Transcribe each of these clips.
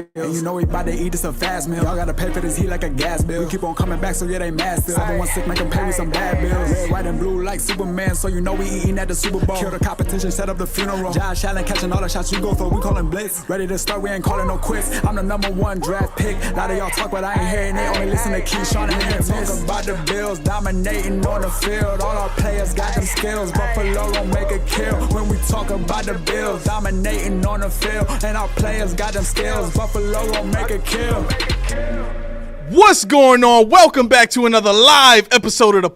And you know we bout to eat this a fast meal. Y'all gotta pay for this heat like a gas bill. We keep on coming back, so yeah, they mad still. 716 make them pay with some bad bills. Red, white, and blue like Superman, so you know we eating at the Super Bowl. Kill the competition, set up the funeral. Josh Allen catching all the shots you go for, we callin' blitz. Ready to start, we ain't calling no quits. I'm the #1 draft pick. A lot of y'all talk, but I ain't hearing it. Only listen to Keyshawn and him. Talk about the Bills, dominating on the field. All our players got them skills. Buffalo gon' make a kill. When we talk about the Bills, dominating on the field. And our players got them skills. Buffalo gon' make a kill. What's going on? Welcome back to another live episode of the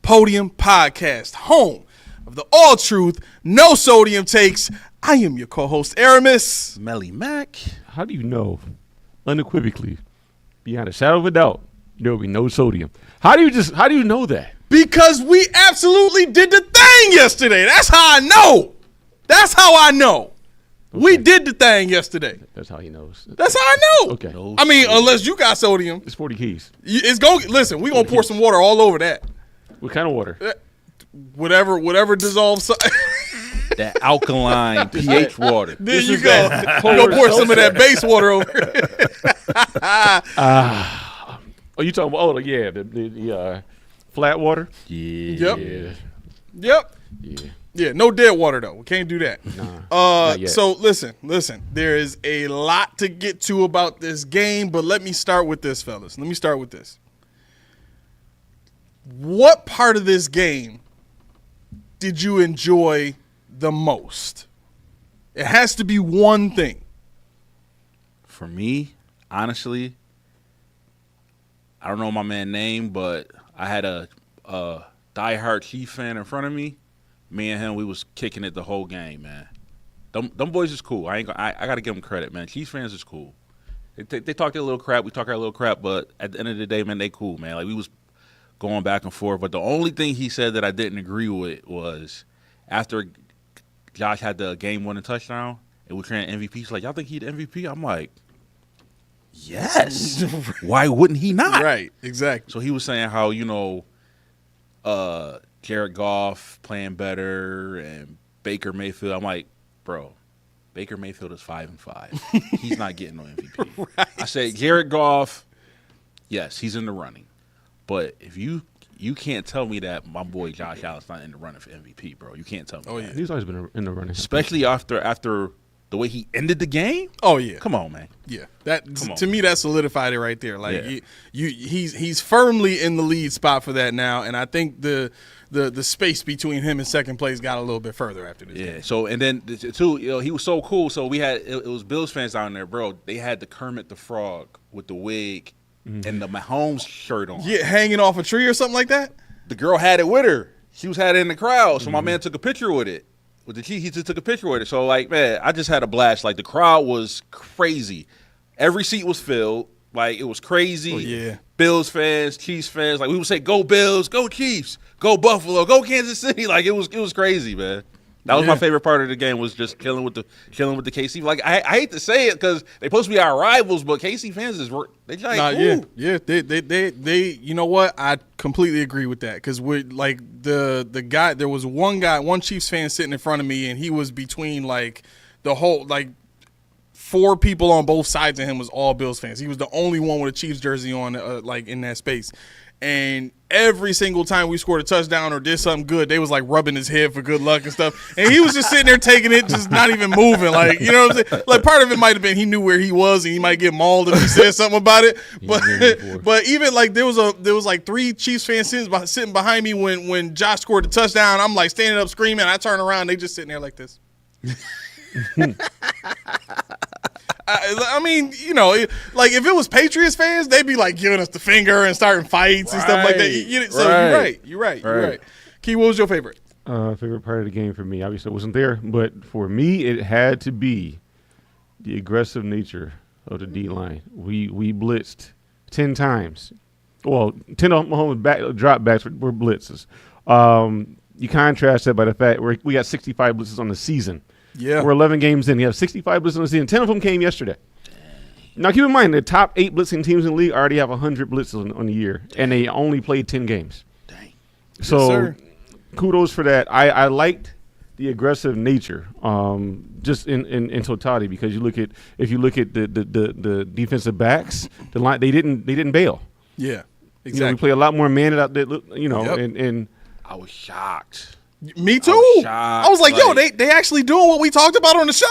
Podium podcast, home of the all truth, no sodium takes. I am your co-host, Aramis. Melly Mac. How do you know, unequivocally, beyond a shadow of a doubt, there will be no sodium? How do you know that? Because we absolutely did the thing yesterday. That's how I know. That's how I know. Okay. We did the thing yesterday. That's how he knows. That's how I know. Okay. No I mean, unless you got sodium. It's 40 keys. It's going. Listen, we gonna pour some water all over that. What kind of water? Whatever dissolves. That alkaline pH water. There you go. We're gonna pour some of that base water over. Oh, you talking about? Oh, yeah, the flat water. Yep. Yeah. Yep. Yeah. Yeah, no dead water though. We can't do that. Nah, so listen. There is a lot to get to about this game, but let me start with this, fellas. Let me start with this. What part of this game did you enjoy the most? It has to be one thing. For me, honestly, I don't know my man's name, but I had a diehard Chiefs fan in front of me. Me and him, we was kicking it the whole game, man. Them boys is cool. I got to give them credit, man. Chiefs fans is cool. They talk their little crap. We talk our little crap, but at the end of the day, man, they cool, man. Like, we was going back and forth. But the only thing he said that I didn't agree with was after Josh had the game-winning touchdown and we ran MVP, he's like, y'all think he the MVP? I'm like, yes. Why wouldn't he not? Right, exactly. So he was saying how, Jared Goff playing better and Baker Mayfield. I'm like, bro, Baker Mayfield is 5-5. He's not getting no MVP. Right. I said, Jared Goff, yes, he's in the running. But if you can't tell me that my boy Josh Allen's not in the running for MVP, bro. You can't tell me that. Yeah. He's always been in the running. Especially after the way he ended the game. Oh, yeah. Come on, man. Yeah. To me, that solidified it right there. Like, yeah. He's firmly in the lead spot for that now, and I think the space between him and second place got a little bit further after this game. So, and then, too, he was so cool. So, we had – it was Bills fans down there, bro. They had the Kermit the Frog with the wig and the Mahomes shirt on. Yeah, hanging off a tree or something like that? The girl had it with her. She had it in the crowd. So, my man took a picture with it. With the Chiefs, he just took a picture with it. So, like, man, I just had a blast. Like, the crowd was crazy. Every seat was filled. Like, it was crazy. Oh, yeah. Bills fans, Chiefs fans. Like, we would say, go Bills, go Chiefs, go Buffalo, go Kansas City. Like, it was crazy, man. That was my favorite part of the game, was just chilling with the KC. Like, I hate to say it because they're supposed to be our rivals, but KC fans they like, yeah. They you know what? I completely agree with that because we're like the guy. There was one Chiefs fan sitting in front of me, and he was between like the whole like 4 people on both sides of him was all Bills fans. He was the only one with a Chiefs jersey on, like in that space. And every single time we scored a touchdown or did something good, they was like rubbing his head for good luck and stuff. And he was just sitting there taking it, just not even moving. Like, you know what I'm saying? Like, part of it might have been he knew where he was and he might get mauled if he said something about it. But even like there was like 3 Chiefs fans sitting behind me when Josh scored the touchdown. I'm like standing up screaming. I turn around, they just sitting there like this. I mean, like if it was Patriots fans, they'd be like giving us the finger and starting fights and stuff like that. So you're right. Key, what was your favorite? Favorite part of the game for me, obviously I wasn't there, but for me it had to be the aggressive nature of the D-line. We blitzed 10 times. Well, 10 of Mahomes drop backs were blitzes. You contrast that by the fact we got 65 blitzes on the season. Yeah. We're 11 games in. You have 65 blitzes on the season. 10 of them came yesterday. Now, keep in mind, the top 8 blitzing teams in the league already have 100 blitzes on the year, and they only played 10 games. Dang. So, yes, kudos for that. I liked the aggressive nature, just in totality. Because if you look at the defensive backs, the line they didn't bail. Yeah, exactly. You know, we play a lot more man out there. You know, Yep. and I was shocked. Me too. shocked. I was like, yo, Like- they actually doing what we talked about on the show.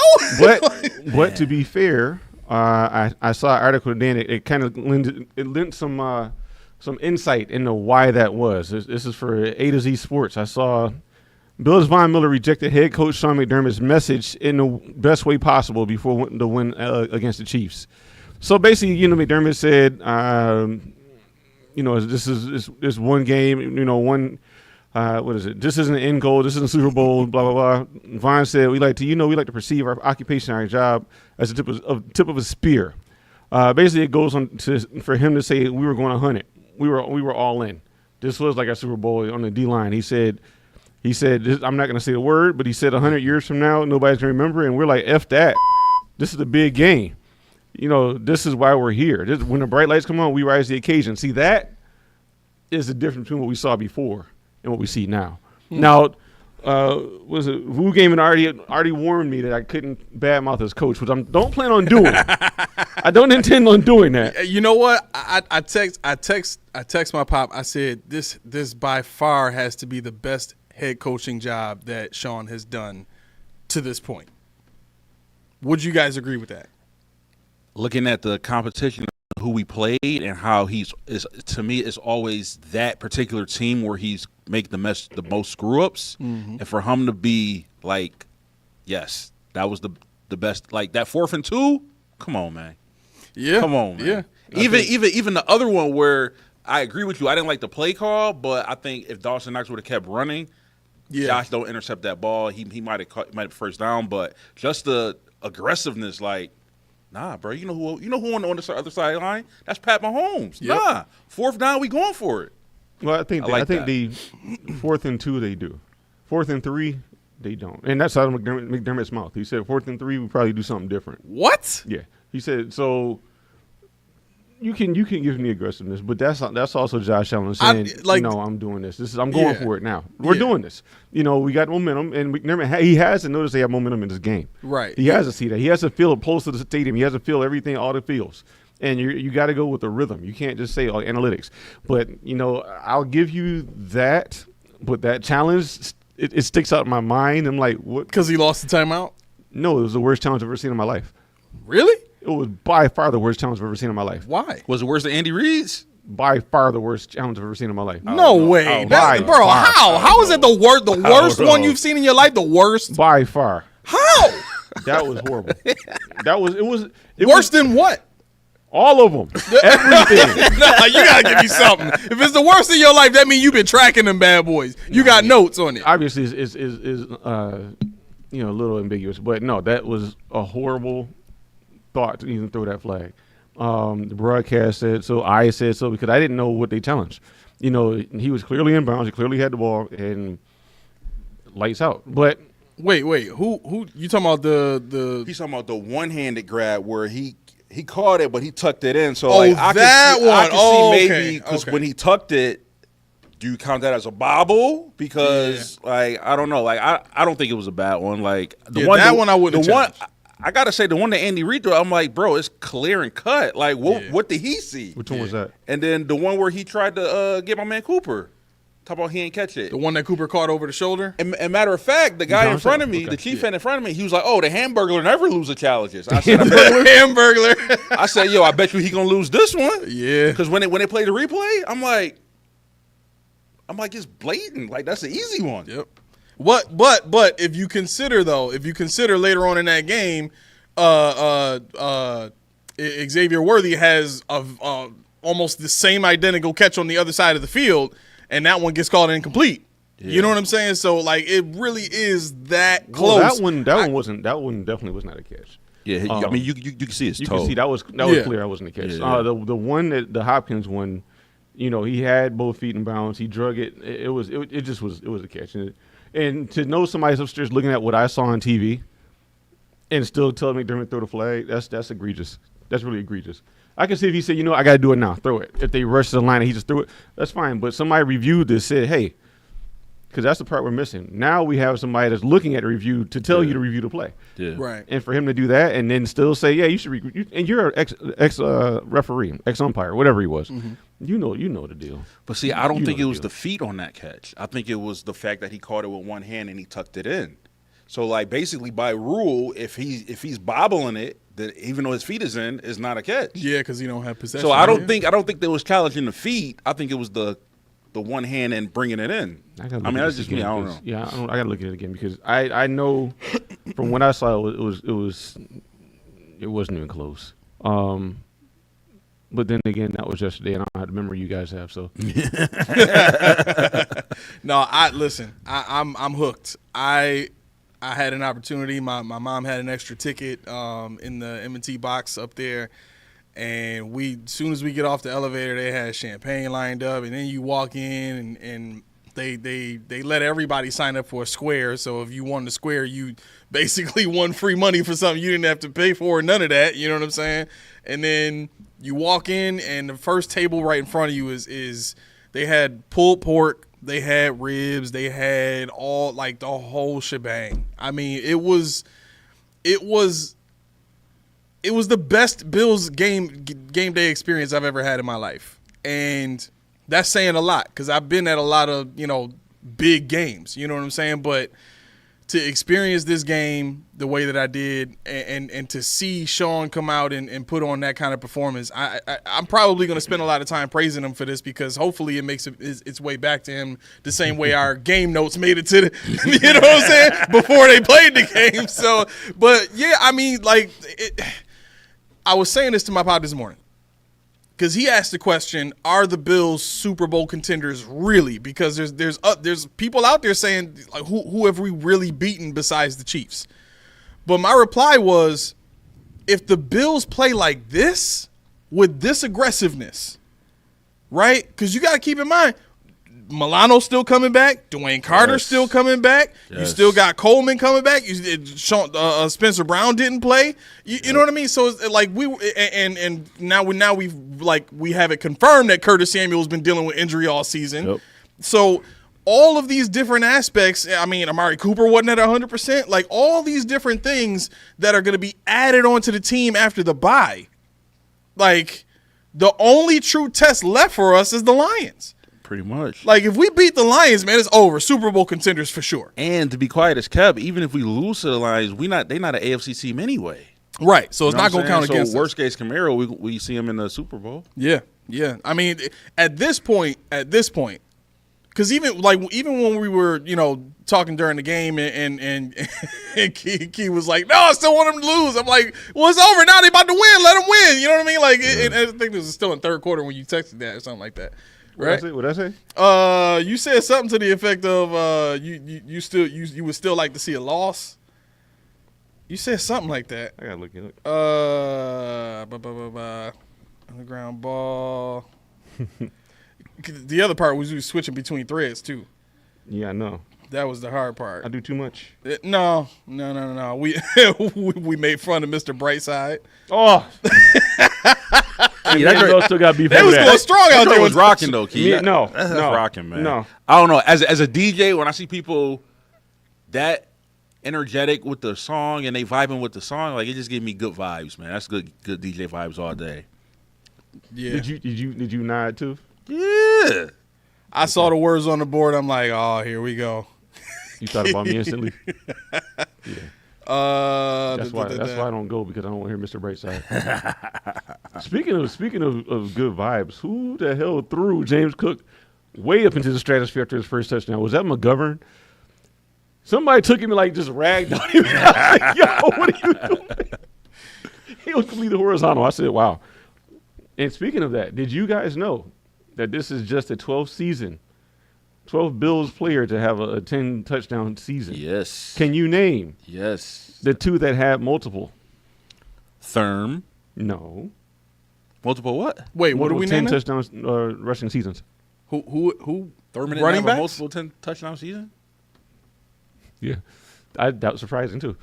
but to be fair, I saw an article today, and it kind of lent some insight into why that was. This is for A to Z Sports. I saw Bill Von Miller rejected head coach Sean McDermott's message in the best way possible before the win against the Chiefs. So basically, you know, McDermott said, you know, this is one game, you know, what is it? This isn't an end goal. This isn't a Super Bowl. Blah blah blah. Vaughn said, we like to perceive our occupation, our job, as a tip of a spear. Basically, it goes on for him to say we were going to hunt it. We were all in. This was like a Super Bowl on the D line. He said, I'm not going to say the word, but he said 100 years from now, nobody's going to remember. And we're like, F that. This is a big game. You know, this is why we're here. When the bright lights come on, we rise to the occasion. See, that is the difference between what we saw before and what we see now. Now, was it Wu Game and already warned me that I couldn't badmouth his coach, which I don't plan on doing. I don't intend on doing that. You know what? I text my pop. I said this by far has to be the best head coaching job that Sean has done to this point. Would you guys agree with that? Looking at the competition, who we played, and how to me, it's always that particular team where he's make the most screw ups, and for him to be like, yes, that was the best. Like that 4th and 2. Come on, man. Yeah, Come on, man. Yeah. Even the other one where I agree with you, I didn't like the play call, but I think if Dawson Knox would have kept running, Josh don't intercept that ball, he might have first down, but just the aggressiveness, like, nah, bro, you know who on the other sideline? That's Pat Mahomes. Yep. Nah, 4th down, we going for it. Well, I think that. the 4th and 2 they do. 4th and 3 they don't, and that's out of McDermott's mouth. He said 4th and 3 we probably do something different. What? Yeah, he said so. You can give me aggressiveness, but that's also Josh Allen saying, I'm doing this. I'm going for it now. We're doing this. You know, we got momentum, and McDermott he has to notice they have momentum in this game. Right. He has to see that. He has to feel it close to the stadium. He has to feel everything, all the feels. And you got to go with the rhythm. You can't just say analytics. But, you know, I'll give you that, but that challenge, it sticks out in my mind. I'm like, what? Because he lost the timeout? No, it was the worst challenge I've ever seen in my life. Really? It was by far the worst challenge I've ever seen in my life. Why? Was it worse than Andy Reid's? By far the worst challenge I've ever seen in my life. No way. by Bro, far. how is it the worst? The worst know. one you've seen in your life? The worst? By far. How? That was horrible. It was Worse than what? all of them. Everything. Nah, you gotta give me something. If it's the worst in your life, that means you've been tracking them bad boys. You got notes on it. Obviously is a little ambiguous, but no, that was a horrible thought to even throw that flag. The broadcast said so. I said so because I didn't know what they challenged. You know, he was clearly in bounds. He clearly had the ball and lights out. But Wait. Who you talking about? The He's talking about the one-handed grab where he caught it, but he tucked it in. So Oh, like I that can see, I one. can Oh, see okay, maybe because okay. when he tucked it, do you count that as a bobble? Because like I don't know. Like I don't think it was a bad one. Like the one I wouldn't. The one I gotta say the one that Andy Reid threw, I'm like, bro, it's clear and cut. Like what did he see? which one was that? And then the one where he tried to get my man Cooper. Talk about he ain't catch it. The one that Cooper caught over the shoulder. And matter of fact, the guy in Johnson? front of me, Okay. the chief fan in front of me, he was like, "Oh, the Hamburglar never loses challenges." I said, Hamburglar. I said, "Yo, I bet you he gonna lose this one." Yeah. Because when they play the replay, I'm like, it's blatant. Like that's an easy one. Yep. But if you consider later on in that game, Xavier Worthy has almost the same identical catch on the other side of the field, and that one gets called incomplete. Yeah. You know what I'm saying? So like it really is that close. Well, that one definitely was not a catch. Yeah, I mean you can see his toe. You can see that was Yeah. clear. That wasn't a catch. Yeah. The one that the Hopkins one, you know, he had both feet in bounds. He drug it. It was a catch. And to know somebody's upstairs looking at what I saw on TV, and still tell McDermott throw the flag, that's egregious. That's really egregious. I can see if he said, I got to do it now, throw it. If they rush to the line and he just threw it, that's fine. But somebody reviewed this, said, hey, because that's the part we're missing. Now we have somebody that's looking at the review to tell you to review the play. Yeah. Right. And for him to do that and then still say, yeah, you should and you're an ex referee, ex umpire, whatever he was. Mm-hmm. You know the deal. But see, I don't You think know it the was deal. the feet on that catch. I think it was the fact that he caught it with one hand and he tucked it in. So like basically by rule, if he's bobbling it, that even though his feet is in, is not a catch. Yeah, because you don't have possession. So I don't yeah. think there was challenging the feet. I think it was the one hand and bringing it in. I mean, that's just me. I don't know. Yeah, I got to look at it again because I know from what I saw it wasn't even close. But then again, that was yesterday, and I don't have the memory you guys have. So No, listen. I'm hooked. I had an opportunity. My mom had an extra ticket in the M&T box up there, and as soon as we get off the elevator, they had champagne lined up, and then you walk in and they let everybody sign up for a square. So if you won the square, you basically won free money for something you didn't have to pay for, none of that. You know what I'm saying? And then you walk in, and the first table right in front of you is they had pulled pork, they had ribs, they had all like the whole shebang. I mean, it was the best Bills game day experience I've ever had in my life, and that's saying a lot because I've been at a lot of big games. You know what I'm saying? But to experience this game the way that I did and to see Sean come out and put on that kind of performance, I'm probably going to spend a lot of time praising him for this because hopefully it makes its way back to him the same way our game notes made it to the, you know what I'm saying, before they played the game. So, but yeah, I mean, like, I was saying this to my pop this morning. Because he asked the question, are the Bills Super Bowl contenders really? Because there's people out there saying, like, who have we really beaten besides the Chiefs? But my reply was, if the Bills play like this, with this aggressiveness, right? Because you got to keep in mind, Milano's still coming back. Dwayne Carter's still coming back. Yes. You still got Coleman coming back. Spencer Brown didn't play. You know what I mean? So it's like now we have it confirmed that Curtis Samuel's been dealing with injury all season. Yep. So all of these different aspects. I mean, Amari Cooper wasn't at 100%. Like all these different things that are going to be added onto the team after the bye. Like the only true test left for us is the Lions. Pretty much. Like, if we beat the Lions, man, it's over. Super Bowl contenders for sure. And to be quiet as kept, even if we lose to the Lions, they not an AFC team anyway. Right. So it's not going to count so against us. worst case scenario, we see him in the Super Bowl. Yeah. Yeah. I mean, at this point, because even when we were, talking during the game and Key was like, no, I still want him to lose. I'm like, well, it's over. Now they about to win. Let them win. You know what I mean? Like, I think this was still in third quarter when you texted that or something like that. Right? What'd I say? You said something to the effect of you would still like to see a loss. You said something like that. I gotta look at it. Underground ball. The other part was we switching between threads too. Yeah, I know. That was the hard part. I do too much. No. We we made fun of Mr. Brightside. Oh. That still got beef They over was that. going strong out there. was rocking though, Key. Yeah, no, That's no, rocking, man. no. I don't know. As a DJ, when I see people that energetic with the song and they vibing with the song, like it just gave me good vibes, man. That's good DJ vibes all day. Yeah. Did you nod too? Yeah. I saw the words on the board. I'm like, oh, here we go. You thought about me instantly. Yeah. That's why I don't go, because I don't want to hear Mr. Brightside. Speaking of good vibes, who the hell threw James Cook way up into the stratosphere after his first touchdown? Was that McGovern? Somebody took him and like just ragged on him. I was like, yo, what are you doing? He was completely horizontal. I said, wow. And speaking of that, did you guys know that this is just a 12th season? 12 Bills player to have a 10 touchdown season. Yes. Can you name Yes. the two that had multiple? Therm. No. Multiple what? Wait, what are Multiple we 10 naming? touchdowns rushing seasons. Who? Thurman didn't Running have backs? a multiple 10 touchdown season? Yeah. That was surprising too.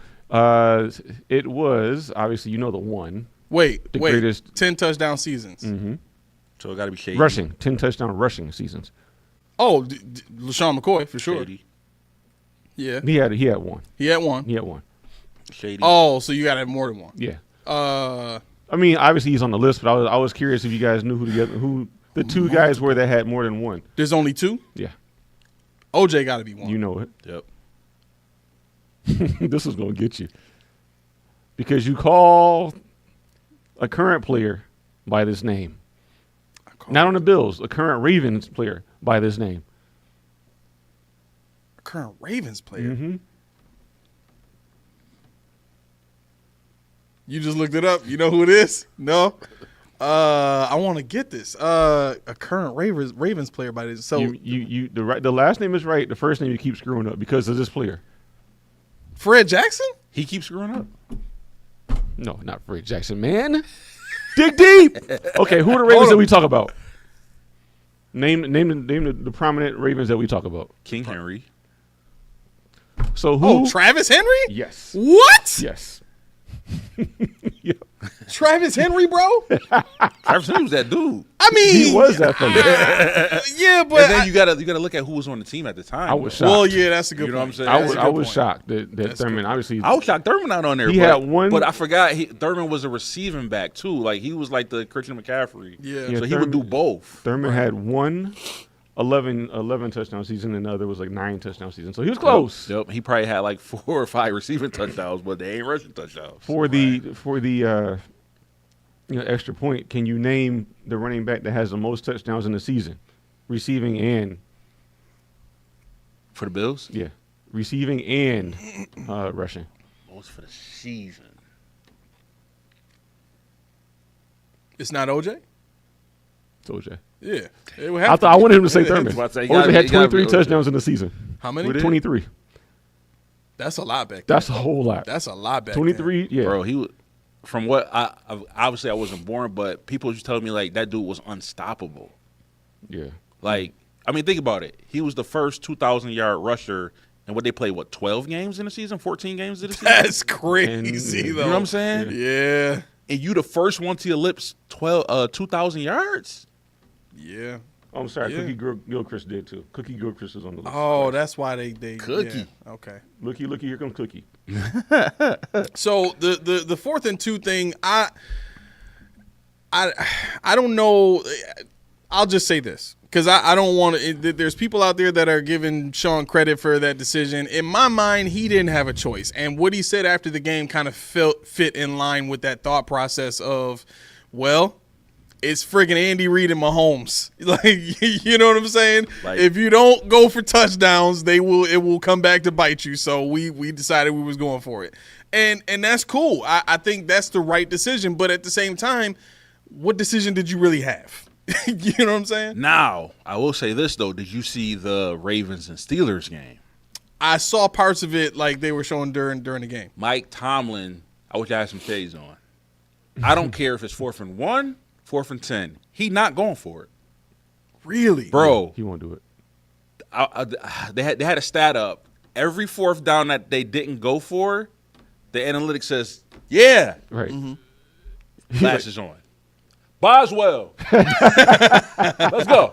It was, obviously, the one. Wait. greatest- 10 touchdown seasons. Mm-hmm. So it got to be shady. Rushing. 10 touchdown rushing seasons. Oh, LaShawn McCoy for sure. Shady. Yeah, He had one. he had one. He had one. Shady. Oh, so you got to have more than one. Yeah. Uh, I mean, obviously he's on the list, but I was curious if you guys knew who the two guys were that had more than one. there's only two. Yeah. OJ got to be one. You know it. Yep. This is going to get you. Because you call a current player by this name. Not on the Bills, a current Ravens player by this name. A current Ravens player. Mm-hmm. You just looked it up. You know who it is? No. I want to get this. A current Ravens player by this. So The last name is right. The first name you keep screwing up because of this player. Fred Jackson? He keeps screwing up. No, not Fred Jackson, man. Dig deep. Okay, who are the Ravens that we talk about? Name the prominent Ravens that we talk about. King Henry. So who? Oh, Travis Henry? Yes. What? Yes. Travis Henry, bro? Travis Henry was that dude. I mean, He was that fella. yeah, but And then you gotta look at who was on the team at the time. I was shocked. well, yeah, that's a good You know what I'm point. saying? That's a I good was point. shocked that Thurman obviously. I was shocked Thurman not on there. He but, had one- but I forgot Thurman was a receiving back too. Like he was like the Christian McCaffrey. Yeah. Yeah, So he would do both. Thurman had one 11 touchdown season, and the other was like 9 touchdown season. So he was close. Yep. He probably had like 4 or 5 receiving touchdowns, but they ain't rushing touchdowns. For the extra point, can you name the running back that has the most touchdowns in the season, receiving and For the Bills? receiving and rushing? Most for the season. It's not OJ? It's OJ. Yeah. It would have I wanted him to say Thurman. That's why I say you OJ gotta had be- you gotta 23 be OJ. touchdowns in the season. How many? 23. That's a lot back then. That's a whole lot. That's a lot back 23, yeah. Bro, he was, from what I obviously I wasn't born, but people just telling me like that dude was unstoppable. Yeah. Like, I mean, think about it. He was the first 2,000-yard rusher, and what they play, 12 games in the season, 14 games in the season. That's crazy, And- though. You know what I'm saying? Yeah. And you the first one to ellipse 2,000 yards. Yeah. Oh, I'm sorry. Yeah. Cookie Gilchrist did too. Cookie Gilchrist is on the list. Oh, that's why they Cookie. yeah. Okay. Looky, here comes Cookie. So the 4th and 2 thing, I don't know. I'll just say this because I don't want to. There's people out there that are giving Sean credit for that decision. In my mind, he didn't have a choice, and what he said after the game kind of fit in line with that thought process of, well, it's friggin' Andy Reid and Mahomes. Like, you know what I'm saying? Like- if you don't go for touchdowns, it will come back to bite you. So we decided we was going for it. And that's cool. I think that's the right decision. But at the same time, what decision did you really have? You know what I'm saying? Now, I will say this, though. Did you see the Ravens and Steelers game? I saw parts of it like they were showing during the game. Mike Tomlin, I wish I had some shades on. I don't care if it's 4th and 1, 4th and 10. He not going for it. Really? Bro, He won't do it. they had a stat up. Every 4th down that they didn't go for, the analytics says, yeah, Right. flashes on. Boswell, let's go.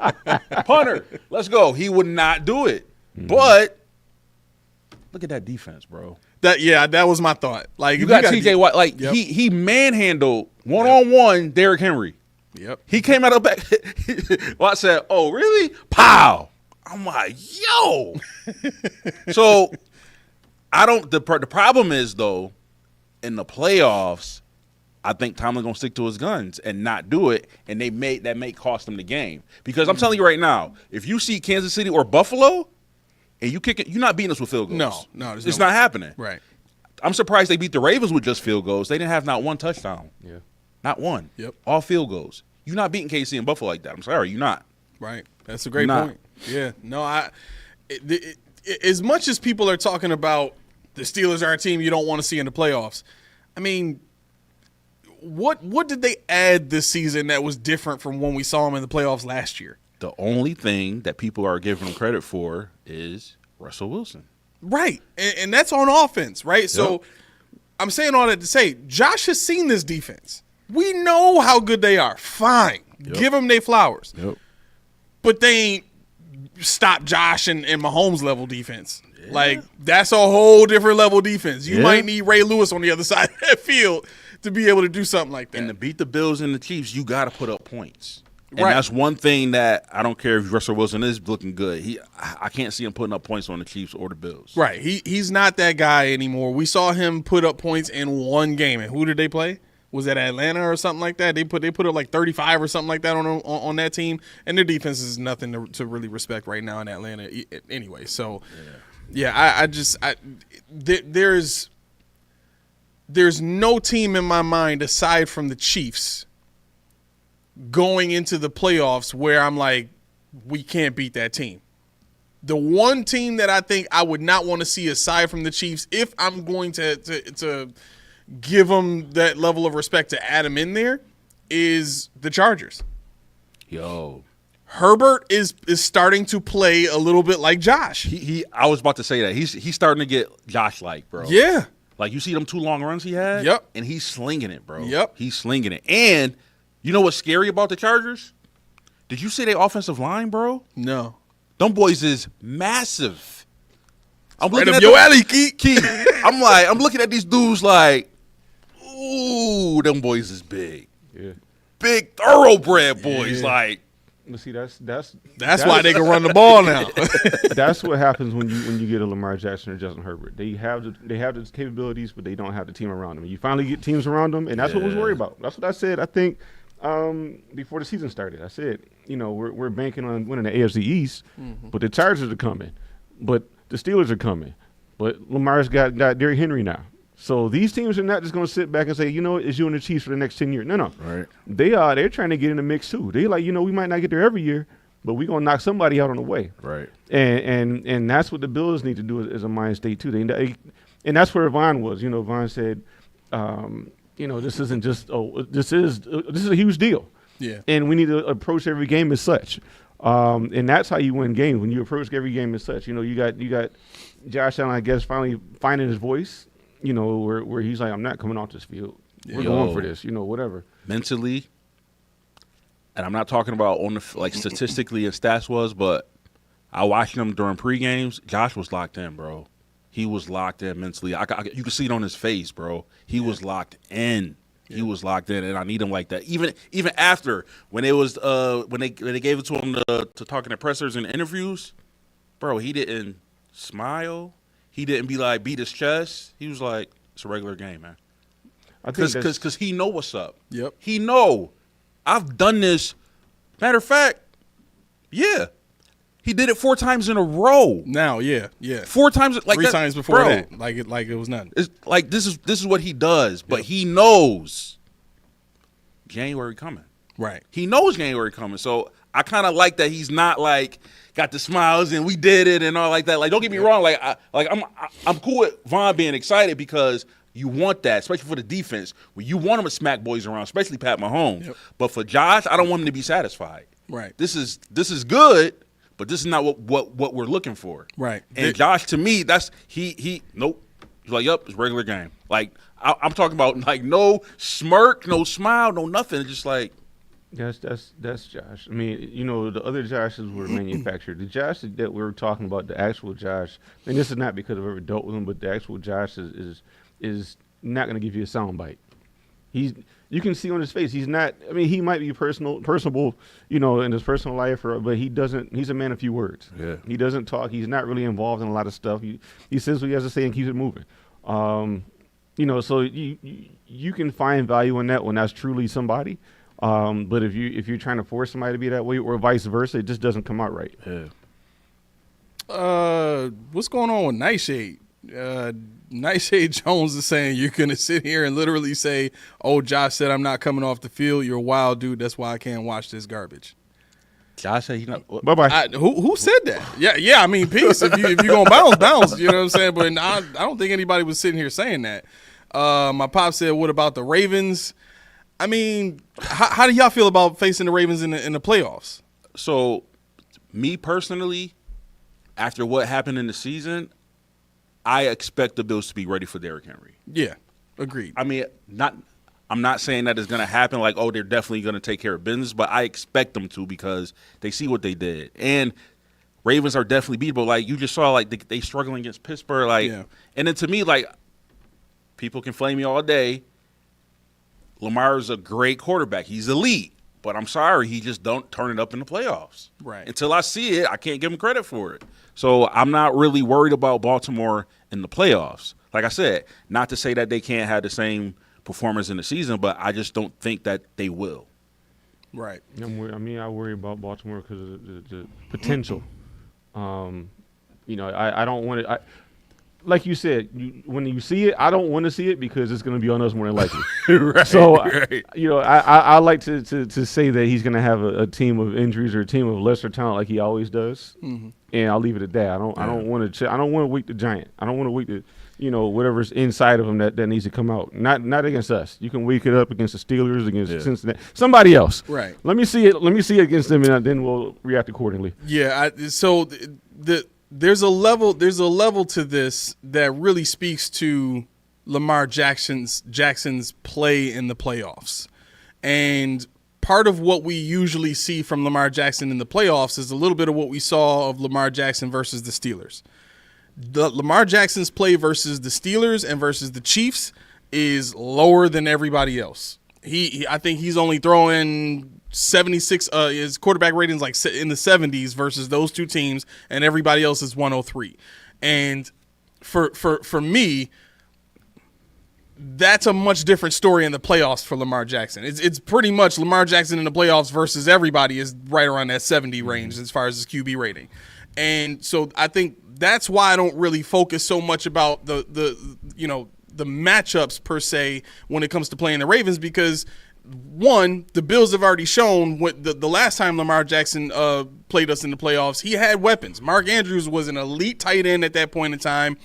Punter, let's go. He would not do it. But look at that defense, bro. That was my thought. Like You got gotta TJ be- Watt. Like Yep. he manhandled one-on-one Derrick Henry. Yep. He came out of back. Watt said, "Oh, really? Pow!" I'm like, "Yo." So I don't. The problem is though, in the playoffs, I think Tomlin gonna stick to his guns and not do it, and that may cost him the game. Because I'm telling you right now, if you see Kansas City or Buffalo, and you kick it, you're not beating us with field goals. No, there's it's no not way. happening. Right. I'm surprised they beat the Ravens with just field goals. They didn't have not one touchdown. Yeah. Not one. Yep. All field goals. You're not beating KC and Buffalo like that. I'm sorry, you're not. Right. That's a great Nah. point. Yeah. No, as much as people are talking about the Steelers are a team you don't want to see in the playoffs, I mean, what did they add this season that was different from when we saw them in the playoffs last year? The only thing that people are giving them credit for is Russell Wilson. Right. And that's on offense, right? So Yep. I'm saying all that to say Josh has seen this defense. We know how good they are. Fine. Yep. Give them their flowers. Yep. But they ain't stop Josh and Mahomes level defense. Yeah. Like, that's a whole different level defense. You might need Ray Lewis on the other side of that field to be able to do something like that. And to beat the Bills and the Chiefs, you got to put up points. And that's one thing that I don't care if Russell Wilson is looking good. I can't see him putting up points on the Chiefs or the Bills. Right. He's not that guy anymore. We saw him put up points in one game. And who did they play? Was that Atlanta or something like that? They put up like 35 or something like that on that team. And their defense is nothing to really respect right now in Atlanta anyway. So, there's no team in my mind aside from the Chiefs going into the playoffs where I'm like, we can't beat that team. The one team that I think I would not want to see aside from the Chiefs, if I'm going to give them that level of respect to add them in there, is the Chargers. Yo. Herbert is starting to play a little bit like Josh. I was about to say that. He's starting to get Josh-like, bro. Yeah. Like, you see them 2 long runs he had? Yep. And he's slinging it, bro. Yep. He's slinging it. And you know what's scary about the Chargers? Did you see their offensive line, bro? No. Them boys is massive. I'm Right looking up at your alley, Keith. I'm looking at these dudes like, ooh, them boys is big. Yeah. Big thoroughbred boys. Yeah. Like, But see, that's why they can run the ball now. That's what happens when you get a Lamar Jackson or Justin Herbert. They have the capabilities, but they don't have the team around them. You finally get teams around them, and that's what we're worried about. That's what I said. I think before the season started, I said, we're banking on winning the AFC East, but the Chargers are coming, but the Steelers are coming, but Lamar's got Derrick Henry now. So these teams are not just going to sit back and say, it's you and the Chiefs for the next 10 years. No. right. They're trying to get in the mix too. They like, we might not get there every year, but we're going to knock somebody out on the way. Right. And that's what the Bills need to do as a mind state too. And that's where Vaughn was. Vaughn said, this isn't just, this is a huge deal. Yeah. And we need to approach every game as such. And that's how you win games, when you approach every game as such. You got Josh Allen, I guess, finally finding his voice. Where he's like, I'm not coming off this field. We're going for this, whatever. Mentally, and I'm not talking about on the statistically and stats was, but I watched him during pre-games. Josh was locked in, bro. He was locked in mentally. You can see it on his face, bro. He was locked in. He was locked in, and I need him like that. Even after when it was when they gave it to him to talking to pressers and interviews, bro, he didn't smile. He didn't beat his chest. He was like, it's a regular game, man. Because he know what's up. Yep. He know. I've done this. Matter of fact, yeah. He did it 4 times in a row. Now, yeah. 4 times, like 3 times before bro, that, like it was nothing. It's like this is what he does, but he knows January coming. Right. He knows January coming. So I kind of like that he's not like got the smiles and we did it and all like that. Like, don't get me wrong. I'm cool with Vaughn being excited because you want that, especially for the defense. When you want him to smack boys around, especially Pat Mahomes. Yep. But for Josh, I don't want him to be satisfied. Right. This is good, but this is not what we're looking for. Right. And Josh, to me, that's he nope. He's like, yep, it's regular game. Like I'm talking about like no smirk, no smile, no nothing. It's just like. That's Josh. I mean, the other Joshes were manufactured. The Josh that we were talking about, the actual Josh, and this is not because I've ever dealt with him, but the actual Josh is not going to give you a soundbite. You can see on his face, he's not. I mean, he might be personable, in his personal life, but he doesn't. He's a man of few words. Yeah. He doesn't talk. He's not really involved in a lot of stuff. He says what he has to say and keeps it moving. So you can find value in that when that's truly somebody. But if you're trying to force somebody to be that way or vice versa, it just doesn't come out right. Yeah. What's going on with Nightshade? Nightshade Jones is saying you're going to sit here and literally say, oh, Josh said I'm not coming off the field. You're a wild dude. That's why I can't watch this garbage. Josh said he's not. Bye-bye. Who said that? Yeah. I mean, peace. If you're going to bounce. You know what I'm saying? But I don't think anybody was sitting here saying that. My pop said, what about the Ravens? I mean, how do y'all feel about facing the Ravens in the playoffs? So, me personally, after what happened in the season, I expect the Bills to be ready for Derrick Henry. Yeah, agreed. I mean, I'm not saying that it's going to happen like, oh, they're definitely going to take care of business, but I expect them to because they see what they did. And Ravens are definitely beatable. Like, you just saw, like, they struggling against Pittsburgh. Like, and then to me, like, people can flame me all day. Lamar's a great quarterback. He's elite. But I'm sorry, he just don't turn it up in the playoffs. Right. Until I see it, I can't give him credit for it. So I'm not really worried about Baltimore in the playoffs. Like I said, not to say that they can't have the same performance in the season, but I just don't think that they will. Right. I worry about Baltimore because of the potential. I don't want it. Like you said, when you see it, I don't want to see it because it's going to be on us more than likely. Right. So, I like to say that he's going to have a team of injuries or a team of lesser talent like he always does, and I'll leave it at that. I don't want to weak the giant. I don't want to weak the whatever's inside of him that needs to come out. Not against us. You can weak it up against the Steelers, against Cincinnati, somebody else. Right. Let me see it. Let me see it against them, and then we'll react accordingly. Yeah. There's a level to this that really speaks to Lamar Jackson's play in the playoffs. And part of what we usually see from Lamar Jackson in the playoffs is a little bit of what we saw of Lamar Jackson versus the Steelers. Lamar Jackson's play versus the Steelers and versus the Chiefs is lower than everybody else. I think he's only throwing 76. His quarterback rating's like in the 70s versus those two teams, and everybody else is 103. And for me, that's a much different story in the playoffs for Lamar Jackson. It's pretty much Lamar Jackson in the playoffs versus everybody is right around that 70 range as far as his QB rating. And so I think that's why I don't really focus so much about the matchups per se when it comes to playing the Ravens, because one, the Bills have already shown the last time Lamar Jackson played us in the playoffs, he had weapons. Mark Andrews was an elite tight end at that point in time.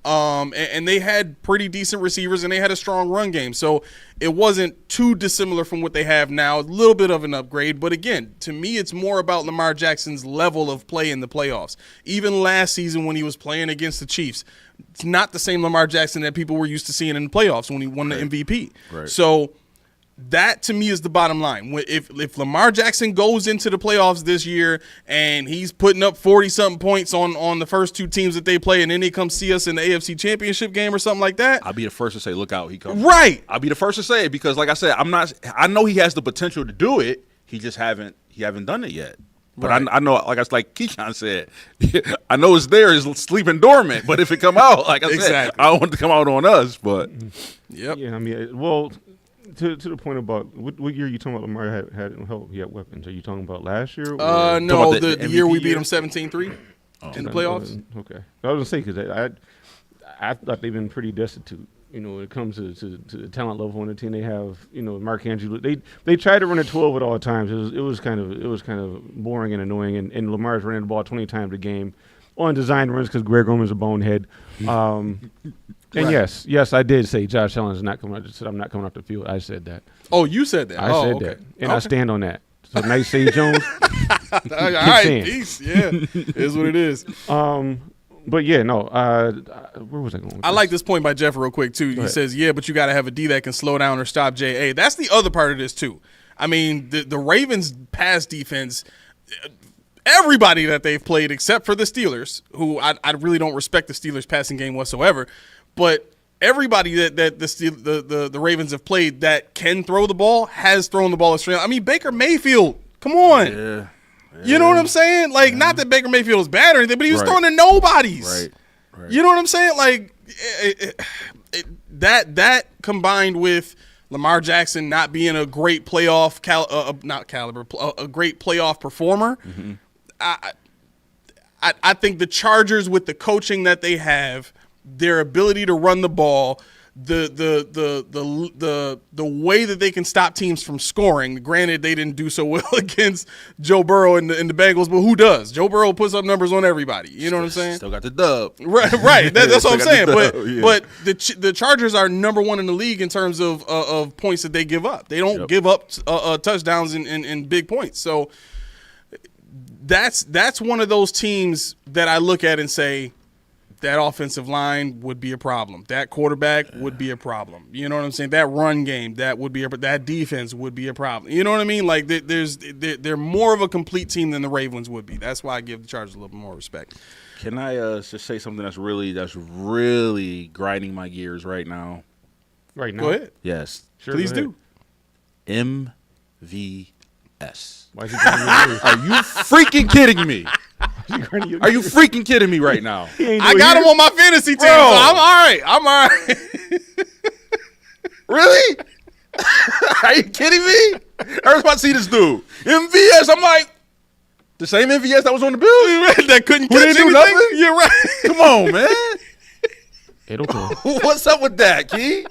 And they had pretty decent receivers, and they had a strong run game. So it wasn't too dissimilar from what they have now. A little bit of an upgrade. But again, to me, it's more about Lamar Jackson's level of play in the playoffs. Even last season when he was playing against the Chiefs, it's not the same Lamar Jackson that people were used to seeing in the playoffs when he won the MVP. Right. So that, to me, is the bottom line. If Lamar Jackson goes into the playoffs this year and he's putting up 40-something points on the first two teams that they play, and then they come see us in the AFC Championship game or something like that, I'll be the first to say, look out, he comes. Right. I'll be the first to say it because, like I said, I know he has the potential to do it. He just haven't done it yet. But right. I know, like Keyshawn said, I know it's there, it's sleeping dormant. But if it come out, like I said, I don't want it to come out on us. But yep. Yeah, I mean, well, to the point about what year are you talking about Lamar he had weapons? Are you talking about last year? No, the year we beat him 17-3 in the playoffs. Okay. I was going to say, because I thought they've been pretty destitute. When it comes to the talent level on the team, they have Mark Andrews. They tried to run a 12 at all times. It was kind of boring and annoying. And Lamar's running the ball 20 times a game on design runs because Greg Roman's a bonehead. And right. yes, I did say Josh Allen is not coming out. I'm not coming off the field. I said that. Oh, you said that. I said that, and I stand on that. So nice, Say Jones. All right, peace. Yeah, is what it is. But yeah, no. Where was I going? I like this point by Jeff real quick too. He says, "Yeah, but you got to have a D that can slow down or stop J.A." That's the other part of this too. I mean, the Ravens' pass defense. Everybody that they've played, except for the Steelers, who I really don't respect the Steelers' passing game whatsoever, but everybody that the Ravens have played that can throw the ball has thrown the ball astray. I mean, Baker Mayfield, come on. Yeah. You know what I'm saying? Like, not that Baker Mayfield is bad or anything, but he was throwing to nobodies. Right. You know what I'm saying? Like, that combined with Lamar Jackson not being a great playoff a great playoff performer. Mm-hmm. I think the Chargers, with the coaching that they have, their ability to run the ball, the way that they can stop teams from scoring. Granted, they didn't do so well against Joe Burrow and the Bengals, but who does? Joe Burrow puts up numbers on everybody. You know what I'm saying? Still got the dub. Right. That's what I'm saying. But the Chargers are number one in the league in terms of points that they give up. They don't give up touchdowns in big points. So that's one of those teams that I look at and say, that offensive line would be a problem. That quarterback would be a problem. You know what I'm saying? That run game, that defense would be a problem. You know what I mean? Like they're more of a complete team than the Ravens would be. That's why I give the Chargers a little bit more respect. Can I just say something that's really grinding my gears right now? Right now. Go ahead. Yes. Sure, Please go ahead. MVS. Why is he grinding your gears? Are you freaking kidding me? Grinding your Are you gears? freaking kidding me right now? He ain't I no got here. him on my fantasy team, so Bro. I'm all right. Really? Are you kidding me? I was about to see this dude. MVS. I'm like, the same MVS that was on the Bills? That couldn't Who catch didn't do anything? nothing? You're right. Come on, man. It'll come. What's up with that, Key?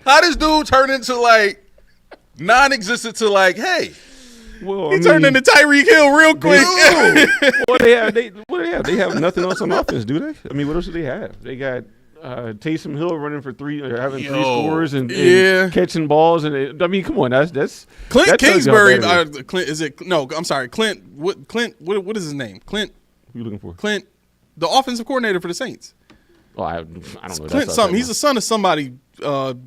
How this dude turn into like non-existent to like, hey, Well, He turned into Tyreek Hill real quick. What they have? They have nothing else on offense, do they? I mean, what else do they have? They got Taysom Hill running for having 3 scores and catching balls, and I mean, come on, that's Clint that tells you how Kingsbury. bad it is. Clint is it? No, I'm sorry. Clint. What is his name? Clint. Who you looking for? Clint, the offensive coordinator for the Saints. Oh, I don't know. Clint something. He's a son of somebody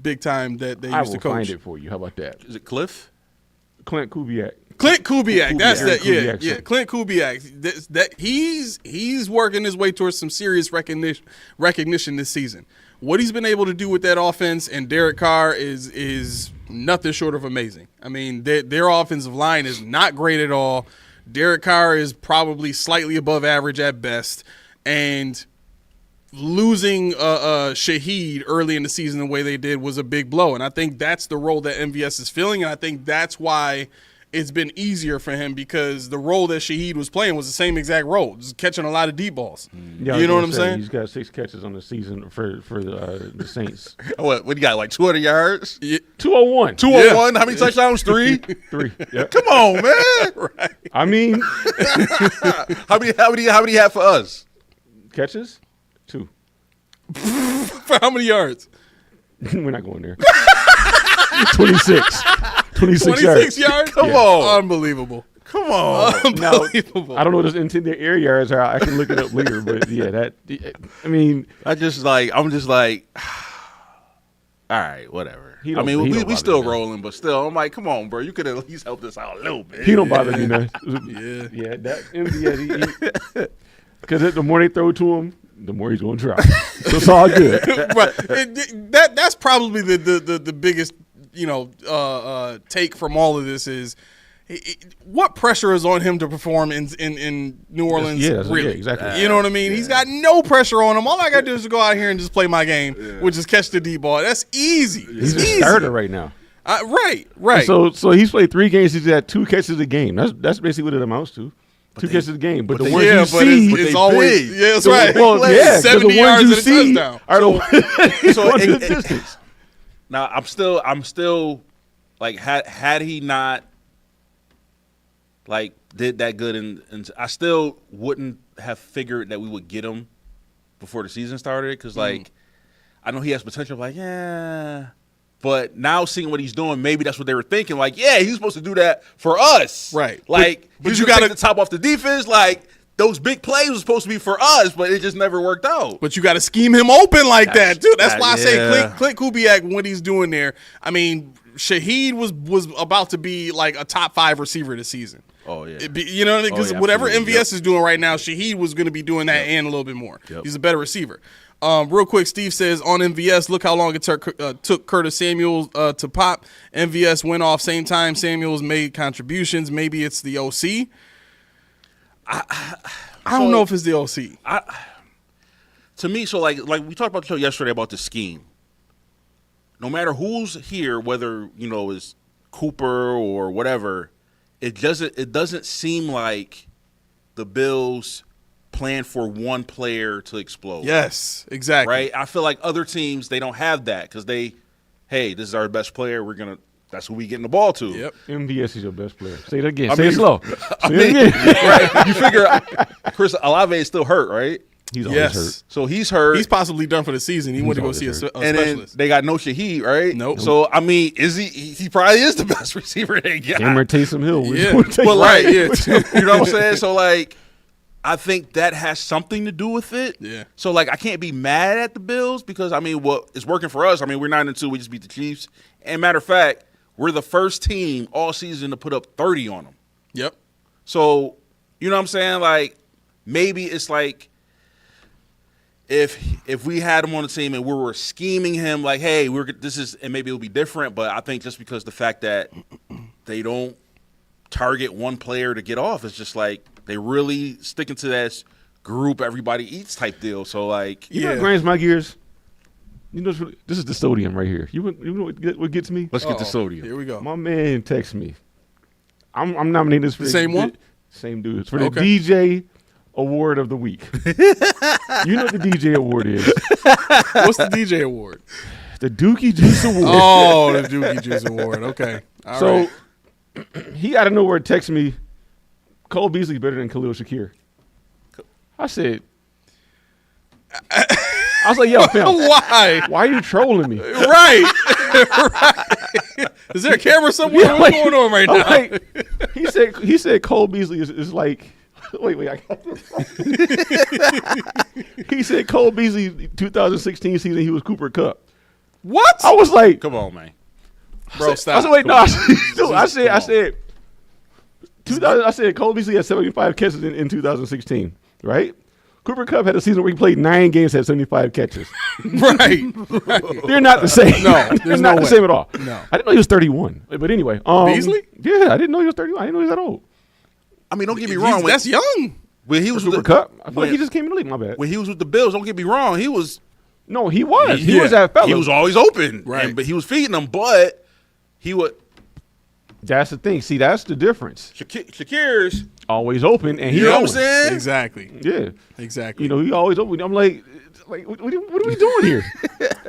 big time that they I used to will coach. find it for you. How about that? is it Cliff? Clint Kubiak. Clint Kubiak. That's Kubiak. that. Yeah, Kubiak, yeah. sorry. Clint Kubiak. That he's working his way towards some serious recognition this season. What he's been able to do with that offense and Derek Carr is nothing short of amazing. I mean, their offensive line is not great at all. Derek Carr is probably slightly above average at best, and losing Shaheed early in the season the way they did was a big blow. And I think that's the role that MVS is filling, and I think that's why it's been easier for him, because the role that Shaheed was playing was the same exact role, just catching a lot of deep balls. Yeah, You know what I'm saying? He's got 6 catches on the season for the Saints. What you got, like 200 yards? 201. 201? How many touchdowns? 3? 3. Yep. Come on, man. I mean, How many have for us? catches? 2. For how many yards? We're not going there. 26. 26 26 yards. yards? Come on. Unbelievable. Come on. Now, Unbelievable. I don't know what those intended air yards are. I can look it up later, but yeah, I mean, I'm just like, all right, whatever. He I don't- mean, he don't we bother still me. rolling, but still, I'm like, come on, bro. You could at least help us out a little bit. he don't bother me, man. Yeah. That MVS, because the more they throw to him, the more he's going to drop. So it's all good. Right. That's probably the biggest, take from all of this is what pressure is on him to perform in New Orleans. Yeah, really, exactly. You know what I mean? He's got no pressure on him. All I got to do is go out here and just play my game, which is catch the deep ball. That's easy. He's It's a easy. starter right now. Right. So he's played 3 games. He's had 2 catches a game. That's basically what it amounts to. 2 catches a game. But the ones you but see, it's they always big. that's right. well, yeah, 'cause 70 the yards ones you and a see touchdown. are the ones So on the it- distance. Now I'm still like had he not like did that good and I still wouldn't have figured that we would get him before the season started, because like I know he has potential, like but now seeing what he's doing, maybe that's what they were thinking, like he's supposed to do that for us, Right. like But he's you gonna gotta- take the top off the defense, like those big plays were supposed to be for us, but it just never worked out. But you got to scheme him open like that, too. That's why I say yeah. Clint Kubiak, what he's doing there. I mean, Shaheed was about to be like a top 5 receiver this season. Oh yeah. Because yeah, whatever absolutely. MVS is doing right now, Shaheed was going to be doing that and a little bit more. Yep. He's a better receiver. Real quick, Steve says on MVS, look how long it took Curtis Samuel to pop. MVS went off same time. Samuels made contributions. Maybe it's the OC. I don't know if it's the OC. To me, so like we talked about the show yesterday about the scheme. No matter who's here, whether is Cooper or whatever, it doesn't seem like the Bills plan for one player to explode. Yes, exactly. Right. I feel like other teams, they don't have that, because this is our best player. That's who we getting the ball to. Yep. MVS is your best player. Say it again. I Say mean- it slow. I Say mean, it again. right? You figure Chris Olave is still hurt, right? He's always Yes. hurt. So he's hurt. He's possibly done for the season. He went to go always see a hurt. and then specialist. they got no Shaheed, right? Nope. So I mean, is he probably is the best receiver they got. Cameron Taysom Hill. Yeah. Which But Right, like, yeah. you know what I'm saying? So like, I think that has something to do with it. Yeah. So, like, I can't be mad at the Bills because, I mean, what is working for us, I mean, we're 9-2. We just beat the Chiefs. And matter of fact, we're the first team all season to put up 30 on them. Yep. So, you know what I'm saying? Like, maybe it's like if we had him on the team and we were scheming him like, hey, and maybe it'll be different. But I think just because the fact that they don't target one player to get off, it's just like they really sticking to that group everybody eats type deal. So, like, You know what grinds my gears? You know, this is the sodium right here. You know what gets me? let's get the sodium. Here we go. My man texts me. I'm nominating this for The same one? Same dude. It's for the DJ Award of the Week. You know what the DJ Award is? What's the DJ award? The Dookie Juice Award. Oh, the Dookie Juice Award. Okay. All right. He out of nowhere texts me, Cole Beasley better than Khalil Shakir. I said, I was like, yo, fam, Why? why are you trolling me? Right. Right. Is there a camera somewhere? Yeah, What's going on right I'm now? like, he said Cole Beasley is like, wait, I got this. He said Cole Beasley 2016 season he was Cooper Kupp. What? I was like, Come on, man. Bro, stop. I said, wait, no, I said 2000. I said Cole Beasley had 75 catches in 2016, right? Cooper Kupp had a season where he played 9 games, had 75 catches. Right. They're not the same. No, they're there's not no the way. same at all. No. I didn't know he was 31. But anyway, Beasley? Yeah, I didn't know he was 31. I didn't know he was that old. I mean, don't get me wrong. That's young. When he was Cooper with Kupp. I feel like when- he just came in the league. My bad. when he was with the Bills, don't get me wrong. He was No, he was. He Yeah. was that fella. he was always open, Right. but he was feeding them. But he would That's the thing. See, that's the difference. Shakir's. Always open, and he You know what I'm always- saying? Exactly. Yeah. Exactly. You know, he always open. I'm like what are we doing here?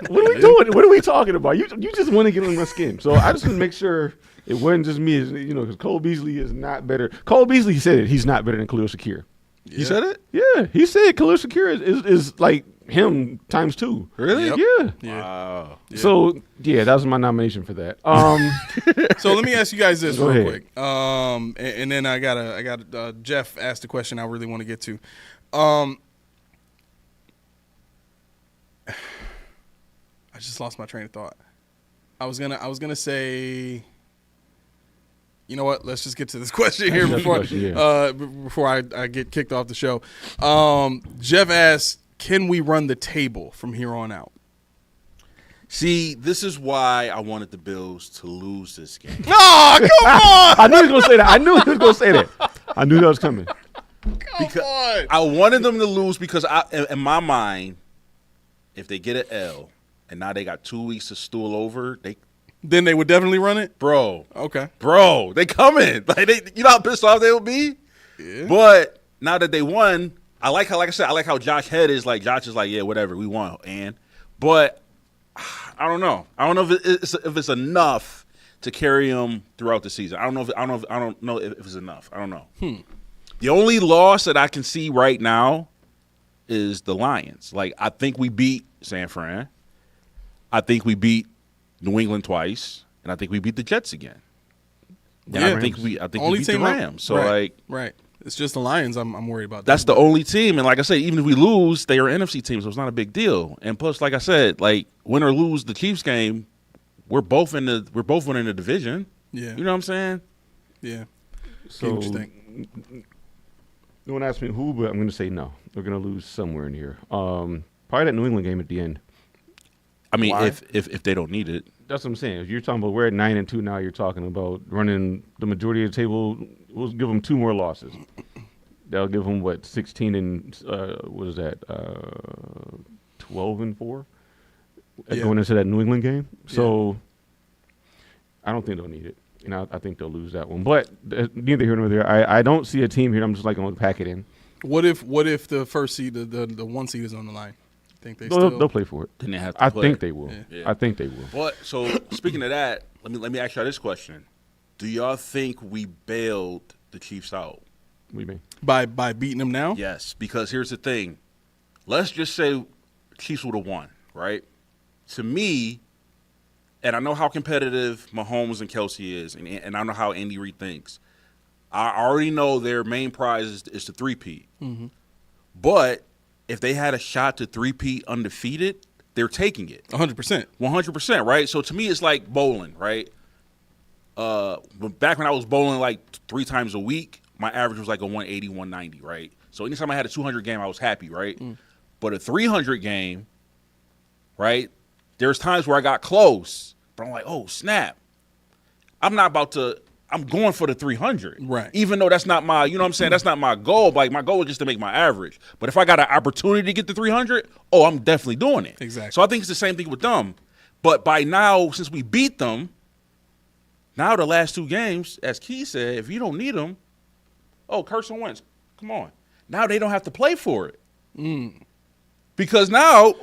What are we doing? What are we talking about? You just want to get on my skin. So I just want to make sure it wasn't just me. You know, because Cole Beasley is not better. Cole Beasley said it. He's not better than Khalil Shakir. He said it? Yeah, he said Khalil Shakir is like him times 2. Really? Yep. Yeah. Yeah. Wow. So yeah, that was my nomination for that. So let me ask you guys this Go real ahead. quick. And then I got Jeff asked the question I really want to get to. I just lost my train of thought. I was gonna say, you know what? Let's just get to this question here That's the before question, yeah. before I get kicked off the show. Jeff asked, "Can we run the table from here on out?" See, this is why I wanted the Bills to lose this game. Oh, come on! I knew he was gonna say that. I knew he was gonna say that. I knew that was coming. Because on. I wanted them to lose because in my mind, if they get an L and now they got 2 weeks to stool over, Then they would definitely run it. bro, Okay. they coming. Like you know how pissed off they would be. Yeah. But now that they won, I like how Josh head is like. Josh is like, yeah, whatever, we won. But I don't know. I don't know if it's enough to carry them throughout the season. I don't know if it's enough. I don't know. The only loss that I can see right now is the Lions. Like, I think we beat San Fran. I think we beat New England twice, and I think we beat the Jets again. And Yeah. I think we Only beat the team Rams. So right, like, right. It's just the Lions. I'm worried about. that's the only team. And like I said, even if we lose, they are an NFC team, so it's not a big deal. And plus, like I said, like win or lose the Chiefs game, we're both winning the division. Yeah. You know what I'm saying? Yeah. So Interesting. no one asked me who, but I'm going to say no. They're going to lose somewhere in here. Probably that New England game at the end. I mean, Why? if they don't need it, That's what I'm saying. If you're talking about we're at 9-2 now, you're talking about running the majority of the table. We'll give them 2 more losses. That'll give them 16 and what is that? 12-4 Yeah. going into that New England game. So I don't think they'll need it, and I think they'll lose that one. But neither here nor there. I don't see a team here. I'm just like going to pack it in. What if the first seed, the 1 seed is on the line? Think they They'll play for it. then they have to I play. think they will. Yeah. Yeah. I think they will. But so speaking of that, let me ask y'all this question: do y'all think we bailed the Chiefs out? What do you mean? by beating them now? Yes, because here's the thing. Let's just say Chiefs would have won, right? To me, and I know how competitive Mahomes and Kelsey is, and I know how Andy Reid thinks. I already know their main prize is to three-peat. Mm-hmm. But if they had a shot to three-peat undefeated, they're taking it. 100%. 100%, right? So to me, it's like bowling, right? Back when I was bowling like 3 times a week, my average was like a 180, 190, right? So anytime I had a 200 game, I was happy, right? But a 300 game, right? There's times where I got close, but I'm like, oh, snap. I'm going for the 300. Right. Even though that's not my, you know what I'm saying? That's not my goal. Like, my goal is just to make my average. But if I got an opportunity to get to 300, I'm definitely doing it. Exactly. So I think it's the same thing with them. But by now, since we beat them, now the last 2 games, as Key said, if you don't need them, Carson Wentz, come on. Now they don't have to play for it. Because now,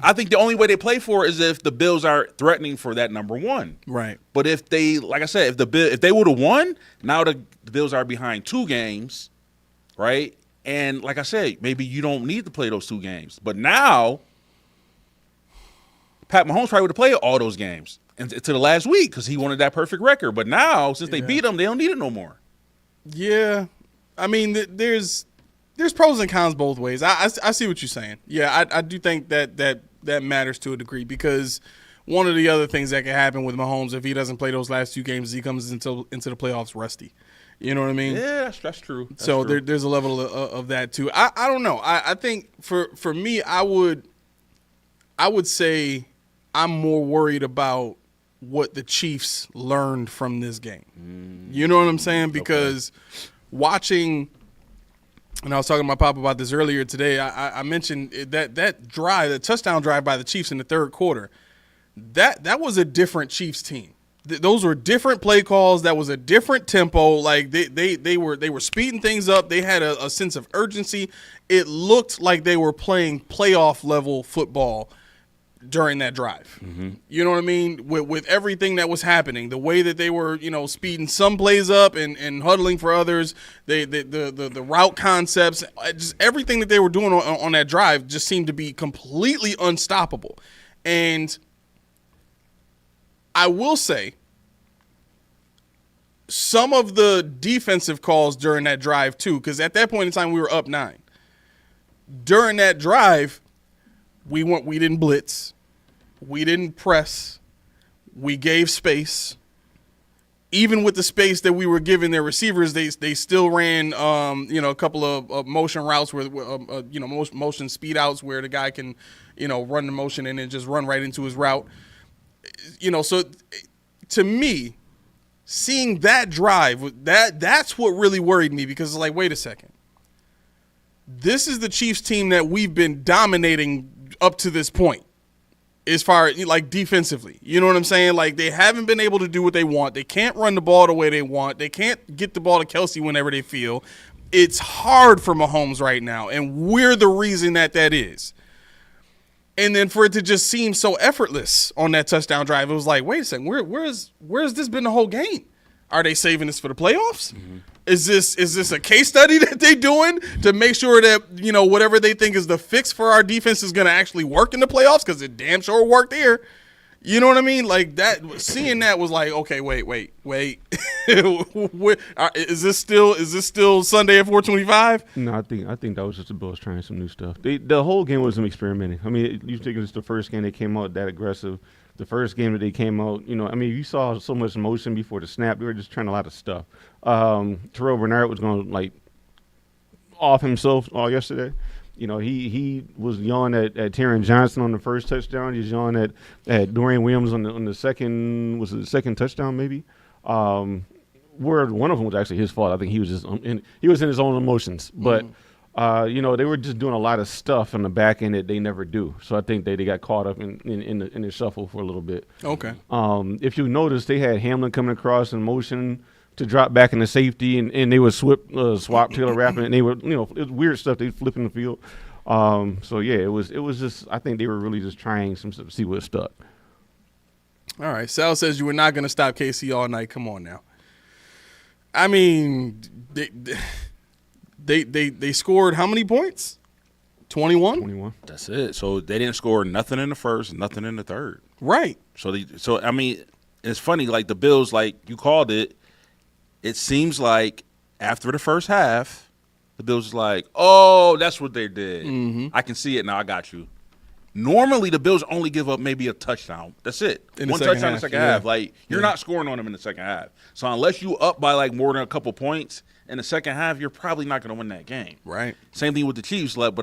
I think the only way they play for it is if the Bills are threatening for that number 1. Right. But if they, like I said, if they would have won, now the Bills are behind 2 games, right? And like I said, maybe you don't need to play those 2 games. But now, Pat Mahomes probably would have played all those games to the last week because he wanted that perfect record. But now, since they beat them, they don't need it no more. Yeah. I mean, there's pros and cons both ways. I see what you're saying. Yeah, I do think that matters to a degree because one of the other things that can happen with Mahomes if he doesn't play those last 2 games, he comes into the playoffs rusty. You know what I mean? Yeah, that's true. So there's a level of that too. I don't know. I think for me, I would say I'm more worried about what the Chiefs learned from this game. You know what I'm saying? Because watching. And I was talking to my pop about this earlier today. I mentioned that drive, the touchdown drive by the Chiefs in the third quarter. That was a different Chiefs team. Those were different play calls. That was a different tempo. Like they were speeding things up. They had a sense of urgency. It looked like they were playing playoff level football during that drive. You know what I mean? With everything that was happening, the way that they were, speeding some plays up and huddling for others, the route concepts, just everything that they were doing on that drive just seemed to be completely unstoppable. And I will say some of the defensive calls during that drive too, because at that point in time we were up 9. During that drive, we didn't blitz. We didn't press. We gave space. Even with the space that we were giving their receivers, they still ran, a couple of motion routes where, motion speed outs where the guy can, run the motion and then just run right into his route. So to me, seeing that drive, that's what really worried me because it's like, wait a second. This is the Chiefs team that we've been dominating up to this point. As far as, like, defensively. You know what I'm saying? Like, they haven't been able to do what they want. They can't run the ball the way they want. They can't get the ball to Kelsey whenever they feel. It's hard for Mahomes right now, and we're the reason that is. And then for it to just seem so effortless on that touchdown drive, it was like, wait a second, where's this been the whole game? Are they saving this for the playoffs? Is this a case study that they're doing to make sure that, whatever they think is the fix for our defense is going to actually work in the playoffs? Because it damn sure worked here. You know what I mean? Like that, seeing that was like, okay, wait. Is this still Sunday at 4:25? No, I think that was just the Bills trying some new stuff. The whole game was them experimenting. I mean, you think it's the first game they came out that aggressive. The first game that they came out, you saw so much motion before the snap. They were just trying a lot of stuff. Terrell Bernard was going to, off himself all yesterday. He was yelling at Taron Johnson on the first touchdown. He was yelling at Dorian Williams on the second, was it the second touchdown maybe? Where one of them was actually his fault. I think he was just in his own emotions. But they were just doing a lot of stuff on the back end that they never do. So I think they got caught up in the shuffle for a little bit. Okay. If you notice, they had Hamlin coming across in motion to drop back into safety, and they would swap Taylor Rapp, and they were, it was weird stuff. They flipping the field. It was just, I think they were really just trying some stuff to see what stuck. All right. Sal says you were not going to stop KC all night. Come on now. I mean, they scored how many points? 21? 21. That's it. So they didn't score nothing in the first, nothing in the third. Right. So I mean, it's funny, like the Bills, like you called it, it seems like after the first half, the Bills was like, oh, that's what they did. Mm-hmm. I can see it now. I got you. Normally, the Bills only give up maybe a touchdown. That's it. In the One second touchdown in the half, second yeah. half. Like, you're not scoring on them in the second half. So unless you up by like more than a couple points in the second half, you're probably not going to win that game. Right. Same thing with the Chiefs. But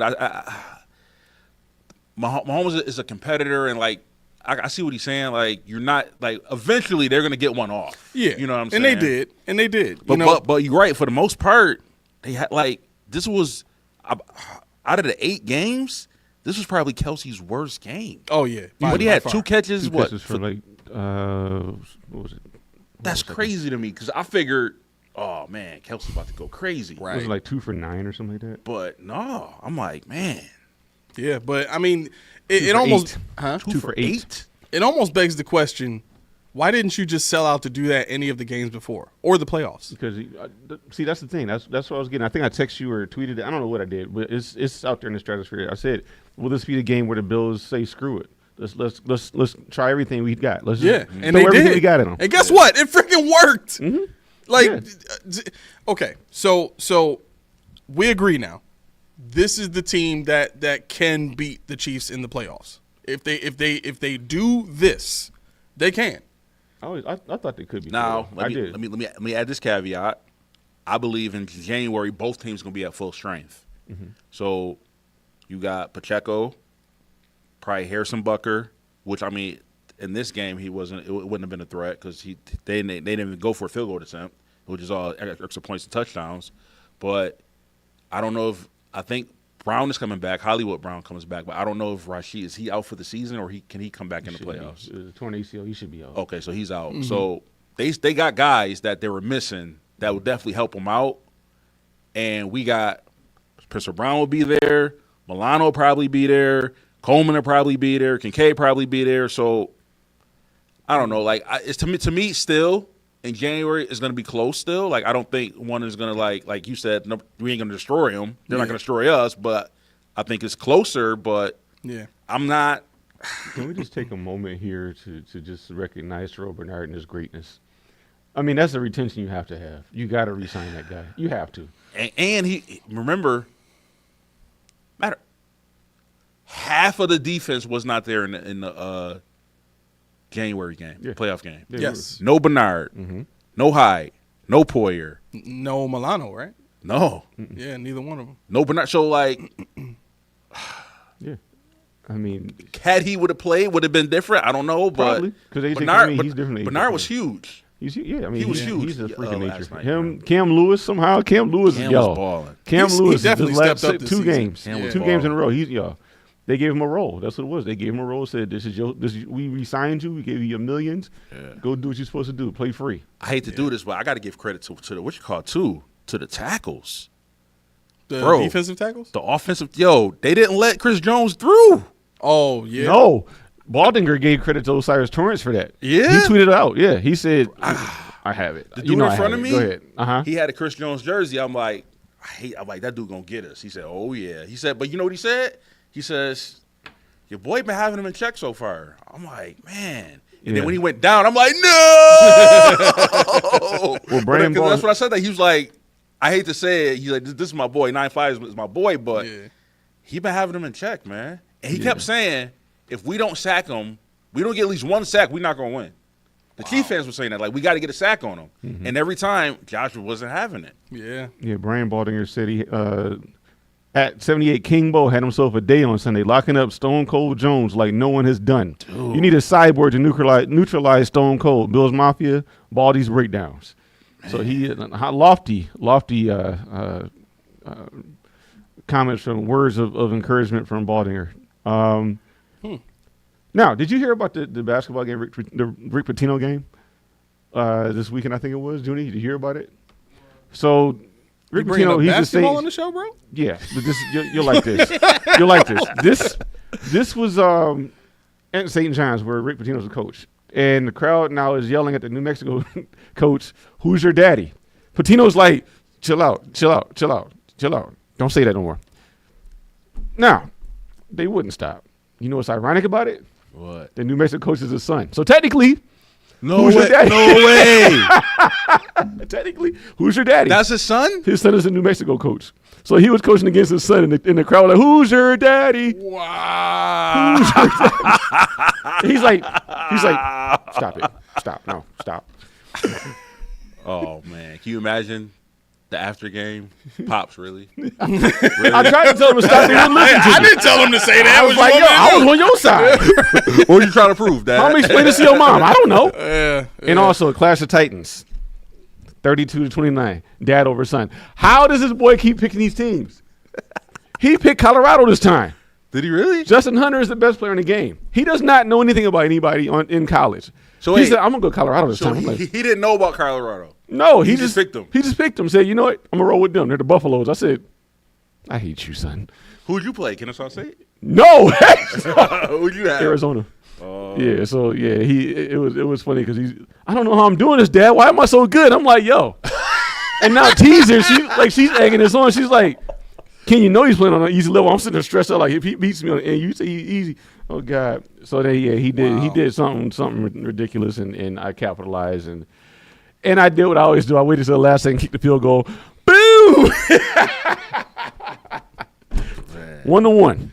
Mahomes is a competitor, and like I see what he's saying. Like, you're not like eventually they're going to get one off. Yeah. You know what I'm saying? And they did. But you're right. For the most part, they had like this was out of the 8 games. This was probably Kelsey's worst game. Oh yeah. But he had 2 catches. Two catches for like what was it? That's crazy to me because I figured, oh man, Kelsey's about to go crazy. Right. Was it like 2 for 9 or something like that? But no, I'm like, man, Yeah, but I mean, it almost 2 for 8. It almost begs the question: why didn't you just sell out to do that any of the games before or the playoffs? Because see, that's the thing. That's what I was getting. I think I texted you or tweeted it. I don't know what I did, but it's out there in the stratosphere. I said, "Will this be the game where the Bills say screw it? Let's try everything we got. Let's just and throw they everything did. we got at them." And guess what? It freaking worked. Mm-hmm. Like, okay, so we agree now. This is the team that can beat the Chiefs in the playoffs. If they do this, they can. I thought they could be. Now I did. let me add this caveat. I believe in January both teams going to be at full strength. Mm-hmm. So you got Pacheco, probably Harrison Bucker, which I mean in this game he wasn't. It wouldn't have been a threat because they didn't even go for a field goal attempt, which is all extra points and touchdowns. But I don't know if I think Brown is coming back. Hollywood Brown comes back, but I don't know if Rashid is he out for the season or can he come back in the playoffs? The torn ACL, he should be out. Okay, so he's out. Mm-hmm. So they got guys that they were missing that would definitely help them out. And we got Spencer Brown will be there. Milano will probably be there. Coleman will probably be there. Kincaid probably be there. So I don't know. Like it's to me still in January it's going to be close still. Like I don't think one is going to like you said no, we ain't going to destroy them. They're not going to destroy us. But I think it's closer. But yeah, I'm not. Can we just take a moment here to just recognize Terrell Bernard and his greatness? I mean, that's the retention you have to have. You got to re-sign that guy. You have to. And he remember, half of the defense was not there in the January game, playoff game. Yeah, yes. No Bernard, no Hyde, no Poyer, No Milano, right? no, Yeah, neither one of them. no Bernard. So like, Yeah. I mean, had he would have played, would have been different. I don't know, but probably because Bernard, he's different. Bernard was huge. Yeah, I mean, He was huge. He's a freaking Last nature. night, Cam Lewis somehow. Cam Lewis Cam was was balling. Cam He Lewis definitely the last stepped up this two season. games, Cam was two games in a balling. row. He's They gave him a role. That's what it was. They gave him a role. Said we re-signed you. We gave you your millions. Yeah. Go do what you're supposed to do. Play free. I hate to do this, but I got to give credit to the what you call to the tackles, The Bro. defensive tackles? the offensive. They didn't let Chris Jones through. Oh, yeah. No, Baldinger gave credit to Osiris Torrance for that. Yeah? he tweeted it out. Yeah, he said, "I have it." The dude in I front have of it. me, Go ahead. He had a Chris Jones jersey. I'm like, I'm like, that dude gonna get us. He said, oh yeah. He said, but you know what he said? He says, your boy been having him in check so far. I'm like, man. And then when he went down, I'm like, no. Well, Brandon Because that's what I said. That he was like, I hate to say it. He's like, this is my boy. 9-5 is my boy, but he been having him in check, man. And he kept saying, if we don't sack him, we don't get at least one sack, we're not gonna win. The Chiefs fans were saying that, like, we got to get a sack on him. And every time, Joshua wasn't having it. Yeah. Yeah, Brian Baldinger said he at 78 King Bo had himself a day on Sunday, locking up Stone Cold Jones like no one has done. Dude. You need a cyborg to neutralize Stone Cold. Bills Mafia, Baldy's breakdowns. Man. So he lofty comments from words of encouragement from Baldinger. Now, did you hear about the basketball game, the Rick Pitino game this weekend? I think it was. Junie, did you hear about it? So Rick Pitino, he's basketball on the show, bro. Yeah, but this you'll like this. You'll like this. This was at St. John's where Rick Pitino's the coach, and the crowd now is yelling at the New Mexico coach, "Who's your daddy?" Pitino's like, "Chill out, chill out, chill out, chill out. Don't say that no more." Now, they wouldn't stop. You know what's ironic about it? What? The New Mexico coach is his son. So technically, No Who's way. your daddy? No way. Technically, who's your daddy? That's his son? His son is a New Mexico coach. So he was coaching against his son, and the crowd was like, "Who's your daddy?" Wow. Who's your daddy? He's like, "Stop it, stop, no, stop." Oh, man. Can you imagine the after game? Pops, really? I tried to tell him to stop. He wouldn't listen to me. I didn't tell him to say that. I was like, "Yo, I was on your side." What were you trying to prove, Dad? How am I explain this to your mom? I don't know. Yeah. And also, Clash of Titans, 32-29, dad over son. How does this boy keep picking these teams? He picked Colorado this time. Did he really? Justin Hunter is the best player in the game. He does not know anything about anybody in college. So he wait, said, "I'm gonna go Colorado this So time." I'm he, like, he didn't know about Colorado. no, he just picked them. He just picked them. Said, "You know what? I'm gonna roll with them. They're the Buffaloes." I said, "I hate you, son." Who'd you play? Kennesaw State? No, Who'd you have? Arizona. Oh. Yeah, so yeah, it was funny because I don't know how I'm doing this, Dad. Why am I so good? I'm like, yo. And now teaser, she's egging this on. She's like, "Can you know he's playing on an easy level?" I'm sitting there stressed out, like if he beats me on and you say easy, oh God. So then he did something ridiculous, and I capitalized and I did what I always do. I waited till the last second, kick the field goal, boo. 1-1.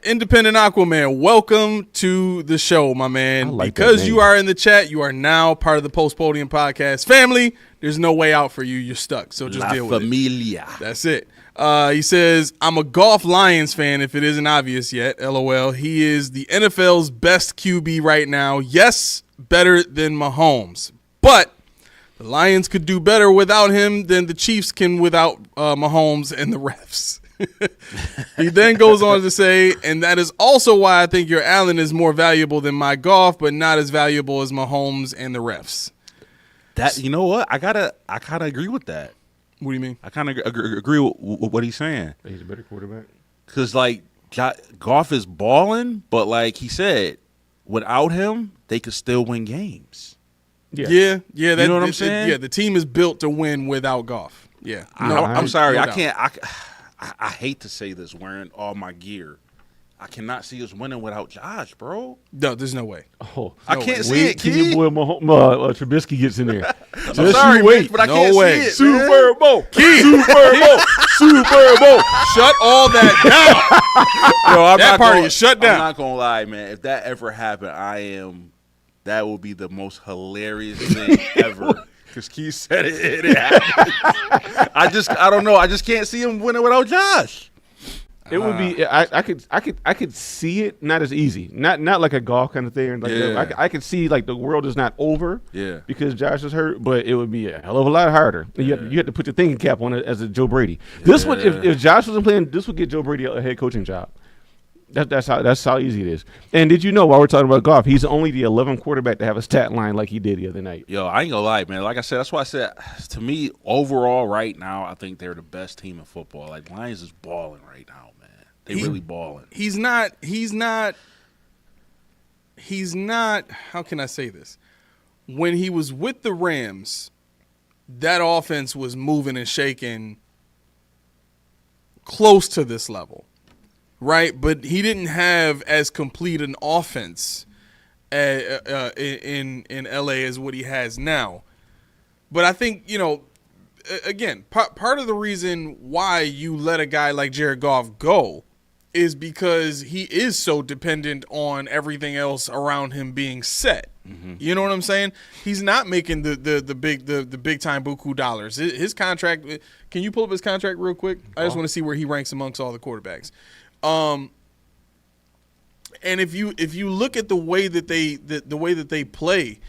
Independent Aquaman, welcome to the show, my man. I like that Because name. you are in the chat, you are now part of the Podium podcast family. There's no way out for you. You're stuck. So just La deal with it. Familia. That's it. He says, "I'm a Golf Lions fan if it isn't obvious yet. LOL. He is the NFL's best QB right now. Yes, better than Mahomes. But the Lions could do better without him than the Chiefs can without Mahomes and the refs." He then goes on to say, "And that is also why I think your Allen is more valuable than my Goff, but not as valuable as Mahomes and the refs." That, you know what? I kind of agree with that. What do you mean? I kind of agree with what he's saying. He's a better quarterback. Because, like, Goff is balling, but like he said, without him, they could still win games. Yeah. You know what I'm saying? Yeah, the team is built to win without Goff. Yeah. I'm sorry. no I doubt. can't. I hate to say this wearing all my gear. I cannot see us winning without Josh, bro. No, there's no way. Oh, I can't see it, till Key. your boy Trubisky gets in there. I'm Just sorry, you wait. but I No can't way. see it. Super Bowl. Key. Super Bowl. Shut all that down. Yo, That party is shut down. I'm not gonna lie, man. If that ever happened, that will be the most hilarious thing ever. Because Keith said it happened. I don't know. I just can't see him winning without Josh. It would be. I could see it. Not as easy. Not like a golf kind of thing. Like Yeah. I could see like the world is not over. Yeah. Because Josh is hurt, but it would be a hell of a lot harder. You have to put your thinking cap on it as a Joe Brady. This would if Josh wasn't playing, this would get Joe Brady a head coaching job. That's how easy it is. And did you know, while we're talking about golf, he's only the 11th quarterback to have a stat line like he did the other night. Yo, I ain't gonna lie, man. Like I said, that's why I said, to me, overall, right now, I think they're the best team in football. Like, Lions is balling right now, man. They really balling. He's not. How can I say this? When he was with the Rams, that offense was moving and shaking close to this level, right? But he didn't have as complete an offense in LA as what he has now. But I think, again, part of the reason why you let a guy like Jared Goff go is because he is so dependent on everything else around him being set. Mm-hmm. You know what I'm saying? He's not making the big time buku dollars. His contract. Can you pull up his contract real quick? I just want to see where he ranks amongst all the quarterbacks. And if you look at the way that they play,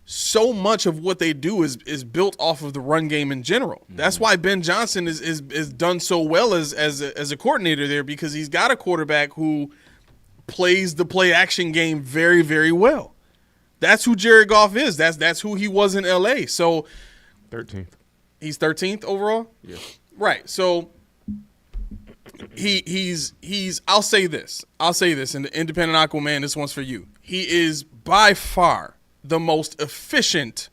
so much of what they do is built off of the run game in general. Mm-hmm. That's why Ben Johnson is done so well as a coordinator there, because he's got a quarterback who plays the play action game very, very well. That's who Jared Goff is. That's who he was in LA. So 13th. He's 13th overall? Yeah. Right. So he's I'll say this, and the Independent Aquaman, this one's for you. He is by far the most efficient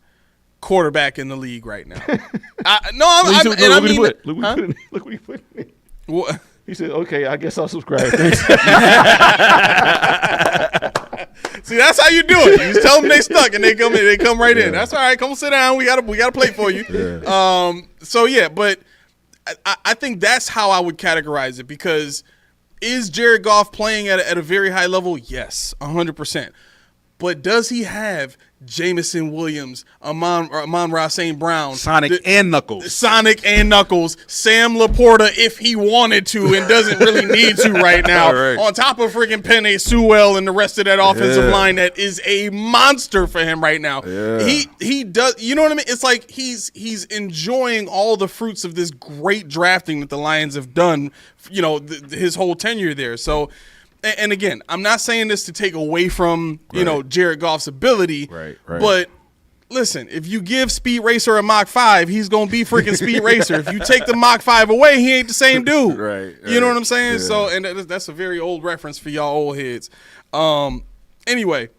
quarterback in the league right now. Look what he put in. What? He said, "Okay, I guess I'll subscribe." Thanks. See, that's how you do it. You just tell them they stuck, and they come right in. That's all right. Come sit down. We got a plate for you. Yeah. So yeah, but I think that's how I would categorize it, because is Jared Goff playing at a very high level? Yes, 100%. But does he have Jameson Williams, Amon-Ra St. Brown, Sonic and Knuckles, Sam Laporta if he wanted to and doesn't really need to right now, right. On top of freaking Penei Sewell and the rest of that offensive line that is a monster for him right now. Yeah. He does, you know what I mean? It's like he's enjoying all the fruits of this great drafting that the Lions have done, his whole tenure there. So, and again, I'm not saying this to take away from, Jared Goff's ability. Right. But listen, if you give Speed Racer a Mach 5, he's going to be freaking Speed Racer. If you take the Mach 5 away, he ain't the same dude. Right. You know what I'm saying? Yeah. So, and that's a very old reference for y'all old heads. Anyway,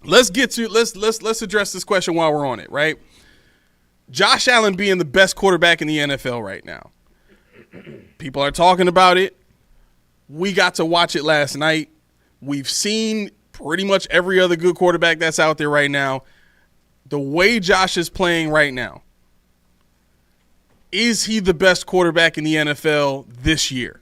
let's address this question while we're on it, right? Josh Allen being the best quarterback in the NFL right now. People are talking about it. We got to watch it last night. We've seen pretty much every other good quarterback that's out there right now. The way Josh is playing right now, is he the best quarterback in the NFL this year?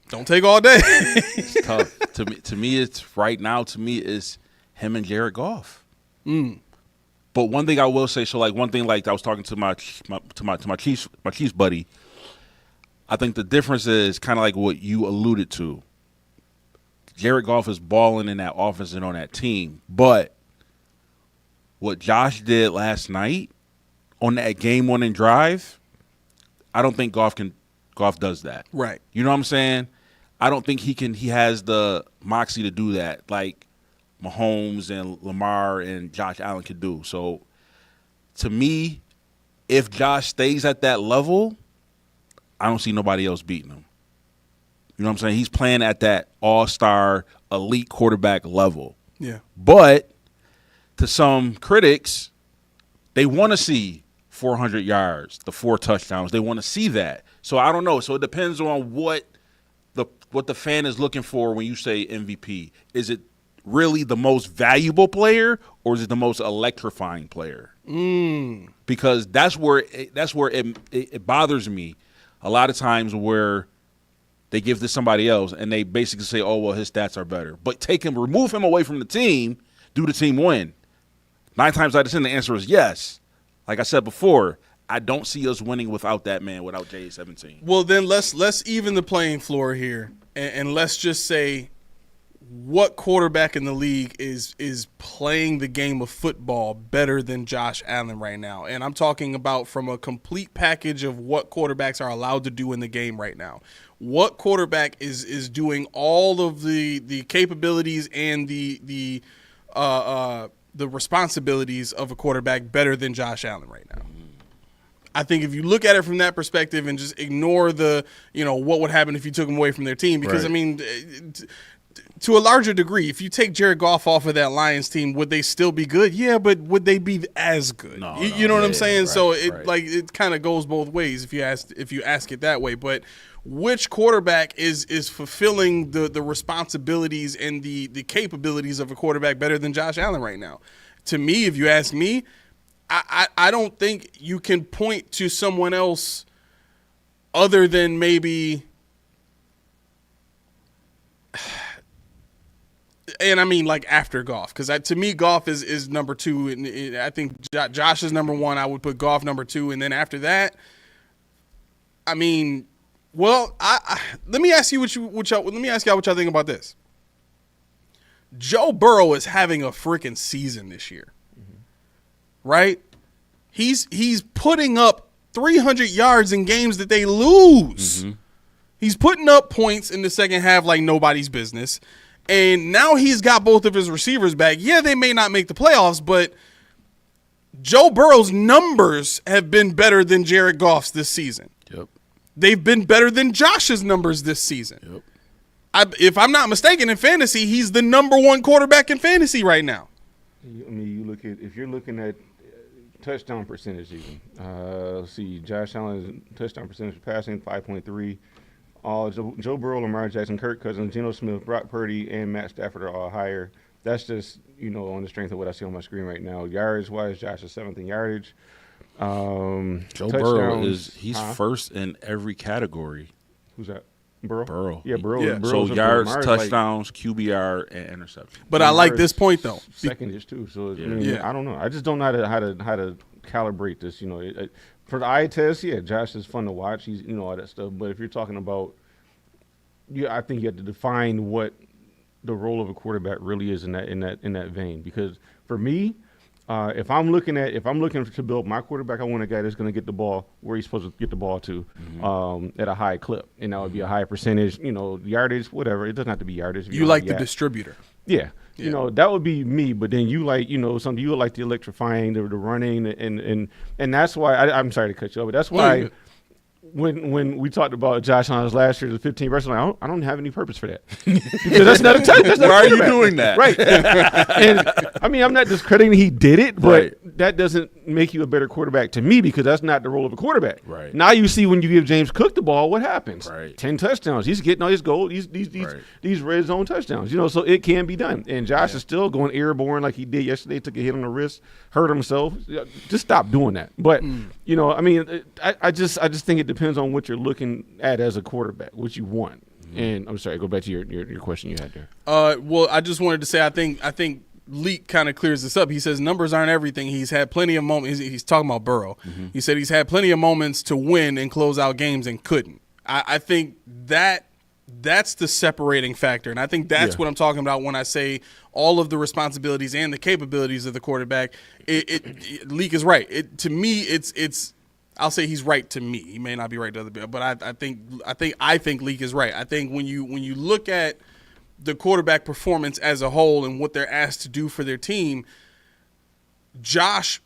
Don't take all day. It's tough. To me, it's right now. To me, it's him and Jared Goff. But one thing I will say, one thing I was talking to my Chiefs buddy. I think the difference is kind of like what you alluded to. Jared Goff is balling in that offense and on that team, but what Josh did last night on that game-winning drive, I don't think Goff does that. Right. You know what I'm saying? I don't think he has the moxie to do that like Mahomes and Lamar and Josh Allen could do. So, to me, if Josh stays at that level, I don't see nobody else beating him. You know what I'm saying? He's playing at that all-star, elite quarterback level. Yeah. But to some critics, they want to see 400 yards, the 4 touchdowns. They want to see that. So, I don't know. So, it depends on what the fan is looking for when you say MVP. Is it really the most valuable player, or is it the most electrifying player? Because that's where it bothers me a lot of times, where they give this to somebody else and they basically say, oh, well, his stats are better. But remove him away from the team, do the team win? 9 times out of 10, the answer is yes. Like I said before, I don't see us winning without that man, without J17. Well, then let's even the playing floor here, and let's just say, what quarterback in the league is playing the game of football better than Josh Allen right now? And I'm talking about from a complete package of what quarterbacks are allowed to do in the game right now. What quarterback is doing all of the capabilities and the responsibilities of a quarterback better than Josh Allen right now? I think if you look at it from that perspective and just ignore what would happen if you took them away from their team, because, right. I mean, to a larger degree, if you take Jared Goff off of that Lions team, would they still be good? Yeah, but would they be as good? No, you know what I'm saying? Right, so it kind of goes both ways if you ask it that way. But which quarterback is fulfilling the responsibilities and the capabilities of a quarterback better than Josh Allen right now? To me, if you ask me, I don't think you can point to someone else other than maybe. And I mean, like, after Goff, because to me, Goff is number 2, and I think Josh is number 1. I would put Goff number 2, and then after that, I mean, well, let me ask you what y'all think about this. Joe Burrow is having a freaking season this year, right? He's putting up 300 yards in games that they lose. He's putting up points in the second half like nobody's business. And now he's got both of his receivers back. Yeah, they may not make the playoffs, but Joe Burrow's numbers have been better than Jared Goff's this season. Yep. They've been better than Josh's numbers this season. Yep. If I'm not mistaken, in fantasy, he's the number 1 quarterback in fantasy right now. I mean, if you're looking at touchdown percentage even. Let's see. Josh Allen's touchdown percentage passing 5.3. Joe Burrow, Lamar Jackson, Kirk Cousins, Geno Smith, Brock Purdy, and Matt Stafford are all higher. That's just, on the strength of what I see on my screen right now. Yardage-wise, Josh is 7th in yardage. Joe Burrow he's first in every category. Who's that? Burrow? Burrow. Yeah, Burrow. Yeah. Burrow's So up yards, there. Lamar's touchdowns, QBR, and interception. But I like this point though. Second-ish too. So Yeah. I don't know. I just don't know how to calibrate this. For the eye test, yeah, Josh is fun to watch. He's all that stuff. But if you're talking about, I think you have to define what the role of a quarterback really is in that vein. Because for me, if I'm looking to build my quarterback, I want a guy that's going to get the ball where he's supposed to get the ball to, at a high clip, and that would be a high percentage, yardage, whatever. It doesn't have to be yardage. You like the distributor. Yeah. That would be me. But then you like, something you would like the electrifying, the running, and that's why I'm sorry to cut you off, but that's why. When we talked about Josh Allen's last year, the 15 versus, I don't have any purpose for that. Because that's not a touchdown. Why are you doing that? Right. And I mean, I'm not discrediting he did it, but that doesn't make you a better quarterback to me, because that's not the role of a quarterback. Right. Now you see when you give James Cook the ball, what happens? Right. 10 touchdowns. He's getting all his goal, these red zone touchdowns. So it can be done. And Josh is still going airborne like he did yesterday, took a hit on the wrist, hurt himself. Just stop doing that. But, I mean, I just think it depends on what you're looking at as a quarterback, what you want. And I'm sorry, go back to your question you had there. Well, I just wanted to say I think Leak kind of clears this up. He says numbers aren't everything. He's had plenty of moments. He's talking about Burrow. He said he's had plenty of moments to win and close out games and couldn't. I think that's the separating factor, and I think that's what I'm talking about when I say all of the responsibilities and the capabilities of the quarterback. Leak is right. To me, it's. I'll say he's right to me. He may not be right to other people, but I think Leak is right. I think when you look at the quarterback performance as a whole and what they're asked to do for their team, Josh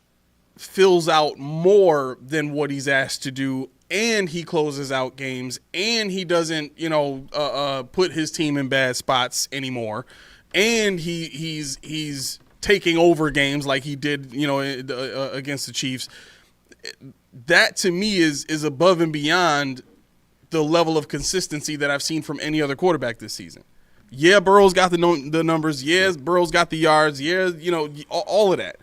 fills out more than what he's asked to do, and he closes out games, and he doesn't put his team in bad spots anymore, and he's taking over games like he did against the Chiefs. That to me is above and beyond the level of consistency that I've seen from any other quarterback this season. Yeah, Burrow's got the numbers. Yeah, Burrow's got the yards. Yeah, all of that.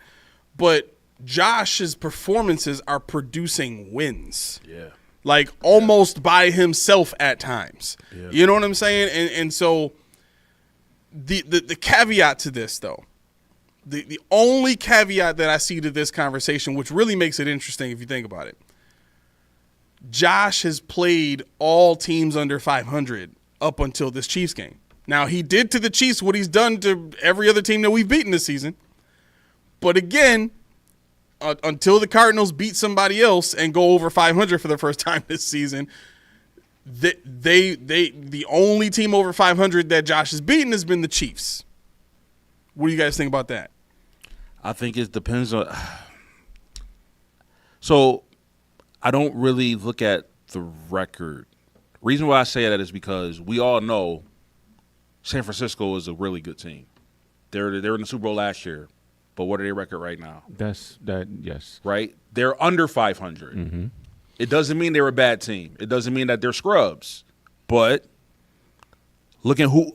But Josh's performances are producing wins. Yeah. Like almost by himself at times. Yeah. You know what I'm saying? And so the caveat to this, though, the only caveat that I see to this conversation, which really makes it interesting if you think about it, Josh has played all teams under 500 up until this Chiefs game. Now, he did to the Chiefs what he's done to every other team that we've beaten this season. But again, until the Cardinals beat somebody else and go over 500 for the first time this season, the only team over 500 that Josh has beaten has been the Chiefs. What do you guys think about that? I think it depends on. So, I don't really look at the record. Reason why I say that is because we all know San Francisco is a really good team. They're in the Super Bowl last year, but what are their record right now? Yes. Right? They're under 500. Mm-hmm. It doesn't mean they're a bad team. It doesn't mean that they're scrubs. But look at who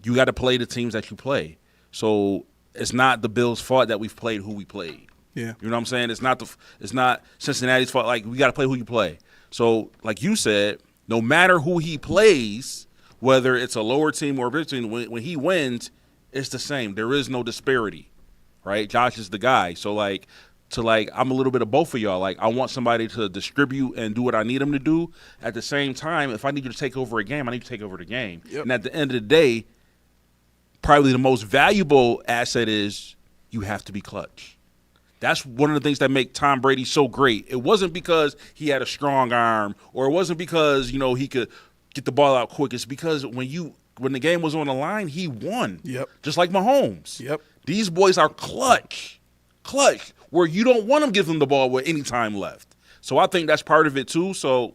you got to play the teams that you play. So it's not the Bills' fault that we've played who we played. Yeah. You know what I'm saying? It's not Cincinnati's fault. Like, we got to play who you play. So, like you said, no matter who he plays, whether it's a lower team or a bigger team, when he wins, it's the same. There is no disparity, right? Josh is the guy. So, I'm a little bit of both of y'all. Like, I want somebody to distribute and do what I need them to do. At the same time, if I need you to take over a game, I need you to take over the game. Yep. And at the end of the day, probably the most valuable asset is you have to be clutch. That's one of the things that make Tom Brady so great. It wasn't because he had a strong arm, or it wasn't because, he could get the ball out quick. It's because when the game was on the line, he won. Yep. Just like Mahomes. Yep. These boys are clutch, where you don't want them to give them the ball with any time left. So I think that's part of it too. So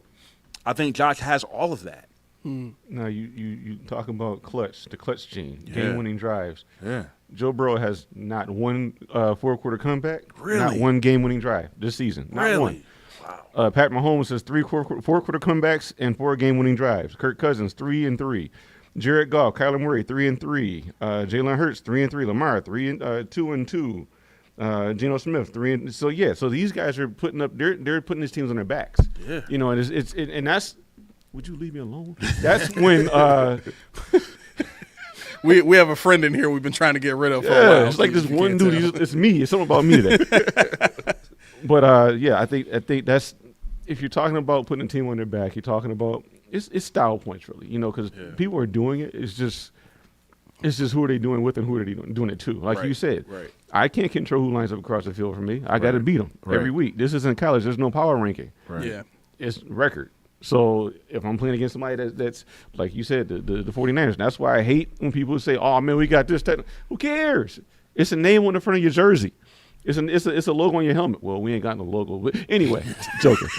I think Josh has all of that. Now you talk about clutch, the clutch gene, game-winning drives. Yeah. Joe Burrow has not one four-quarter comeback, not one game-winning drive this season. Not one. Wow. Pat Mahomes has four-quarter comebacks and 4 game-winning drives. Kirk Cousins 3-3. Jared Goff, Kyler Murray 3-3. Jalen Hurts 3-3. Lamar 2-2. Geno Smith 3. So these guys are putting up. They're putting these teams on their backs. Yeah. You know, and and that's. Would you leave me alone? That's when. We have a friend in here we've been trying to get rid of for a while. It's like this one dude. It's me. It's something about me today. But I think that's, if you're talking about putting a team on their back, you're talking about it's style points really. You know, because people are doing it. It's just who are they doing with and who are they doing it to. Like you said, I can't control who lines up across the field for me. I got to beat them every week. This isn't college. There's no power ranking. Right. Yeah, it's record. So if I'm playing against somebody that's like you said, the 49ers, that's why I hate when people say, "Oh man, we got this." Who cares? It's a name on the front of your jersey. It's a logo on your helmet. Well, we ain't got no logo, but anyway, joking.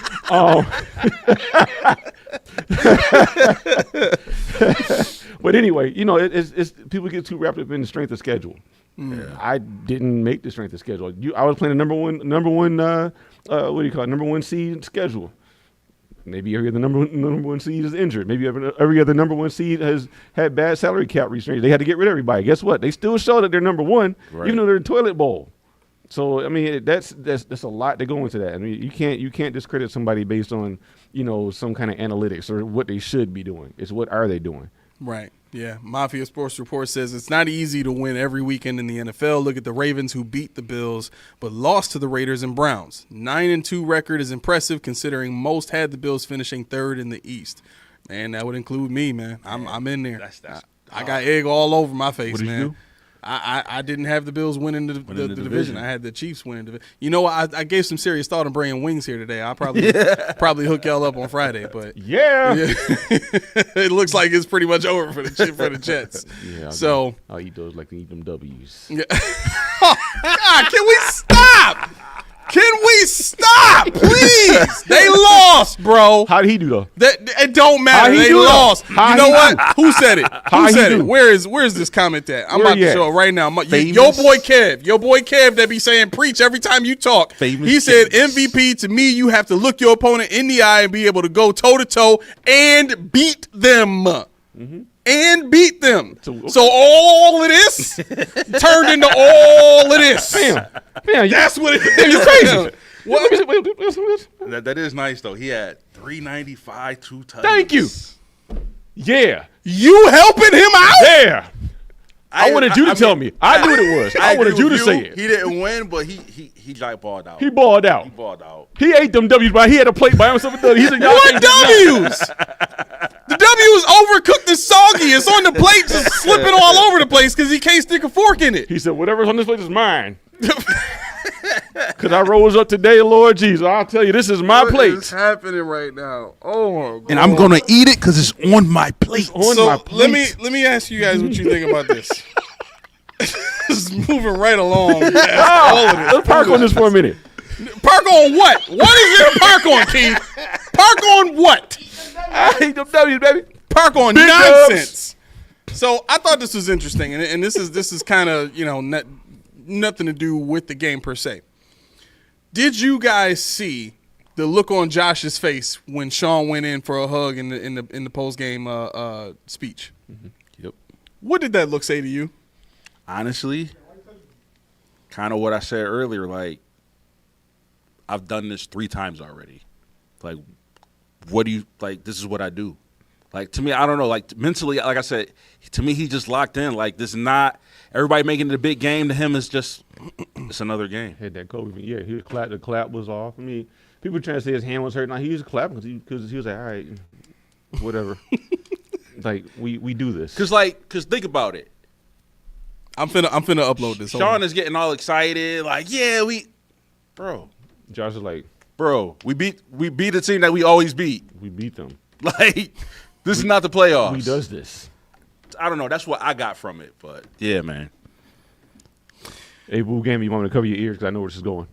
But anyway, you know, it's people get too wrapped up in the strength of schedule. Yeah. I didn't make the strength of schedule. I was playing the number one what do you call it? Number 1 seed schedule. Maybe every other number one seed is injured. Maybe every other number 1 seed has had bad salary cap restraints. They had to get rid of everybody. Guess what? They still show that they're number 1, even though they're a toilet bowl. So I mean, that's a lot to go into that. I mean, you can't discredit somebody based on, you know, some kind of analytics or what they should be doing. It's what are they doing? Right. Yeah. Mafia Sports Report says it's not easy to win every weekend in the NFL. Look at the Ravens, who beat the Bills but lost to the Raiders and Browns. 9-2 record is impressive considering most had the Bills finishing 3rd in the East. Man, that would include me, man. I'm in there. I got egg all over my face, man. You do? I didn't have the Bills winning the division. I had the Chiefs winning the division. You know what? I gave some serious thought on bringing wings here today. I'll probably hook y'all up on Friday. But yeah. It looks like it's pretty much over for the Jets. Yeah, I'll eat those like they eat them W's. Yeah. God, can we stop? Can we stop, please? They lost, bro. How did he do though? It don't matter. They lost. You know what? Who said it? Who said it? Where's this comment at? I'm about to show it right now. Your boy Kev that be saying preach every time you talk. He said MVP, to me, you have to look your opponent in the eye and be able to go toe to toe and beat them. Mm-hmm. And beat them. So all of this turned into all of this. Bam. That's what it is. Crazy. That is nice though. He had 395, 2 touchdowns. Thank you. Yeah. You helping him out? Yeah. I wanted you to tell me. I knew what it was. I wanted you to say it. He didn't win, but he like balled out. He balled out. He ate them W's, but he had a plate by himself. He said, "What W's? The W is overcooked and soggy. It's on the plate, just slipping all over the place because he can't stick a fork in it." He said, "Whatever's on this plate is mine." Because I rose up today, Lord Jesus. I'll tell you, this is my plate. What's happening right now? Oh my God. And I'm gonna eat it because it's on my plate. My plate. Let me ask you guys what you think about this. Just moving right along. Let's park on this for a minute. Park on what? What is there to park on, Keith? Park on what? I hate them W's, baby. Park on big nonsense. Ups. So I thought this was interesting, and this is kind of, you know, nothing to do with the game per se. Did you guys see the look on Josh's face when Sean went in for a hug in the post game speech? Mm-hmm. Yep. What did that look say to you? Honestly, kind of what I said earlier. Like, I've done this 3 times already. Like, what do you like? This is what I do. Like, to me, I don't know. Like, mentally, like I said, to me, he just locked in. Like, this is not everybody making it a big game. To him, it's just it's another game. Had that Kobe. Yeah, the clap was off. I mean, people trying to say his hand was hurt. Now he was clapping because he was like, all right, whatever. Like, we do this. Because think about it. I'm finna upload this. Sean is getting all excited. Like, yeah, bro. Josh is like, bro, we beat the team that we always beat. We beat them. Like, this is not the playoffs. We does this. I don't know. That's what I got from it. But yeah, man. Hey, Boo Gammy, you want me to cover your ears because I know where this is going.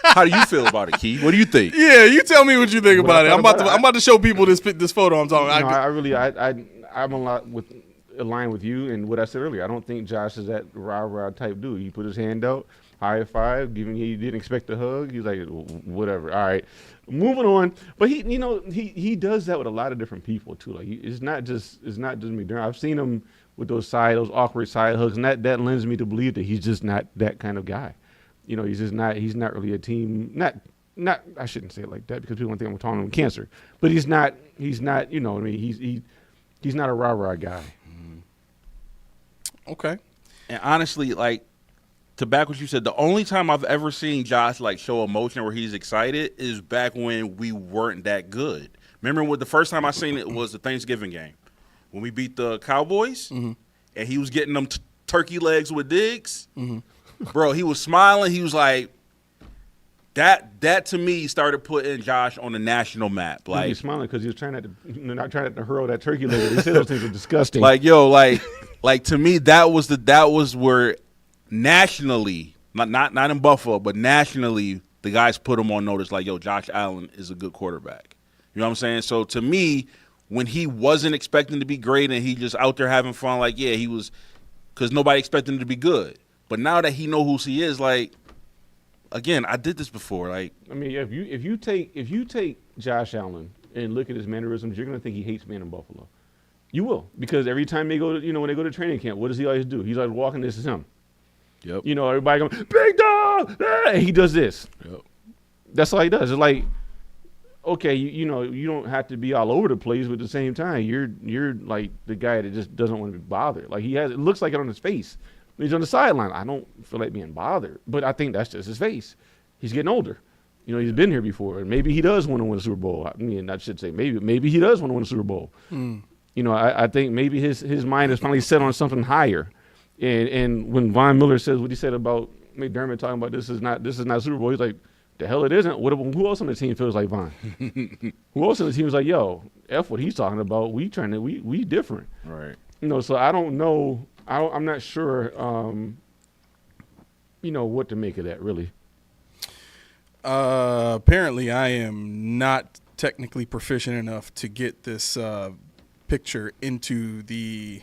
How do you feel about it, Key? What do you think? Yeah, you tell me what you think about it. I'm about to show people this photo I'm talking about. I'm a lot with align with you and what I said earlier. I don't think Josh is that rah-rah type dude. He put his hand out, high five, given he didn't expect a hug. He's like, whatever. All right, moving on. But he does that with a lot of different people too. Like it's not just McDermott. I've seen him with those awkward side hugs, and that lends me to believe that he's just not that kind of guy. He's just not. He's not really a team. Not. I shouldn't say it like that because people think I'm talking about cancer. But he's not. He's not. He's not a rah-rah guy. Okay. And honestly, like, to back what you said, the only time I've ever seen Josh like show emotion where he's excited is back when we weren't that good. Remember what the first time I seen it was the Thanksgiving game when we beat the Cowboys, and he was getting them turkey legs with Diggs. Bro, he was smiling. He was like, that to me started putting Josh on the national map. Like, he's smiling because he was trying not trying to hurl that turkey leg. He said those things were disgusting. Like, yo, like to me that was where nationally, not in Buffalo, but nationally, the guys put him on notice. Like, yo, Josh Allen is a good quarterback. You know what I'm saying? So to me, when he wasn't expecting to be great and he just out there having fun, like, yeah, he was, because nobody expected him to be good. But now that he know who he is, like, again, I did this before. Like, I mean, if you take Josh Allen and look at his mannerisms, you're gonna think he hates being in Buffalo. You will, because every time they go to when they go to training camp, what does he always do? He's like walking. This is him. Yep. Everybody going, big dog. Ah! He does this. Yep. That's all he does. It's like, okay, you don't have to be all over the place, but at the same time, you're like the guy that just doesn't want to be bothered. Like it looks like it on his face. He's on the sideline. I don't feel like being bothered, but I think that's just his face. He's getting older. He's been here before, and maybe he does want to win a Super Bowl. I mean, I should say maybe he does want to win a Super Bowl. I think maybe his mind is finally set on something higher. And when Von Miller says what he said about McDermott talking about this is not Super Bowl, he's like, the hell it isn't. Who else on the team feels like Von? Who else on the team is like, yo, F what he's talking about. We different. right. So I don't know. I'm not sure, what to make of that, really. Apparently, I am not technically proficient enough to get this picture into the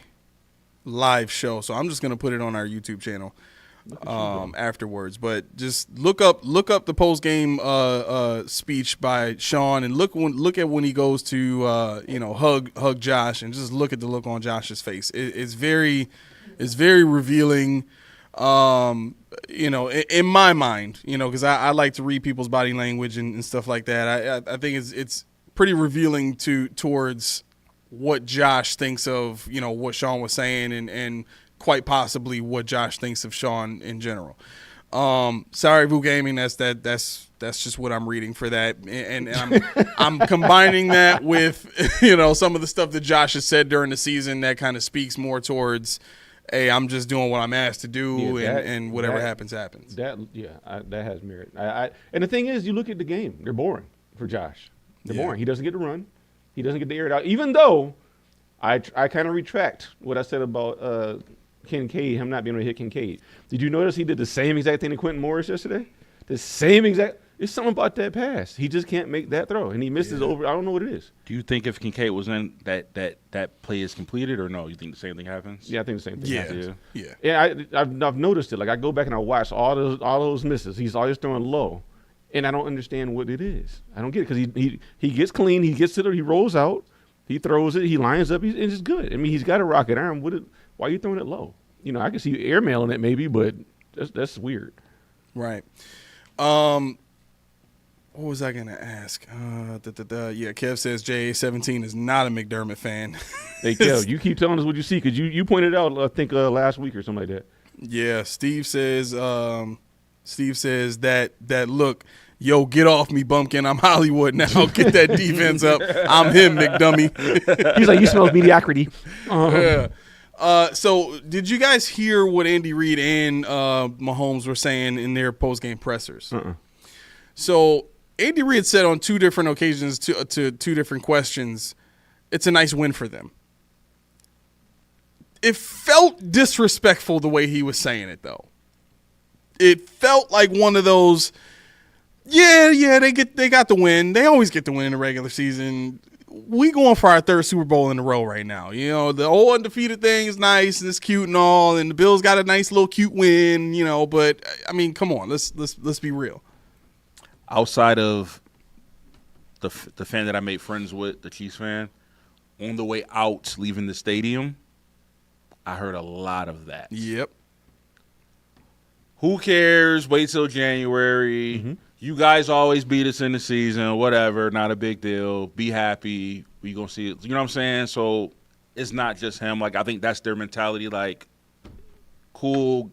live show, so I'm just going to put it on our YouTube channel afterwards. But just look up the post game speech by Sean, and look at when he goes to hug Josh, and just look at the look on Josh's face. It's very revealing. In my mind, because I like to read people's body language and stuff like that. I think it's pretty revealing towards what Josh thinks of, what Sean was saying, and quite possibly what Josh thinks of Sean in general. Sorry, Vu Gaming. That's just what I'm reading for that, and I'm combining that with some of the stuff that Josh has said during the season that kind of speaks more towards, hey, I'm just doing what I'm asked to do, and whatever happens. That has merit. And the thing is, you look at the game; they're boring for Josh. They're boring. He doesn't get to run. He doesn't get to air it out. Even though I kind of retract what I said about Kincaid, him not being able to hit Kincaid. Did you notice he did the same exact thing to Quentin Morris yesterday? The same exact. It's something about that pass. He just can't make that throw, and he misses over. I don't know what it is. Do you think if Kincaid was in, that play is completed, or no? You think the same thing happens? Yeah, I think the same thing happens. Yeah. I've noticed it. Like, I go back and I watch all those misses. He's always throwing low, and I don't understand what it is. I don't get it because he gets clean. He gets to it. He rolls out. He throws it. He lines up. It's just good. I mean, he's got a rocket arm. Why are you throwing it low? I can see you airmailing it maybe, but that's weird. Right. What was I gonna ask? Yeah, Kev says JA17 is not a McDermott fan. Hey, Kev, you keep telling us what you see because you pointed out, I think, last week or something like that. Yeah, Steve says that look, yo, get off me, bumpkin. I'm Hollywood now. Get that defense up. I'm him, McDummy. He's like, you smell mediocrity. Yeah. So did you guys hear what Andy Reid and Mahomes were saying in their post-game pressers? So Andy Reid said on two different occasions to two different questions, it's a nice win for them. It felt disrespectful the way he was saying it, though. It felt like one of those, they got the win. They always get the win in the regular season. we going for our third Super Bowl in a row right now. You know, the whole undefeated thing is nice and it's cute and all, and the Bills got a nice little cute win, you know, but I mean, come on, let's be real. Outside of the fan that I made friends with, the Chiefs fan, on the way out leaving the stadium, I heard a lot of that. Yep. Who cares? Wait till January. Mm-hmm. You guys always beat us in the season, whatever, not a big deal. Be happy. We going to see it. You know what I'm saying? So it's not just him. Like, I think that's their mentality. Like, cool,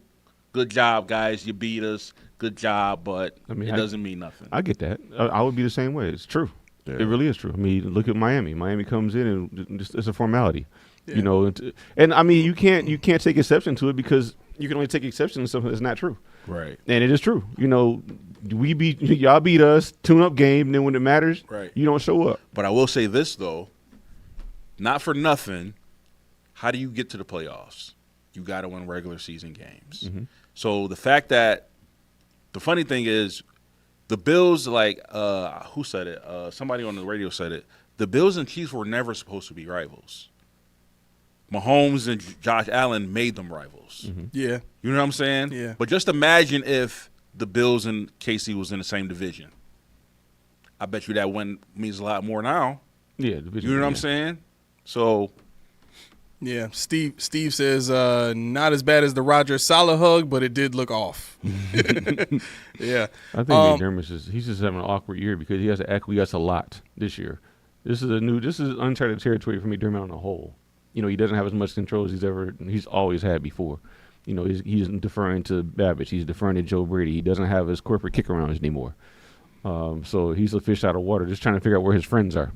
good job, guys. You beat us. Good job, but it doesn't mean nothing. I get that. I would be the same way. It's true. Yeah. It really is true. I mean, look at Miami. Miami comes in and just, it's a formality. Yeah. You know, and I mean, you can't take exception to it because you can only take exception to something that's not true. Right. And it is true. You know, y'all beat us, tune-up game, and then when it matters, right, you don't show up. But I will say this, though. Not for nothing, how do you get to the playoffs? You got to win regular season games. Mm-hmm. So the fact that the funny thing is the Bills, like, who said it? Somebody on the radio said it. The Bills and Chiefs were never supposed to be rivals. Mahomes and Josh Allen made them rivals. Mm-hmm. Yeah. You know what I'm saying? Yeah. But just imagine if the Bills and KC was in the same division. I bet you that win means a lot more now. Yeah. Division, you know what I'm saying? So. Yeah. Steve says, not as bad as the Roger Salah hug, but it did look off. Yeah. I think McDermott he's just having an awkward year because he has to acquiesce a lot this year. This is uncharted territory for McDermott on the whole. You know, he doesn't have as much control as he's always had before. You know, he's deferring to Babbage. He's deferring to Joe Brady. He doesn't have his corporate kick-arounds anymore. So he's a fish out of water, just trying to figure out where his friends are.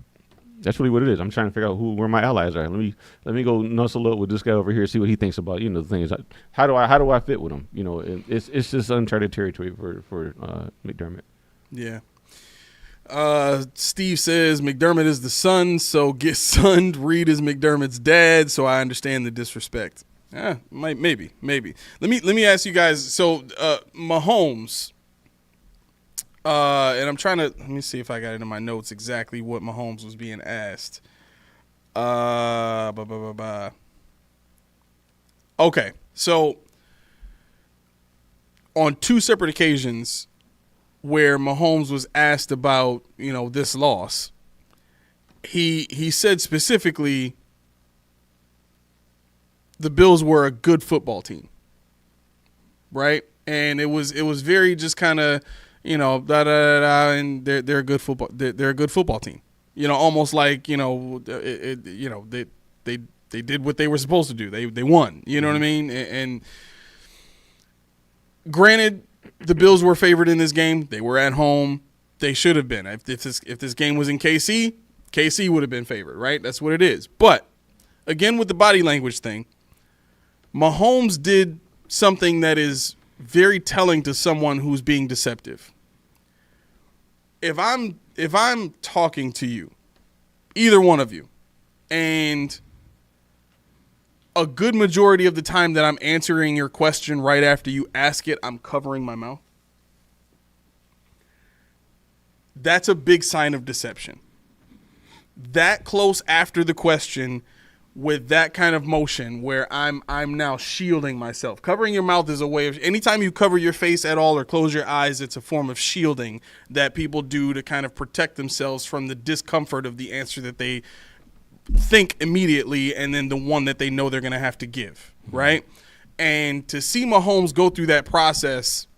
That's really what it is. I'm trying to figure out where my allies are. Let me go nuzzle up with this guy over here, see what he thinks about. You know, the thing is, how do I fit with him? You know, it's just uncharted territory for McDermott. Yeah. Steve says McDermott is the son, so get sunned. Reed is McDermott's dad, so I understand the disrespect. Maybe. Let me ask you guys. So Mahomes, and I'm trying to let me see if I got it in my notes exactly what Mahomes was being asked. Okay, so on two separate occasions where Mahomes was asked about, you know, this loss, he said specifically the Bills were a good football team, right? And it was very just kind of, you know, and they're a good football they're a good football team, you know, almost like, you know, they did what they were supposed to do. They won, you know what I mean? And granted, the Bills were favored in this game. They were at home. They should have been. If this game was in KC would have been favored, right? That's what it is. But, again, with the body language thing, Mahomes did something that is very telling to someone who's being deceptive. If I'm talking to you, either one of you, and a good majority of the time that I'm answering your question right after you ask it, I'm covering my mouth. That's a big sign of deception. That close after the question with that kind of motion where I'm now shielding myself. Covering your mouth is a way of, anytime you cover your face at all or close your eyes, it's a form of shielding that people do to kind of protect themselves from the discomfort of the answer that they think immediately and then the one that they know they're going to have to give, right? And to see Mahomes go through that process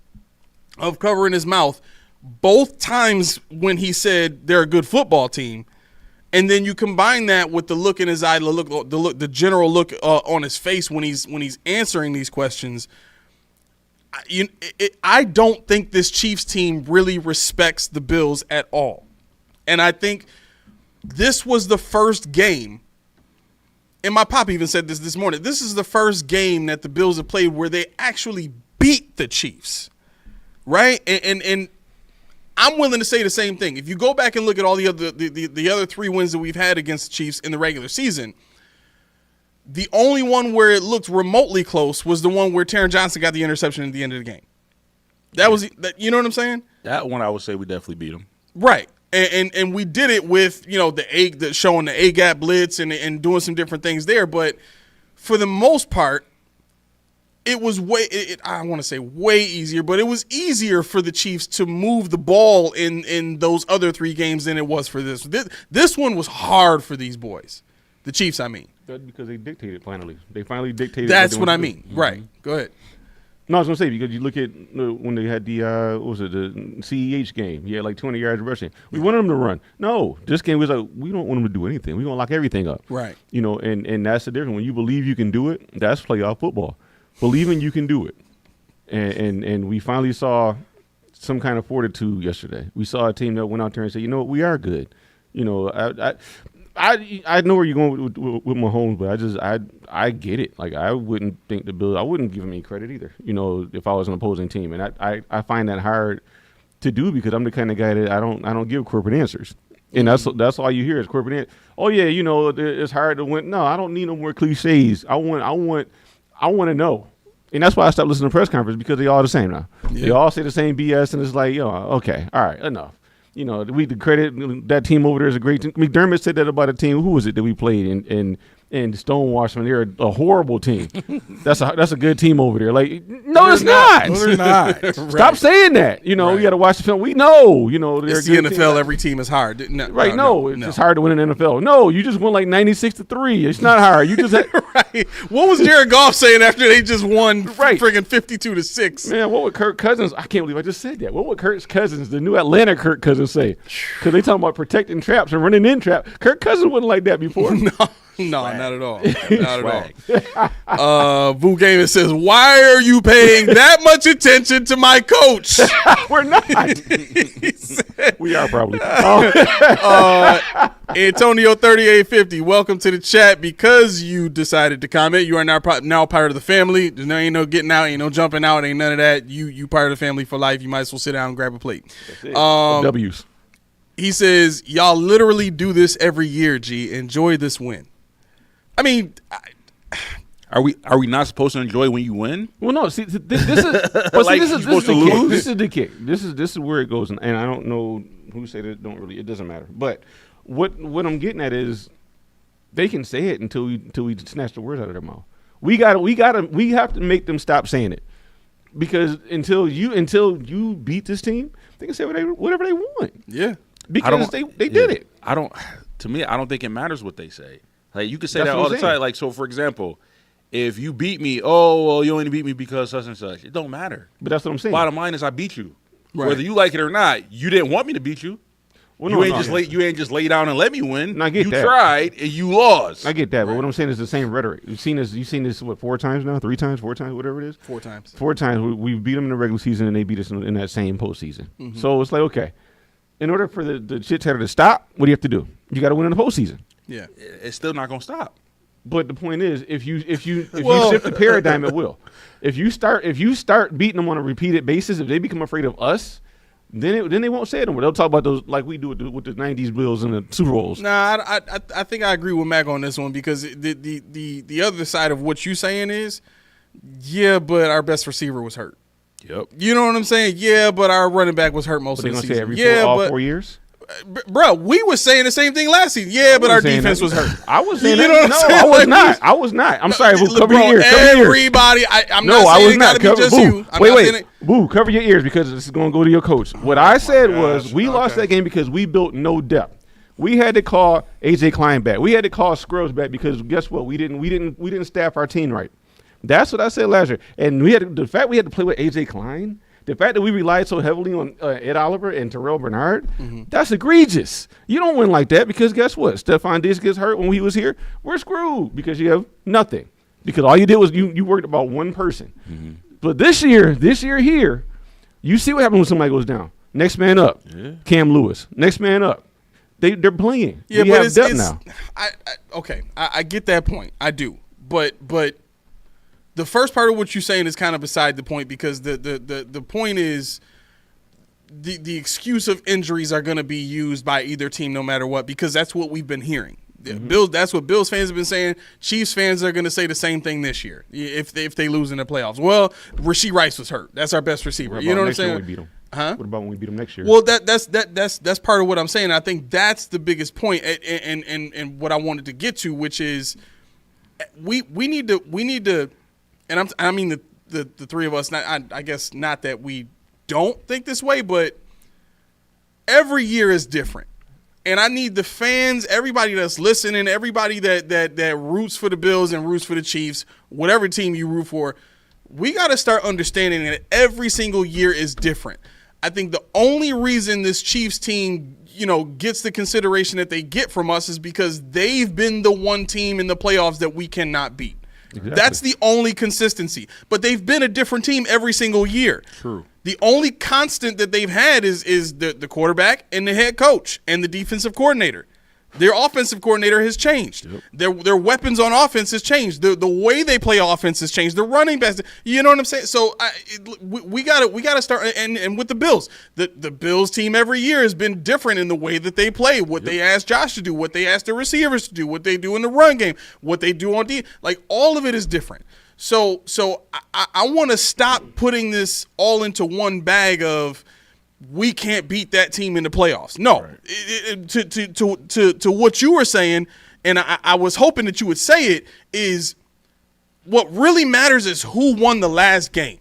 of covering his mouth both times when he said they're a good football team, and then you combine that with the look in his eye, the general look on his face when he's answering these questions, I don't think this Chiefs team really respects the Bills at all. And I think this was the first game, and my pop even said this morning, this is the first game that the Bills have played where they actually beat the Chiefs, right? And I'm willing to say the same thing. If you go back and look at all the other three wins that we've had against the Chiefs in the regular season, the only one where it looked remotely close was the one where Taron Johnson got the interception at the end of the game. That was, you know what I'm saying? That one I would say we definitely beat them. Right. And we did it with, showing the A gap blitz and doing some different things there. But for the most part, it was I want to say way easier, but it was easier for the Chiefs to move the ball in those other 3 games than it was for this. This one was hard for these boys. The Chiefs, I mean. That's because they dictated finally. They finally dictated. That's what I mean. Right. Go ahead. No, I was going to say, because you look at when they had the CEH game, he had like 20 yards rushing. We wanted them to run. No, this game was like, we don't want them to do anything. We're going to lock everything up. Right. And that's the difference. When you believe you can do it, that's playoff football. Believing you can do it. And we finally saw some kind of fortitude yesterday. We saw a team that went out there and said, we are good. I know where you're going with Mahomes, but I get it. Like, I wouldn't think the Bills, I wouldn't give him any credit either, if I was an opposing team. And I find that hard to do because I'm the kind of guy that I don't give corporate answers. And that's all you hear is corporate answers. Oh yeah, it's hard to win. No, I don't need no more cliches. I want to know. And that's why I stopped listening to press conference, because they all the same now. Yeah. They all say the same BS, and it's like, okay, all right, enough. We the credit that team over there is a great team. McDermott said that about a team. Who was it that we played in Stonewashed? They're a horrible team. That's a good team over there. Like, no, it's not. No, they're not. Stop saying that. We got to watch the film. We know. They're it's the NFL. Every team is hard. No, it's hard to win in the NFL. No, you just won like 96-3. It's not hard. You just right. What was Jared Goff saying after they just won friggin' 52-6? Man, what would Kirk Cousins? I can't believe I just said that. What would Kirk Cousins, the new Atlanta Kirk Cousins, say? Because they talking about protecting traps and running in trap. Kirk Cousins wasn't like that before. No, not at all. Not at all. Boo Gamer says, "Why are you paying that much attention to my coach?" We're not. We are probably. Antonio 3850, welcome to the chat. Because you decided to comment, you are now part of the family. There ain't no getting out, ain't no jumping out, ain't none of that. You part of the family for life. You might as well sit down and grab a plate. W's. He says, "Y'all literally do this every year. G, enjoy this win." I mean, are we not supposed to enjoy when you win? Well, no. See, this is like this is supposed to lose. This is the kick. This is where it goes, and I don't know who said it. It doesn't matter. But what I'm getting at is they can say it until we snatch the words out of their mouth. We have to make them stop saying it, because until you beat this team, they can say whatever they want. Yeah, because they did it. To me, I don't think it matters what they say. Like, you can say that all the time. Like, so for example, if you beat me, you only beat me because such and such. It don't matter. But that's what I'm saying. Bottom line is I beat you. Right. Whether you like it or not, you didn't want me to beat you. Well, you ain't just lay down and let me win. I get that. You tried and you lost. I get that, but what I'm saying is the same rhetoric. You've seen this what, 4 times now, 3 times, 4 times, whatever it is. 4 times. 4 times. We beat them in the regular season, and they beat us in that same postseason. Mm-hmm. So it's like, okay, in order for the chit chatter to stop, what do you have to do? You got to win in the postseason. Yeah, it's still not gonna stop. But the point is, if you shift the paradigm, it will. If you start beating them on a repeated basis, if they become afraid of us, then they won't say it anymore. They'll talk about those like we do with the '90s Bills and the Super Bowls. Nah, I think I agree with Mac on this one, because the other side of what you're saying is, yeah, but our best receiver was hurt. Yep. You know what I'm saying? Yeah, but our running back was hurt most of the season. All 4 years. Bro, we were saying the same thing last season. Yeah, but our defense was hurt. I was saying that. No, I was not. I was not. I'm sorry. Boo, cover your ears. Everybody. I'm not saying it got to be just you. Wait. Boo, cover your ears, because this is going to go to your coach. What I said was we lost that game because we built no depth. We had to call A.J. Klein back. We had to call Scruggs back, because guess what? We didn't staff our team right. That's what I said last year. And the fact we had to play with A.J. Klein, the fact that we relied so heavily on Ed Oliver and Terrell Bernard, that's egregious. You don't win like that, because guess what? Stephon Diggs gets hurt when he was here. We're screwed because you have nothing. Because all you did was you worked about one person. Mm-hmm. But this year here, you see what happens when somebody goes down. Next man up, Cam Lewis. Next man up. They're playing. Yeah, we but have depth now. I get that point. I do. But the first part of what you're saying is kind of beside the point, because the point is the excuse of injuries are going to be used by either team no matter what, because that's what we've been hearing. Mm-hmm. That's what Bills fans have been saying. Chiefs fans are going to say the same thing this year if they lose in the playoffs. Well, Rashee Rice was hurt. That's our best receiver. You know what I'm saying? Huh? What about when we beat them next year? Well, that's part of what I'm saying. I think that's the biggest point, and what I wanted to get to, which is we need to, and I mean the three of us. I guess not that we don't think this way, but every year is different. And I need the fans, everybody that's listening, everybody that roots for the Bills and roots for the Chiefs, whatever team you root for, we got to start understanding that every single year is different. I think the only reason this Chiefs team, gets the consideration that they get from us is because they've been the one team in the playoffs that we cannot beat. Exactly. That's the only consistency. But they've been a different team every single year. True. The only constant that they've had is the quarterback and the head coach and the defensive coordinator. Their offensive coordinator has changed. Yep. Their weapons on offense has changed. The way they play offense has changed. The running backs, you know what I'm saying? So we gotta start. And with the Bills, the Bills team every year has been different in the way that they play. What they ask Josh to do, what they ask the receivers to do, what they do in the run game, what they do on D. Like all of it is different. So I want to stop putting this all into one bag of we can't beat that team in the playoffs. No, right. To what you were saying, and I was hoping that you would say it, is what really matters is who won the last game.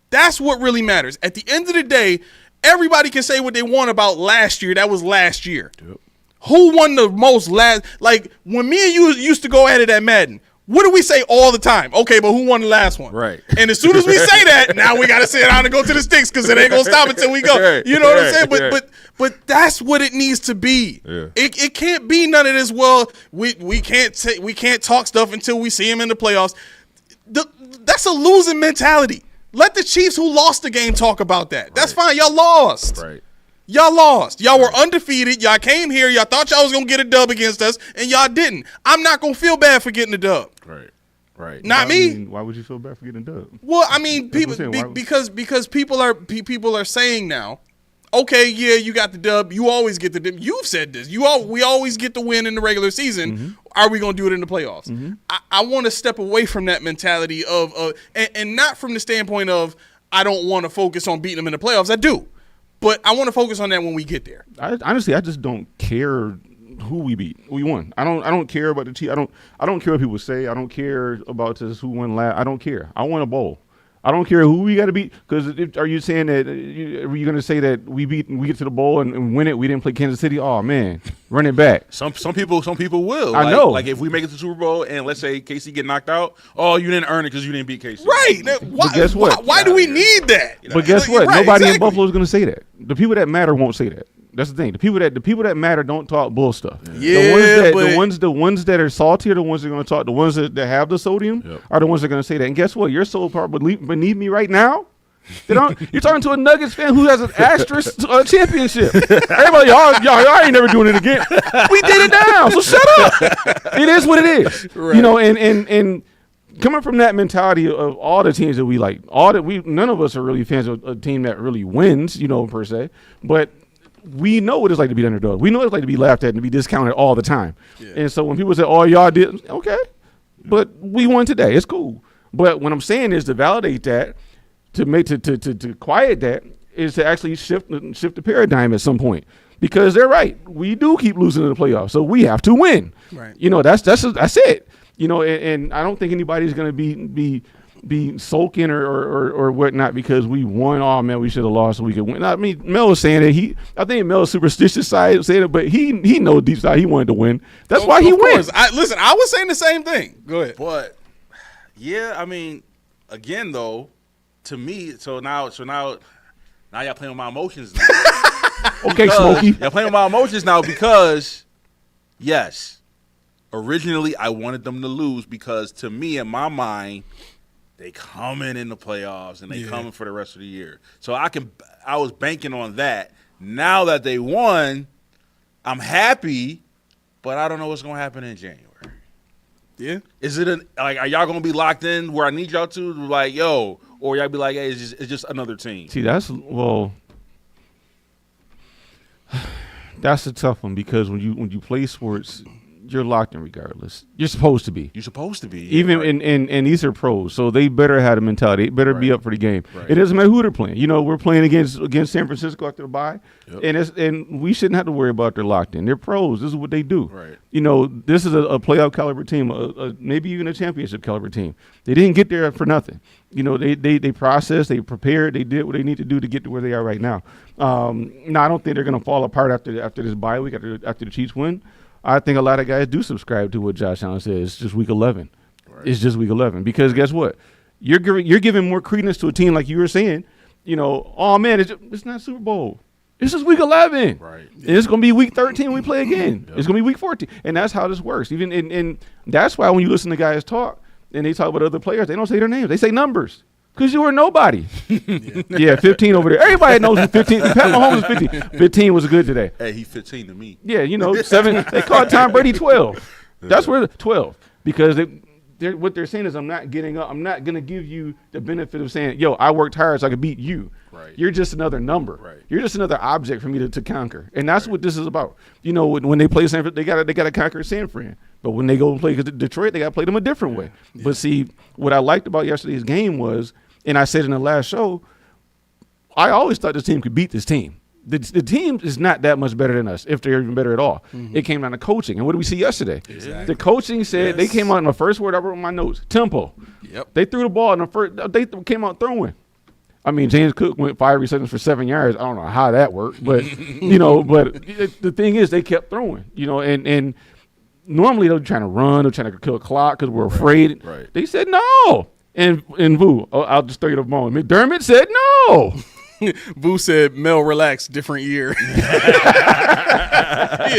That's what really matters. At the end of the day, everybody can say what they want about last year. That was last year. Yep. Who won the most last? Like when me and you used to go at it at Madden. What do we say all the time? Okay, but who won the last one? Right. And as soon as we say that, now we got to sit down and go to the sticks because it ain't going to stop until we go. Right. You know what I'm saying? But that's what it needs to be. Yeah. It can't be none of this, well, we can't talk stuff until we see him in the playoffs. That's a losing mentality. Let the Chiefs who lost the game talk about that. Right. That's fine. Y'all lost. Right. Y'all lost. Y'all were undefeated. Y'all came here. Y'all thought y'all was going to get a dub against us, and y'all didn't. I'm not going to feel bad for getting a dub. Right. Not me. Why would you feel bad for getting a dub? Well, I mean, because people are saying now, okay, yeah, you got the dub. You always get the dub. You've said this. We always get the win in the regular season. Mm-hmm. Are we going to do it in the playoffs? Mm-hmm. I want to step away from that mentality of and not from the standpoint of I don't want to focus on beating them in the playoffs. I do. But I want to focus on that when we get there. Honestly, I just don't care who we beat. We won. I don't care about the team. I don't care what people say. I don't care about this who won last. I don't care. I want a bowl. I don't care who we got to beat. Because are you saying that are you going to say that we get to the bowl and win it? We didn't play Kansas City. Oh man, run it back. Some people will. I know. Like if we make it to the Super Bowl and let's say KC get knocked out, oh you didn't earn it because you didn't beat KC. Right. But guess what? Why do we need that? But guess what? Right, nobody in Buffalo is going to say that. The people that matter won't say that. That's the thing. The people that matter don't talk bull stuff. Yeah. The ones that are salty are the ones that are going to talk. The ones that have the sodium are the ones that are going to say that. And guess what? You're so far beneath me right now. You're talking to a Nuggets fan who has an asterisk championship. Everybody, y'all ain't never doing it again. We did it now, so shut up. It is what it is. Right. And coming from that mentality of all the teams that we like, none of us are really fans of a team that really wins, per se, but we know what it's like to be underdog. We know what it's like to be laughed at and to be discounted all the time. Yeah. And so when people say, "Oh, y'all did," okay, but we won today. It's cool. But what I'm saying is to validate that, to quiet that, is to actually shift the paradigm at some point. Because they're right. We do keep losing in the playoffs, so we have to win. Right. That's it. And I don't think anybody's going to be sulking or whatnot because we won. Oh man, we should have lost so we could win. I mean, Mel was saying that I think Mel's superstitious side said it, but he knows deep side he wanted to win. That's why he wins. I was saying the same thing. Go ahead. But yeah, I mean, again though, to me, so now y'all playing with my emotions now. Okay, Smokey. Y'all playing with my emotions now because yes, originally I wanted them to lose because to me in my mind they coming in the playoffs and they coming for the rest of the year. So I was banking on that. Now that they won, I'm happy, but I don't know what's gonna happen in January. Yeah. Is it are y'all gonna be locked in where I need y'all to like yo, or y'all be like, hey, it's just another team? See, that's a tough one because when you play sports, you're locked in regardless. You're supposed to be. You're supposed to be. Even and these are pros, so they better have a mentality. They better be up for the game. Right. It doesn't matter who they're playing. We're playing against San Francisco after the bye, Yep. and we shouldn't have to worry about they're locked in. They're pros. This is what they do. Right. This is a playoff caliber team, maybe even a championship caliber team. They didn't get there for nothing. They processed, they prepared, they did what they need to do to get to where they are right now. Now I don't think they're going to fall apart after this bye week, after the Chiefs win. I think a lot of guys do subscribe to what Josh Allen says. It's just week 11. Right. It's just week 11 because guess what? You're giving more credence to a team like you were saying. Oh man, it's not Super Bowl. This is week 11. Right. And it's going to be week 13 when we play again. It's going to be week 14. And that's how this works. Even and that's why when you listen to guys talk and they talk about other players, they don't say their names. They say numbers. Because you were nobody. Yeah, 15 over there. Everybody knows who 15. Pat Mahomes is 15. 15 was good today. Hey, he's 15 to me. Yeah, 7. They called Tom Brady 12. That's where 12. Because what they're saying is I'm not getting up. I'm not going to give you the benefit of saying, yo, I worked hard so I could beat you. Right. You're just another number. Right. You're just another object for me to conquer. And that's what this is about. When they play San Francisco, they got to conquer San Fran. But when they go and play Detroit, they got to play them a different way. Yeah. But see, what I liked about yesterday's game was, and I said in the last show, I always thought this team could beat this team. The team is not that much better than us, if they're even better at all. Mm-hmm. It came down to coaching. And what did we see yesterday? Exactly. The coaching said, they came out in the first word I wrote in my notes, tempo. Yep. They threw the ball in the first, they came out throwing. I mean, James Cook went 5 receptions for 7 yards. I don't know how that worked, but, but the thing is they kept throwing, and normally they're trying to run, they're trying to kill a clock because we're afraid. Right. They said no. And Vu, I'll just throw you the ball. McDermott said no. Vu said, Mel, relax, different year. He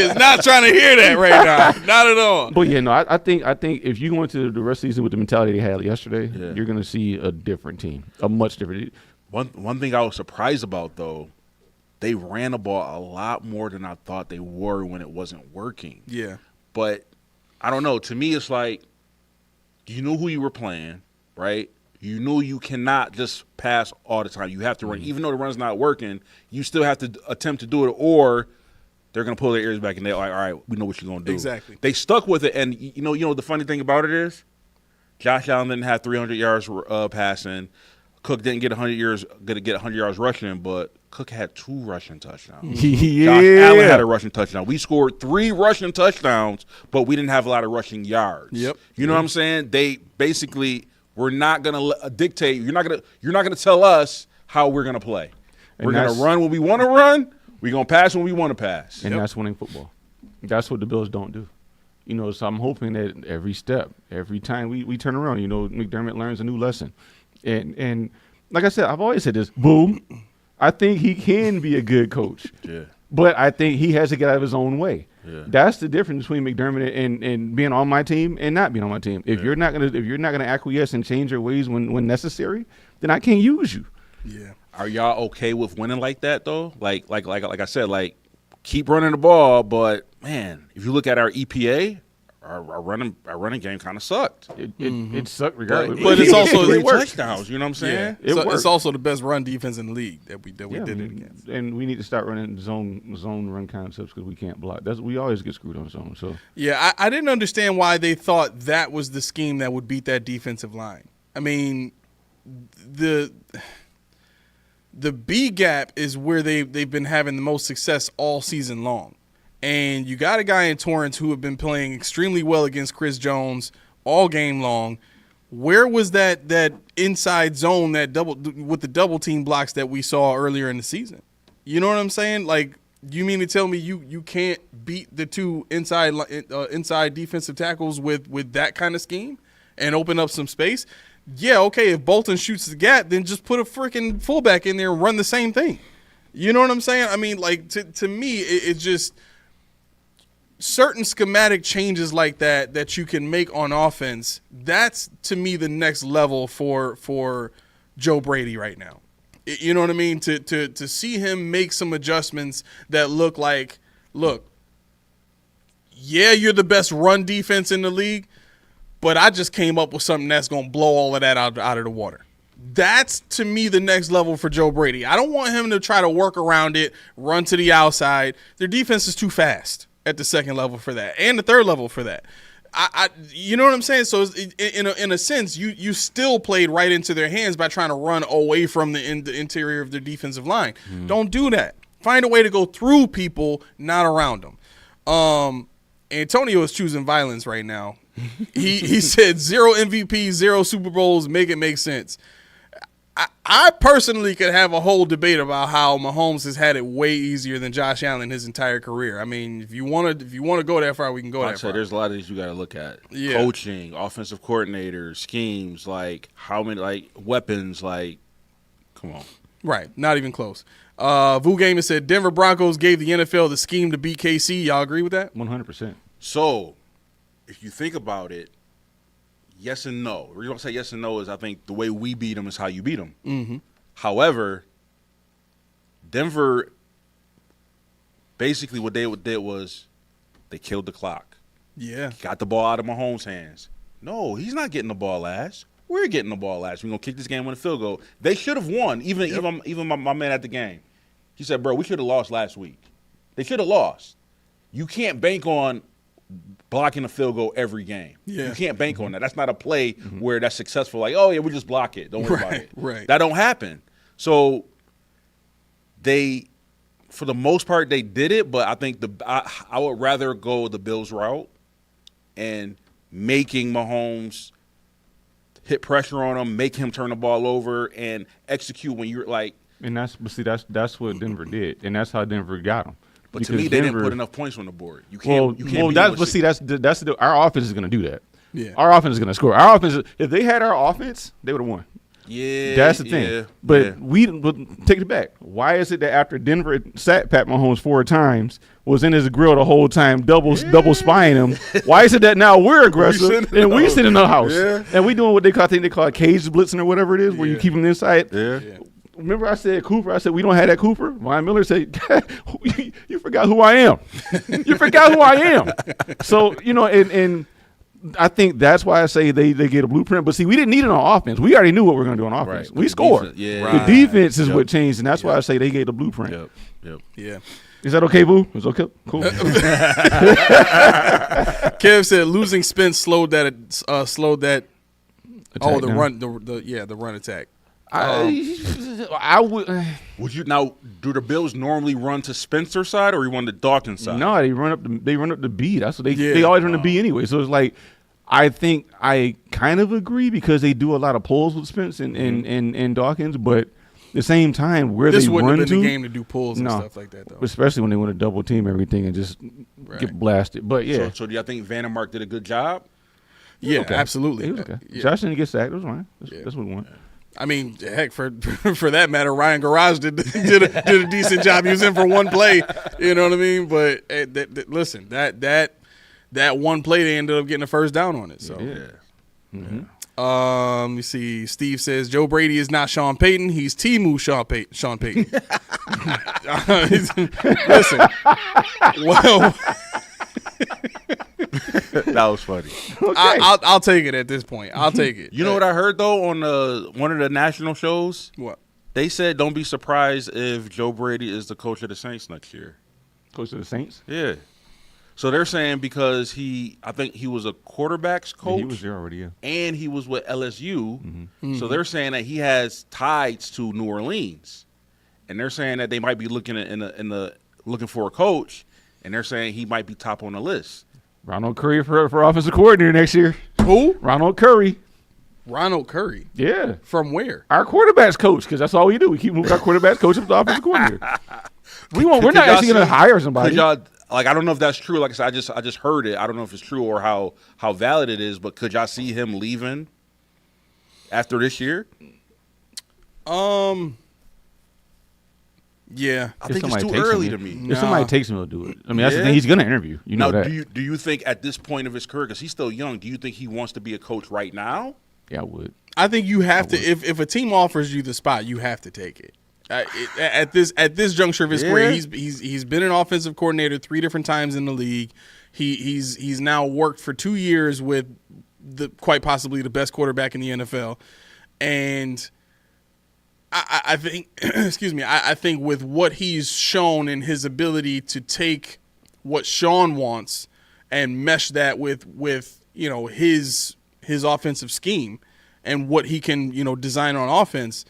is not trying to hear that right now. Not at all. But yeah, no, I think if you go into the rest of the season with the mentality they had yesterday, you're going to see a different team, a much different. One thing I was surprised about, though, they ran the ball a lot more than I thought they were when it wasn't working. Yeah. But I don't know. To me, it's like you knew who you were playing, right? You knew you cannot just pass all the time. You have to run. Even though the run's not working, you still have to attempt to do it, or they're going to pull their ears back and they're like, all right, we know what you're going to do. Exactly. They stuck with it. And, you know the funny thing about it is Josh Allen didn't have 300 yards passing. Cook didn't get 100 yards rushing, but Cook had 2 rushing touchdowns. Yeah. Josh Allen had a rushing touchdown. We scored 3 rushing touchdowns, but we didn't have a lot of rushing yards. Yep. You know what I'm saying? They basically were not going to dictate. You're not going to tell us how we're going to play. We're going to run when we want to run. We're going to pass when we want to pass. And that's winning football. That's what the Bills don't do. So I'm hoping that every step, every time we turn around, McDermott learns a new lesson. And like I said, I've always said this, boom, I think he can be a good coach. Yeah. But I think he has to get out of his own way. Yeah. That's the difference between McDermott and being on my team and not being on my team. If you're not gonna acquiesce and change your ways when necessary, then I can't use you. Yeah. Are y'all okay with winning like that though? Like I said, keep running the ball, but man, if you look at our EPA, our running game kind of sucked. It sucked regardless. But it's also great touchdowns. You know what I'm saying? Yeah. It's also the best run defense in the league that we did it against. And we need to start running zone run concepts because we can't block. We always get screwed on zone. So yeah, I didn't understand why they thought that was the scheme that would beat that defensive line. I mean, the B gap is where they've been having the most success all season long. And you got a guy in Torrance who have been playing extremely well against Chris Jones all game long. Where was that inside zone with the double team blocks that we saw earlier in the season? You know what I'm saying? Like, you mean to tell me you can't beat the 2 inside defensive tackles with that kind of scheme and open up some space? Yeah, okay, if Bolton shoots the gap, then just put a freaking fullback in there and run the same thing. You know what I'm saying? I mean, like, to me, it's just – certain schematic changes like that you can make on offense, that's to me the next level for Joe Brady right now. You know what I mean? To see him make some adjustments that look, yeah, you're the best run defense in the league, but I just came up with something that's going to blow all of that out of the water. That's, to me, the next level for Joe Brady. I don't want him to try to work around it, run to the outside. Their defense is too fast. at the second level for that and the third level for that. You know what I'm saying? So in a sense, you still played right into their hands by trying to run away from the interior of their defensive line. Don't do that. Find a way to go through people, not around them. Antonio is choosing violence right now. He said 0 MVPs, 0 Super Bowls, make it make sense. I personally could have a whole debate about how Mahomes has had it way easier than Josh Allen his entire career. I mean, if you want to go that far, we can go that far. There's a lot of things you got to look at. Yeah. Coaching, offensive coordinators, schemes, like how many, like weapons, like come on. Right, not even close. Vu Gamer said Denver Broncos gave the NFL the scheme to beat KC. Y'all agree with that? 100%. So, if you think about it, yes and no. The reason I say yes and no is I think the way we beat them is how you beat them. Mm-hmm. However, Denver, basically what they did was they killed the clock. Yeah. Got the ball out of Mahomes' hands. No, he's not getting the ball last. We're getting the ball last. We're going to kick this game with a field goal. They should have won, even my man at the game. He said, bro, we should have lost last week. They should have lost. You can't bank on blocking a field goal every game. Yeah. You can't bank on that. That's not a play where that's successful. Like, oh, yeah, we just block it. Don't worry about it. Right. That don't happen. So they, for the most part, they did it, but I think I would rather go the Bills route and making Mahomes hit pressure on him, make him turn the ball over, and execute when you're like. And that's what Denver did, and that's how Denver got them. But to me, they didn't put enough points on the board. You can't. Our offense is going to do that. Yeah. Our offense is going to score. Our offense, if they had our offense, they would have won. Yeah, that's the thing. Yeah, but take it back. Why is it that after Denver sat Pat Mahomes 4 times, was in his grill the whole time, double spying him? Why is it that now we're aggressive and we sit in the house and we doing what I think they call cage blitzing or whatever it is, where you keep them inside? Yeah. Remember I said Cooper? I said we don't have that Cooper. Ryan Miller said, "You forgot who I am. You forgot who I am." So and I think that's why I say they get a blueprint. But see, we didn't need it on offense. We already knew what we were going to do on offense. Right. We scored. The defense is what changed, and that's why I say they gave the blueprint. Yep. Yeah. Is that okay, Boo? It's okay. Cool. Kev said losing Spence slowed that. Attack down. Run. The run attack. I would. Would you now? Do the Bills normally run to Spencer's side, or you run to Dawkins' side? No, they run up the B. That's what they always run the B anyway. So it's like, I think I kind of agree because they do a lot of pulls with Spence and Dawkins, but at the same time, where this they wouldn't run have been to, the game to do pulls and stuff like that, though. Especially when they want to double team everything and just get blasted. But yeah. So do y'all think Vandermark did a good job? Yeah, okay. absolutely. It was okay. Yeah. Josh didn't get sacked. It was fine. That's what we want. I mean, heck, for that matter, Ryan Garage did a decent job. He was in for one play, you know what I mean? But listen, that one play they ended up getting a first down on it. So let me see. Steve says Joe Brady is not Sean Payton. He's Temu Sean Payton. Listen, well. That was funny. Okay. I'll take it at this point. I'll take it. You know what I heard though on one of the national shows? What? They said don't be surprised if Joe Brady is the coach of the Saints next year. Coach of the Saints? Yeah. So they're saying because I think he was a quarterback's coach. He was there already, yeah. And he was with LSU. So they're saying that he has ties to New Orleans. And they're saying that they might be looking looking for a coach, and they're saying he might be top on the list. Ronald Curry for offensive coordinator next year. Who? Ronald Curry. Ronald Curry. Yeah. From where? Our quarterback's coach, because that's all we do. We keep moving our quarterback's coach up to offensive coordinator. We're not actually going to hire somebody. I don't know if that's true. Like I said, I just heard it. I don't know if it's true or how valid it is, but could y'all see him leaving after this year? Yeah. I think it's too early to me. If somebody takes him, he'll do it. I mean, that's the thing. He's going to interview. You know that. Do you think at this point of his career, because he's still young, do you think he wants to be a coach right now? Yeah, I would. I think you have to. If a team offers you the spot, you have to take it. At this juncture of his career, he's been an offensive coordinator 3 different times in the league. He's now worked for 2 years with quite possibly the best quarterback in the NFL, and I think, excuse me, I think with what he's shown in his ability to take what Sean wants and mesh that with his offensive scheme and what he can design on offense,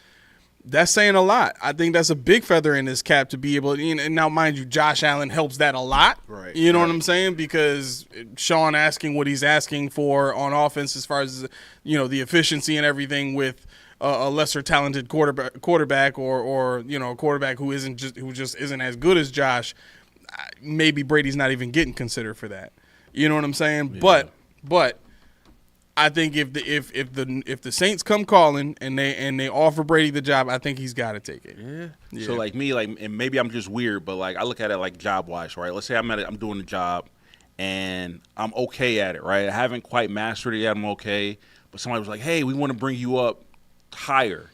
that's saying a lot. I think that's a big feather in his cap to be able to, and now mind you, Josh Allen helps that a lot. Right. You know what I'm saying? Because Sean asking what he's asking for on offense as far as the efficiency and everything with a lesser talented quarterback or a quarterback who just isn't as good as Josh, maybe Brady's not even getting considered for that. You know what I'm saying? Yeah. But I think if the Saints come calling and they offer Brady the job, I think he's got to take it. Yeah. So like me, and maybe I'm just weird, but like I look at it like job wise, right? Let's say I'm doing the job and I'm okay at it, right? I haven't quite mastered it yet. I'm okay, but somebody was like, "Hey, we want to bring you up higher."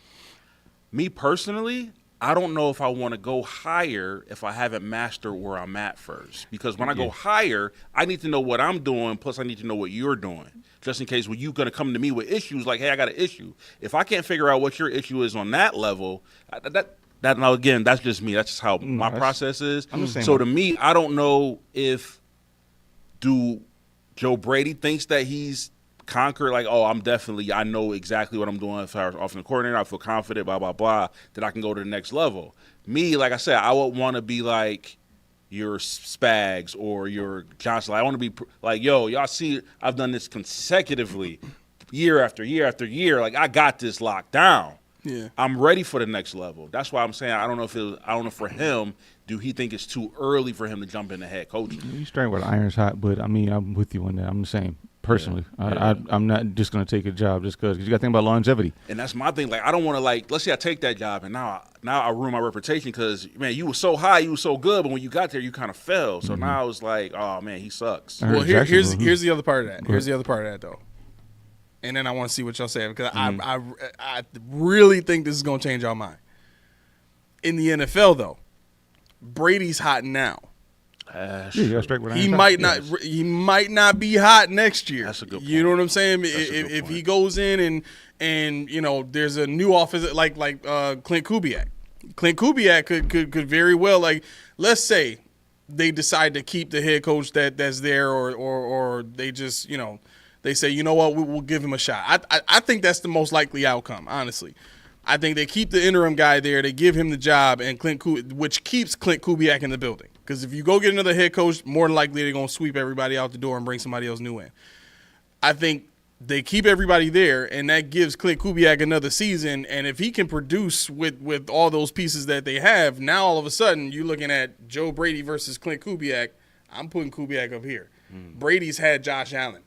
Me personally, I don't know if I want to go higher if I haven't mastered where I'm at first. Because when I go higher, I need to know what I'm doing, plus I need to know what you're doing. Just in case when you're going to come to me with issues like, hey, I got an issue. If I can't figure out what your issue is on that level, now again, that's just me. That's just how my process is. So to me, I don't know if Joe Brady thinks that he's conquer, like, oh, I know exactly what I'm doing as far as offensive coordinator. I feel confident, blah, blah, blah, that I can go to the next level. Me, like I said, I would want to be like your Spags or your Johnson. I want to be like, yo, y'all see, I've done this consecutively year after year after year. Like, I got this locked down. Yeah, I'm ready for the next level. That's why I'm saying I don't know for him, do he think it's too early for him to jump into head coaching? He's straight with iron's hot, but I mean, I'm with you on that. I'm the same. Personally, I'm not just going to take a job just because you got to think about longevity. And that's my thing. Like, I don't want to, like, let's say I take that job and now I ruin my reputation because, man, you were so high, you were so good, but when you got there, you kind of fell. So now it's like, oh, man, he sucks. Well, here's the other part of that. Here's the other part of that, though. And then I want to see what y'all say because I really think this is going to change y'all mind. In the NFL, though, Brady's hot now. He might not be hot next year. That's a good point. You know what I'm saying? If he goes in and there's a new office like Clint Kubiak. Clint Kubiak could very well, like, let's say they decide to keep the head coach that's there or they just they say, you know what, we'll give him a shot. I think that's the most likely outcome, honestly. I think they keep the interim guy there, they give him the job, and which keeps Clint Kubiak in the building. Because if you go get another head coach, more than likely they're going to sweep everybody out the door and bring somebody else new in. I think they keep everybody there, and that gives Clint Kubiak another season. And if he can produce with all those pieces that they have, now all of a sudden you're looking at Joe Brady versus Clint Kubiak. I'm putting Kubiak up here. Brady's had Josh Allen.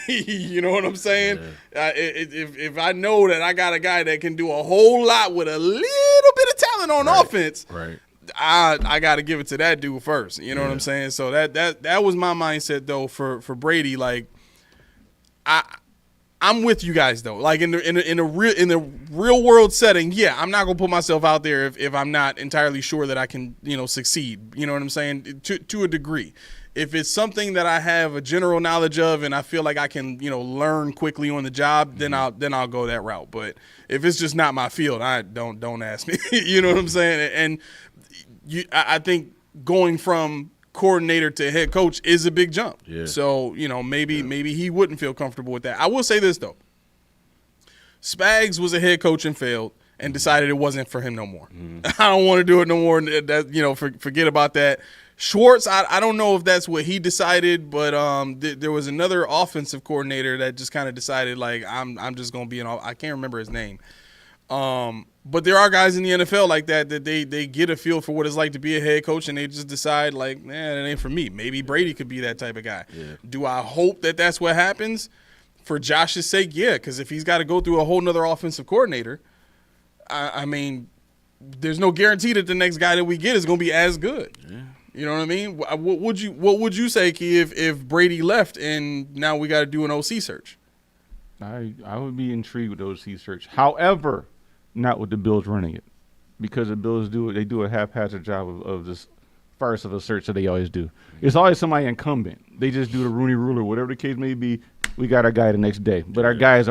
You know what I'm saying? Yeah. If I know that I got a guy that can do a whole lot with a little bit of talent on offense, right. I got to give it to that dude first. You know what I'm saying? So that was my mindset though for Brady. Like, I'm with you guys though. Like in the real world setting, yeah, I'm not gonna put myself out there if I'm not entirely sure that I can succeed. You know what I'm saying? To a degree. If it's something that I have a general knowledge of and I feel like I can, learn quickly on the job, then I'll go that route. But if it's just not my field, don't ask me. You know what I'm saying? And I think going from coordinator to head coach is a big jump. Yeah. So, maybe he wouldn't feel comfortable with that. I will say this though. Spags was a head coach and failed and decided it wasn't for him no more. I don't want to do it no more. Forget about that. Schwartz, I don't know if that's what he decided, but there was another offensive coordinator that just kind of decided, like, I'm just going to be I can't remember his name. But there are guys in the NFL like that they get a feel for what it's like to be a head coach, and they just decide, like, man, it ain't for me. Maybe Brady could be that type of guy. Yeah. Do I hope that that's what happens? For Josh's sake, yeah, because if he's got to go through a whole nother offensive coordinator, I mean, there's no guarantee that the next guy that we get is going to be as good. Yeah. You know what I mean? What would you say, Key, if Brady left and now we got to do an OC search? I would be intrigued with the OC search. However, not with the Bills running it, because the Bills do a haphazard job of this farce of a search that they always do. It's always somebody incumbent. They just do the Rooney Rule, whatever the case may be. We got our guy the next day, but our guy he's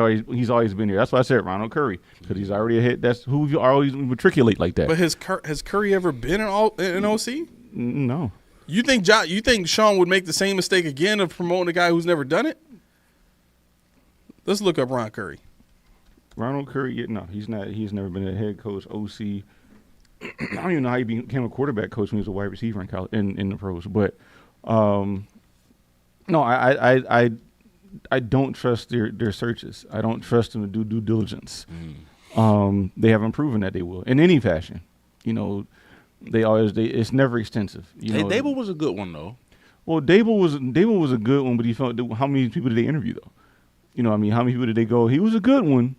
always been here. That's why I said Ronald Curry, because he's already a hit. That's who you always matriculate like that. But has Curry ever been an OC? No. You think Sean would make the same mistake again of promoting a guy who's never done it? Let's look up Ron Curry. Ronald Curry, no, he's not. He's never been a head coach, OC. I don't even know how he became a quarterback coach when he was a wide receiver in college, in the pros. But no, I don't trust their searches. I don't trust them to do due diligence. They haven't proven that they will in any fashion. You know, it's never extensive. Hey, Dable was a good one though. Well, Dable was a good one, but he felt how many people did they interview though? You know, I mean, how many people did they go? He was a good one,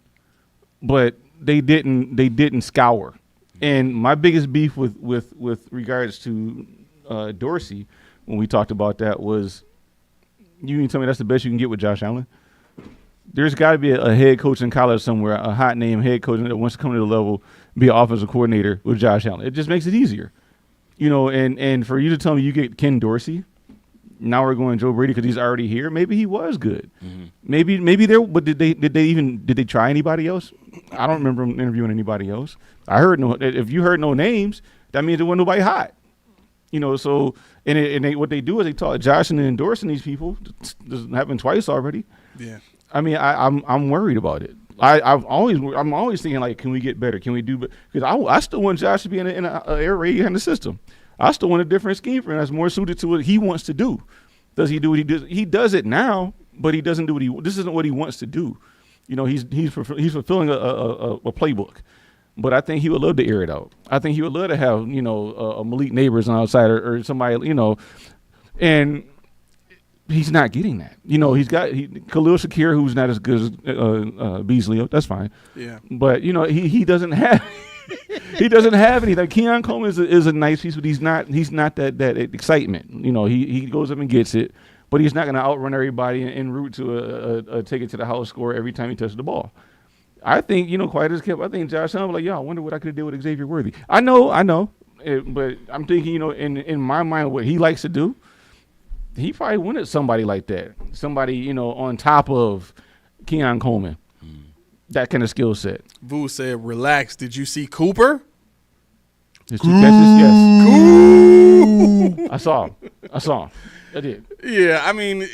but they didn't scour. And my biggest beef with regards to Dorsey, when we talked about that, was you can tell me that's the best you can get with Josh Allen? There's got to be a head coach in college somewhere, a hot name head coach that wants to come to the level, be an offensive coordinator with Josh Allen. It just makes it easier. You know, and for you to tell me you get Ken Dorsey, now we're going Joe Brady because he's already here. Maybe he was good. Maybe there. But did they try anybody else? I don't remember him interviewing anybody else. I heard no. If you heard no names, that means there wasn't nobody hot. You know. So what they do is they talk Josh and endorsing these people. This happened twice already. Yeah. I mean, I'm worried about it. I'm always thinking like, can we get better? Can we do? Because I still want Josh to be in an air raid kind of system. I still want a different scheme for him that's more suited to what he wants to do. Does he do what he does? He does it now, but he doesn't do what this isn't what he wants to do. You know, he's fulfilling a playbook. But I think he would love to air it out. I think he would love to have, you know, a Malik Neighbors on outside or somebody, you know, and he's not getting that. You know, Khalil Shakir, who's not as good as Beasley. That's fine. Yeah. But, you know, he doesn't have he doesn't have anything. Keon Coleman is a nice piece, but he's not that excitement. You know, he goes up and gets it, but he's not going to outrun everybody and route to a take it to the house score every time he touches the ball. I think, you know, quiet as kept. I think Josh Allen was like, I wonder what I could have did with Xavier Worthy. I know, but I'm thinking, you know, in my mind, what he likes to do, he probably wanted somebody like that, somebody, you know, on top of Keon Coleman. That kind of skill set. Vu said, relax. Did you see Cooper? His 2 catches? Yes. I saw him. I did. Yeah, I mean,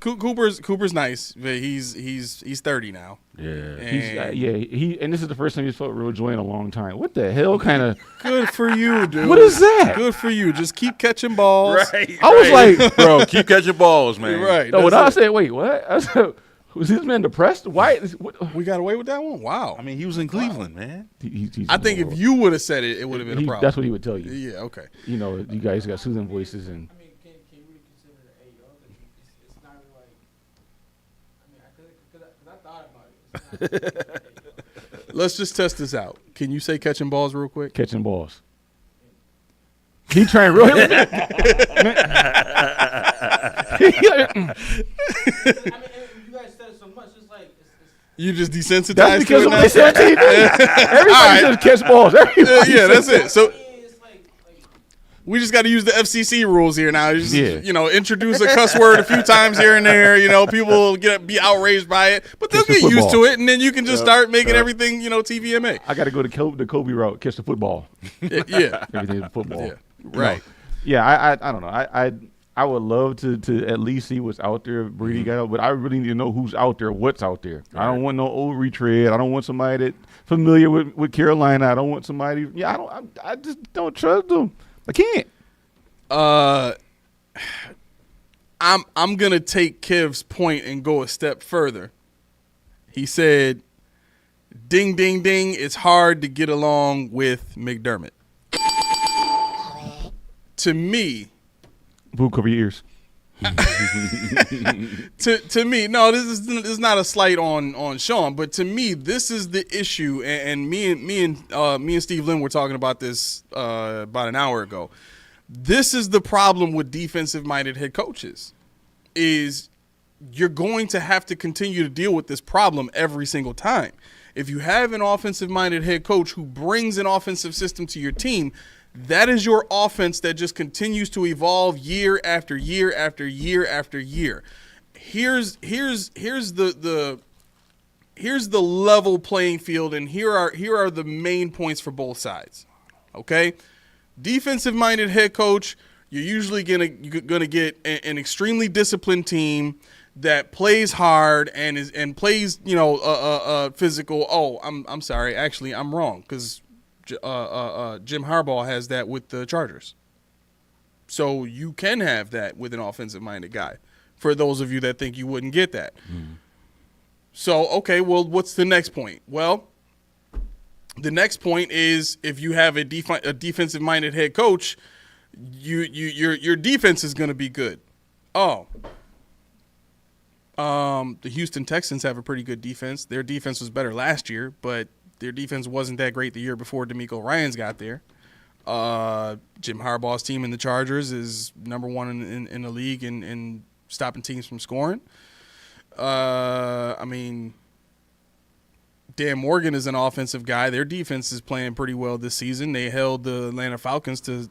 Cooper's nice, but he's 30 now. Yeah. And this is the first time he's felt real joy in a long time. What the hell kind of good for you, dude. What is that? Good for you. Just keep catching balls. Right. I was like, bro, keep catching balls, man. Right. No, when I said, wait, what? I said, was this man depressed? Why? We got away with that one? Wow. I mean, he was in Cleveland, man. I think if you would have said it, it would have been a problem. That's what he would tell you. Yeah, okay. You know, you guys got soothing voices and. I mean, can you really consider it a AO? It's not really like. I mean, I thought about it. Let's just test this out. Can you say catching balls real quick? Catching balls. He trying real. I mean, you guys said it so much. It's like you just desensitized. That's because to of it what they said on TV. Everybody says catch balls. Yeah, that's it. So it's like we just got to use the FCC rules here now. Just, Yeah. you know, introduce a cuss word a few times here and there. You know, people will be outraged by it, but they'll Catch the get used football. to it, and then you can just start making everything, you know, TVMA. I got to go to the Kobe route, catch the football. Yeah. Everything's football. Yeah. Right. Yeah, I don't know. I would love to at least see what's out there. Brady got out, but I really need to know who's out there, what's out there. I don't want no old retread. I don't want somebody that's familiar with Carolina. I don't want somebody. Yeah, I just don't trust them. I can't. I'm gonna take Kev's point and go a step further. He said, "Ding, ding, ding! It's hard to get along with McDermott." To me, Boo, cover your ears. to me, no, this is not a slight on Sean, but to me, this is the issue. And me and Steve Lynn were talking about this about an hour ago. This is the problem with defensive-minded head coaches, is you're going to have to continue to deal with this problem every single time. If you have an offensive-minded head coach who brings an offensive system to your team, that is your offense that just continues to evolve year after year after year after year. Here's the level playing field, and here are the main points for both sides. Okay? Defensive-minded head coach, you're usually gonna get an extremely disciplined team that plays hard and plays physical. Oh, I'm sorry. Actually, I'm wrong because Jim Harbaugh has that with the Chargers. So you can have that with an offensive-minded guy. For those of you that think you wouldn't get that. So okay, well, what's the next point? Well, the next point is if you have a defensive-minded head coach, your defense is going to be good. Oh. The Houston Texans have a pretty good defense. Their defense was better last year, but their defense wasn't that great the year before DeMeco Ryans got there. Jim Harbaugh's team in the Chargers is number one in the league in stopping teams from scoring. I mean, Dan Morgan is an offensive guy. Their defense is playing pretty well this season. They held the Atlanta Falcons who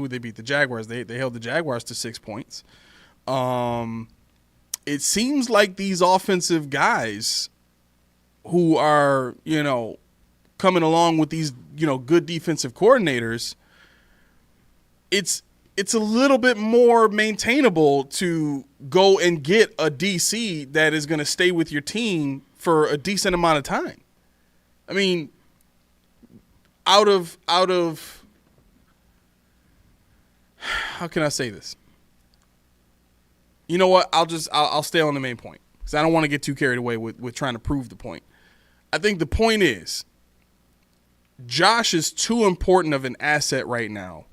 they beat? The Jaguars. They held the Jaguars to 6 points. It seems like these offensive guys who are, coming along with these, good defensive coordinators, it's a little bit more maintainable to go and get a DC that is going to stay with your team for a decent amount of time. I mean, out of how can I say this? You know what? I'll stay on the main point because I don't want to get too carried away with trying to prove the point. I think the point is Josh is too important of an asset right now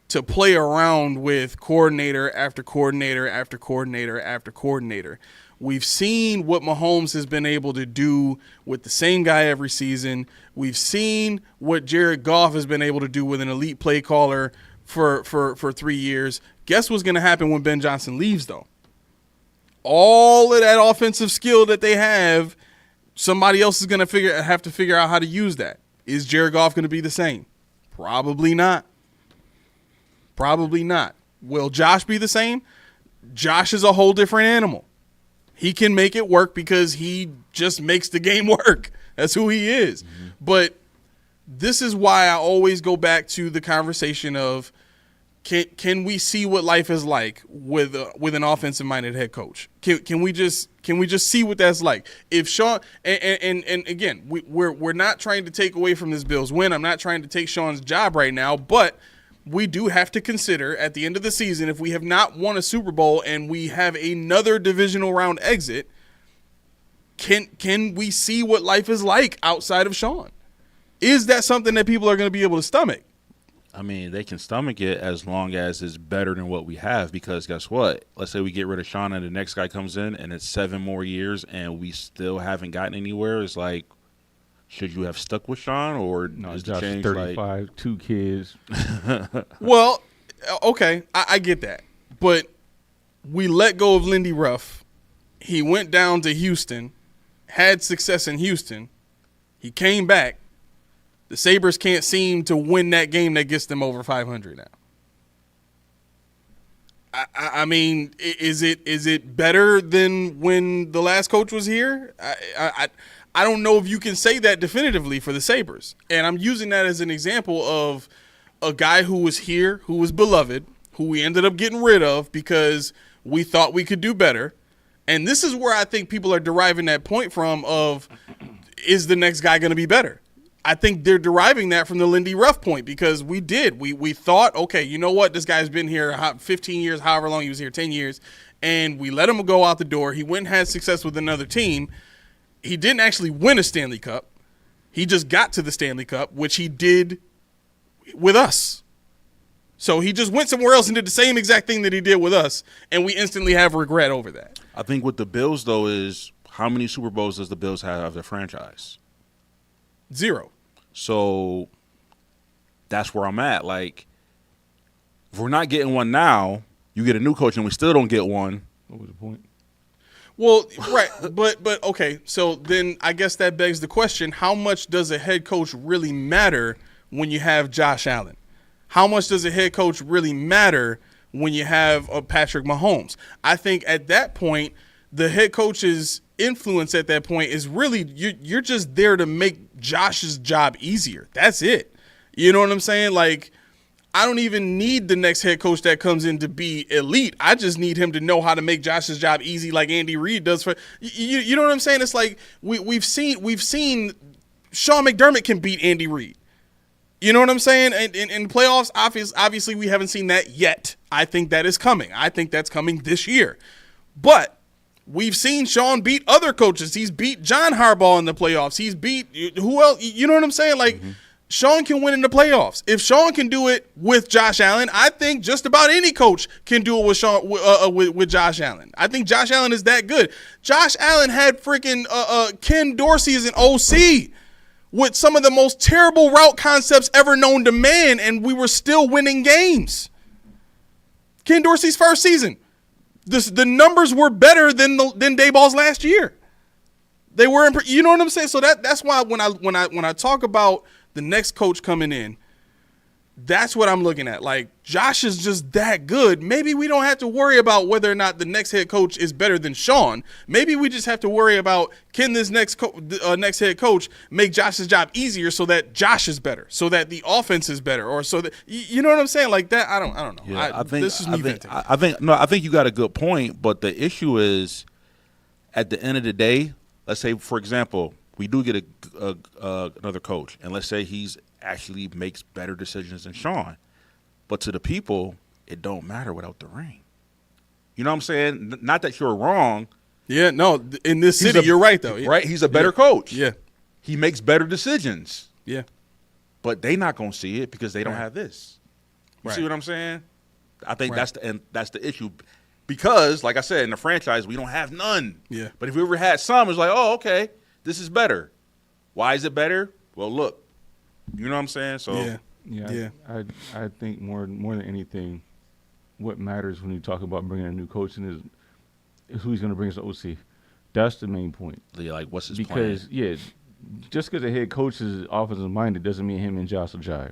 to play around with coordinator after coordinator after coordinator after coordinator. We've seen what Mahomes has been able to do with the same guy every season. We've seen what Jared Goff has been able to do with an elite play caller for 3 years. Guess what's going to happen when Ben Johnson leaves, though? All of that offensive skill that they have, somebody else is going to have to figure out how to use that. Is Jared Goff going to be the same? Probably not. Probably not. Will Josh be the same? Josh is a whole different animal. He can make it work because he just makes the game work. That's who he is. Mm-hmm. But this is why I always go back to the conversation of can we see what life is like with an offensive-minded head coach? Can we just see what that's like? If Sean and again, we're not trying to take away from this Bills win. I'm not trying to take Sean's job right now, but we do have to consider at the end of the season, if we have not won a Super Bowl and we have another divisional round exit, can we see what life is like outside of Sean? Is that something that people are going to be able to stomach? I mean, they can stomach it as long as it's better than what we have, because guess what? Let's say we get rid of Sean and the next guy comes in and it's 7 more years and we still haven't gotten anywhere. It's like, should you have stuck with Sean, or no? Is Josh the change 35, like 2 kids. Well, okay, I get that. But we let go of Lindy Ruff. He went down to Houston, had success in Houston. He came back. The Sabres can't seem to win that game that gets them over 500 now. I mean, is it better than when the last coach was here? I don't know if you can say that definitively for the Sabres. And I'm using that as an example of a guy who was here, who was beloved, who we ended up getting rid of because we thought we could do better. And this is where I think people are deriving that point from of, is the next guy going to be better? I think they're deriving that from the Lindy Ruff point, because we thought, okay, you know what? This guy's been here 15 years, however long he was here, 10 years, and we let him go out the door. He went and had success with another team. He didn't actually win a Stanley Cup. He just got to the Stanley Cup, which he did with us. So he just went somewhere else and did the same exact thing that he did with us, and we instantly have regret over that. I think with the Bills, though, is how many Super Bowls does the Bills have of their franchise? 0. So that's where I'm at. Like, if we're not getting one now, you get a new coach and we still don't get one. What was the point? Well, right, but okay, so then I guess that begs the question, how much does a head coach really matter when you have Josh Allen? How much does a head coach really matter when you have a Patrick Mahomes? I think at that point, the head coach's influence at that point is really, you're just there to make Josh's job easier. That's it. You know what I'm saying? Like, I don't even need the next head coach that comes in to be elite. I just need him to know how to make Josh's job easy, like Andy Reid does for you know what I'm saying? It's like we've seen Sean McDermott can beat Andy Reid. You know what I'm saying? And in playoffs, obviously we haven't seen that yet. I think that is coming. I think that's coming this year. But we've seen Sean beat other coaches. He's beat John Harbaugh in the playoffs. He's beat who else? You know what I'm saying? Like, Sean can win in the playoffs. If Sean can do it with Josh Allen, I think just about any coach can do it with Sean with Josh Allen. I think Josh Allen is that good. Josh Allen had freaking Ken Dorsey as an OC with some of the most terrible route concepts ever known to man, and we were still winning games. Ken Dorsey's first season, the numbers were better than Dayball's last year. They were, you know what I'm saying. So that's why when I talk about the next coach coming in, that's what I'm looking at. Like, Josh is just that good. Maybe we don't have to worry about whether or not the next head coach is better than Sean. Maybe we just have to worry about, can this next head coach make Josh's job easier so that Josh is better, so that the offense is better, or so that you know what I'm saying? Like that, I don't know. Yeah, I think you got a good point, but the issue is, at the end of the day, let's say, for example, we do get another coach, and let's say he's actually makes better decisions than Sean. But to the people, it don't matter without the ring. You know what I'm saying? Not that you're wrong. Yeah, no, in this city, you're right, though. Yeah. Right? He's a better coach. Yeah. He makes better decisions. Yeah. But they not going to see it because they don't have this. You see what I'm saying? I think that's the issue. Because, like I said, in the franchise, we don't have none. Yeah. But if we ever had some, it's like, oh, okay, this is better. Why is it better? Well, look. You know what I'm saying? So yeah. I think more than anything, what matters when you talk about bringing a new coach in is who he's going to bring as the OC. That's the main point. Yeah, like, what's his plan? Because just because the head coach is offensive minded doesn't mean him and Josh will jive.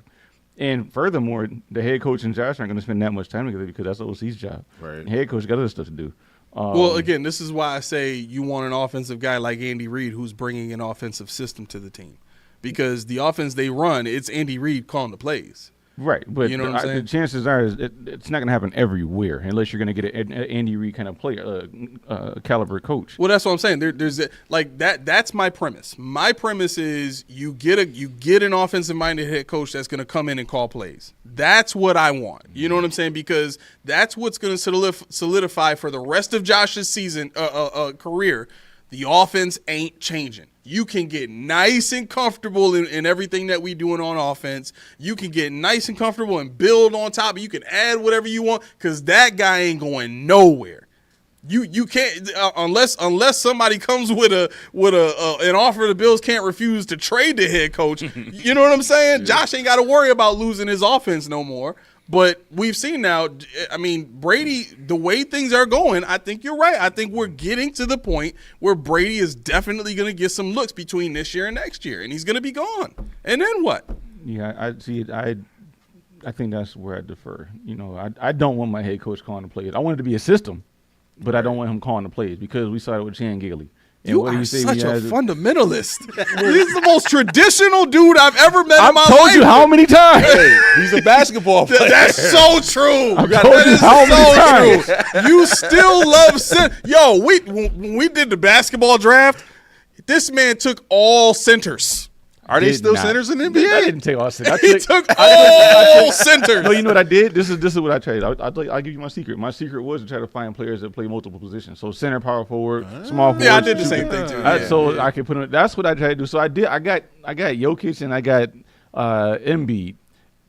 And furthermore, the head coach and Josh aren't going to spend that much time together because that's the OC's job. Right. The head coach got other stuff to do. Well, again, this is why I say you want an offensive guy like Andy Reid who's bringing an offensive system to the team. Because the offense they run, it's Andy Reid calling the plays. Right, but you know what I'm saying? The chances are it's not going to happen everywhere unless you're going to get an Andy Reid kind of player, caliber coach. Well, that's what I'm saying. There's like that. That's my premise. My premise is you get an offensive-minded head coach that's going to come in and call plays. That's what I want. You know what I'm saying? Because that's what's going to solidify for the rest of Josh's season career. The offense ain't changing. You can get nice and comfortable in everything that we doing on offense. You can get nice and comfortable and build on top. You can add whatever you want because that guy ain't going nowhere. You can't unless somebody comes with an offer the Bills can't refuse to trade the head coach. You know what I'm saying? Yeah. Josh ain't got to worry about losing his offense no more. But we've seen now, I mean, Brady, the way things are going, I think you're right. I think we're getting to the point where Brady is definitely going to get some looks between this year and next year, and he's going to be gone. And then what? Yeah, I see it. I think that's where I defer. You know, I don't want my head coach calling the plays. I want it to be a system, but I don't want him calling the plays because we saw it with Chan Gailey. You are such a fundamentalist. He's the most traditional dude I've ever met in my life. I've told you how many times. Hey, he's a basketball player. That's so true. That is so true. You still love Yo, when we did the basketball draft, this man took all centers. Are they still centers in the NBA? I didn't take all centers. He took all centers. No, you know what I did? This is what I tried. I'll give you my secret. My secret was to try to find players that play multiple positions. So center, power forward, small forward. Yeah, I did the same thing too. I could put in. That's what I tried to do. So I did. I got Jokic and I got Embiid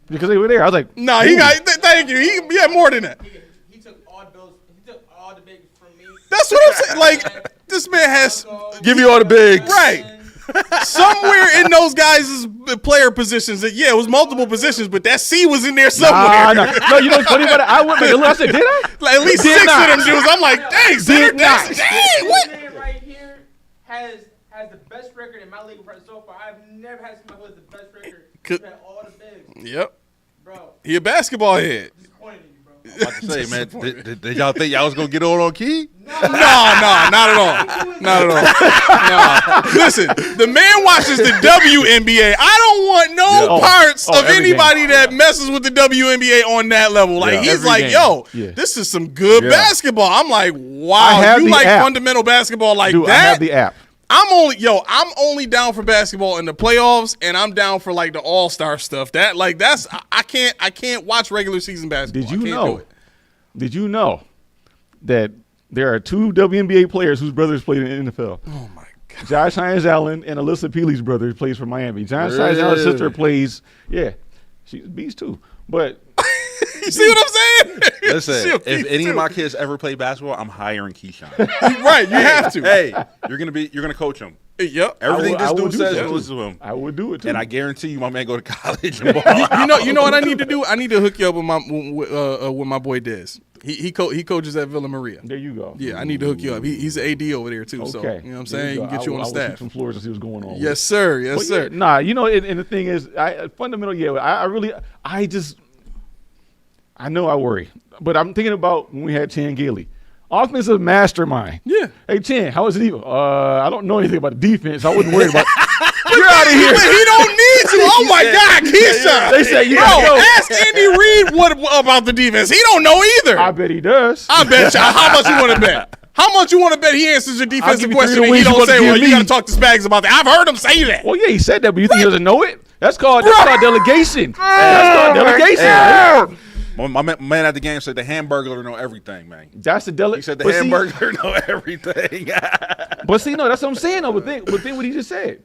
because they were there. I was like, no, he got. Thank you. He had more than that. He took all Bills. He took all the bigs from me. That's what I'm saying. Like this man has give you all the bigs, right? Somewhere in those guys' player positions, it was multiple positions, but that C was in there somewhere. No, you know what's funny about it? I went back and looked. I said, did I? Like, at least did 6 not. of them dudes. I'm like, dang, did not. Dang, what? This man right here has the best record in my league so far. I've never had somebody who has the best record. He's had all the bigs. Yep. Bro. He a basketball head. Disappointed in you, bro. I'm about to say, man, did y'all think y'all was gonna get on Key? No, not at all. Not at all. No. Listen, the man watches the WNBA. I don't want no parts of every anybody game. that messes with the WNBA on that level. Like he's every like, game. yo, Yeah. this is some good basketball. I'm like, I wow, have you the like app. fundamental basketball like Dude, that? I have the app. I'm only down for basketball in the playoffs, and I'm down for like the All-Star stuff. I can't watch regular season basketball. Did you know that there are 2 WNBA players whose brothers played in the NFL? Oh my god. Josh Hines Allen and Alyssa Peely's brother plays for Miami. Josh Hines Allen's sister plays, she's a beast too. But you see what I'm saying? Listen, if any of my kids ever play basketball, I'm hiring Keyshawn. Right, you have to. Hey, you're gonna coach him. Yep. Everything I this would dude do says, that. listen to him. I would do it too. And I guarantee you, my man go to college and ball. You know what I need to do? I need to hook you up with my boy Dez. He coaches at Villa Maria. There you go. Yeah, I need to hook you up. He's an AD over there too. So you know what I'm saying? He can get you on the I will keep staff. some floors and see what's going on. Yes, sir. Yes, But sir. yeah, nah, you know, and the thing is, I know I worry, but I'm thinking about when we had Chan Gailey, offensive mastermind. Yeah. Hey Chan, how is it even? I don't know anything about the defense. I wasn't worried about. You're out of here. But he don't need to. Oh my God, Keyshawn. They say you Bro, gotta go. ask Andy Reid what about the defense. He don't know either. I bet he does. I bet you. How much you want to bet? How much you want to bet he answers your defensive give you question 3 and he wins you don't wanna say, give well, you me. got to talk to Spags about that. I've heard him say that. Well, yeah, he said that, but you think he doesn't know it? That's called delegation. That's called delegation. My man at the game said the Hamburglar know everything, man. That's the He delegation. said the Hamburglar know everything. But see, no, that's what I'm saying. Though, but think what he just said.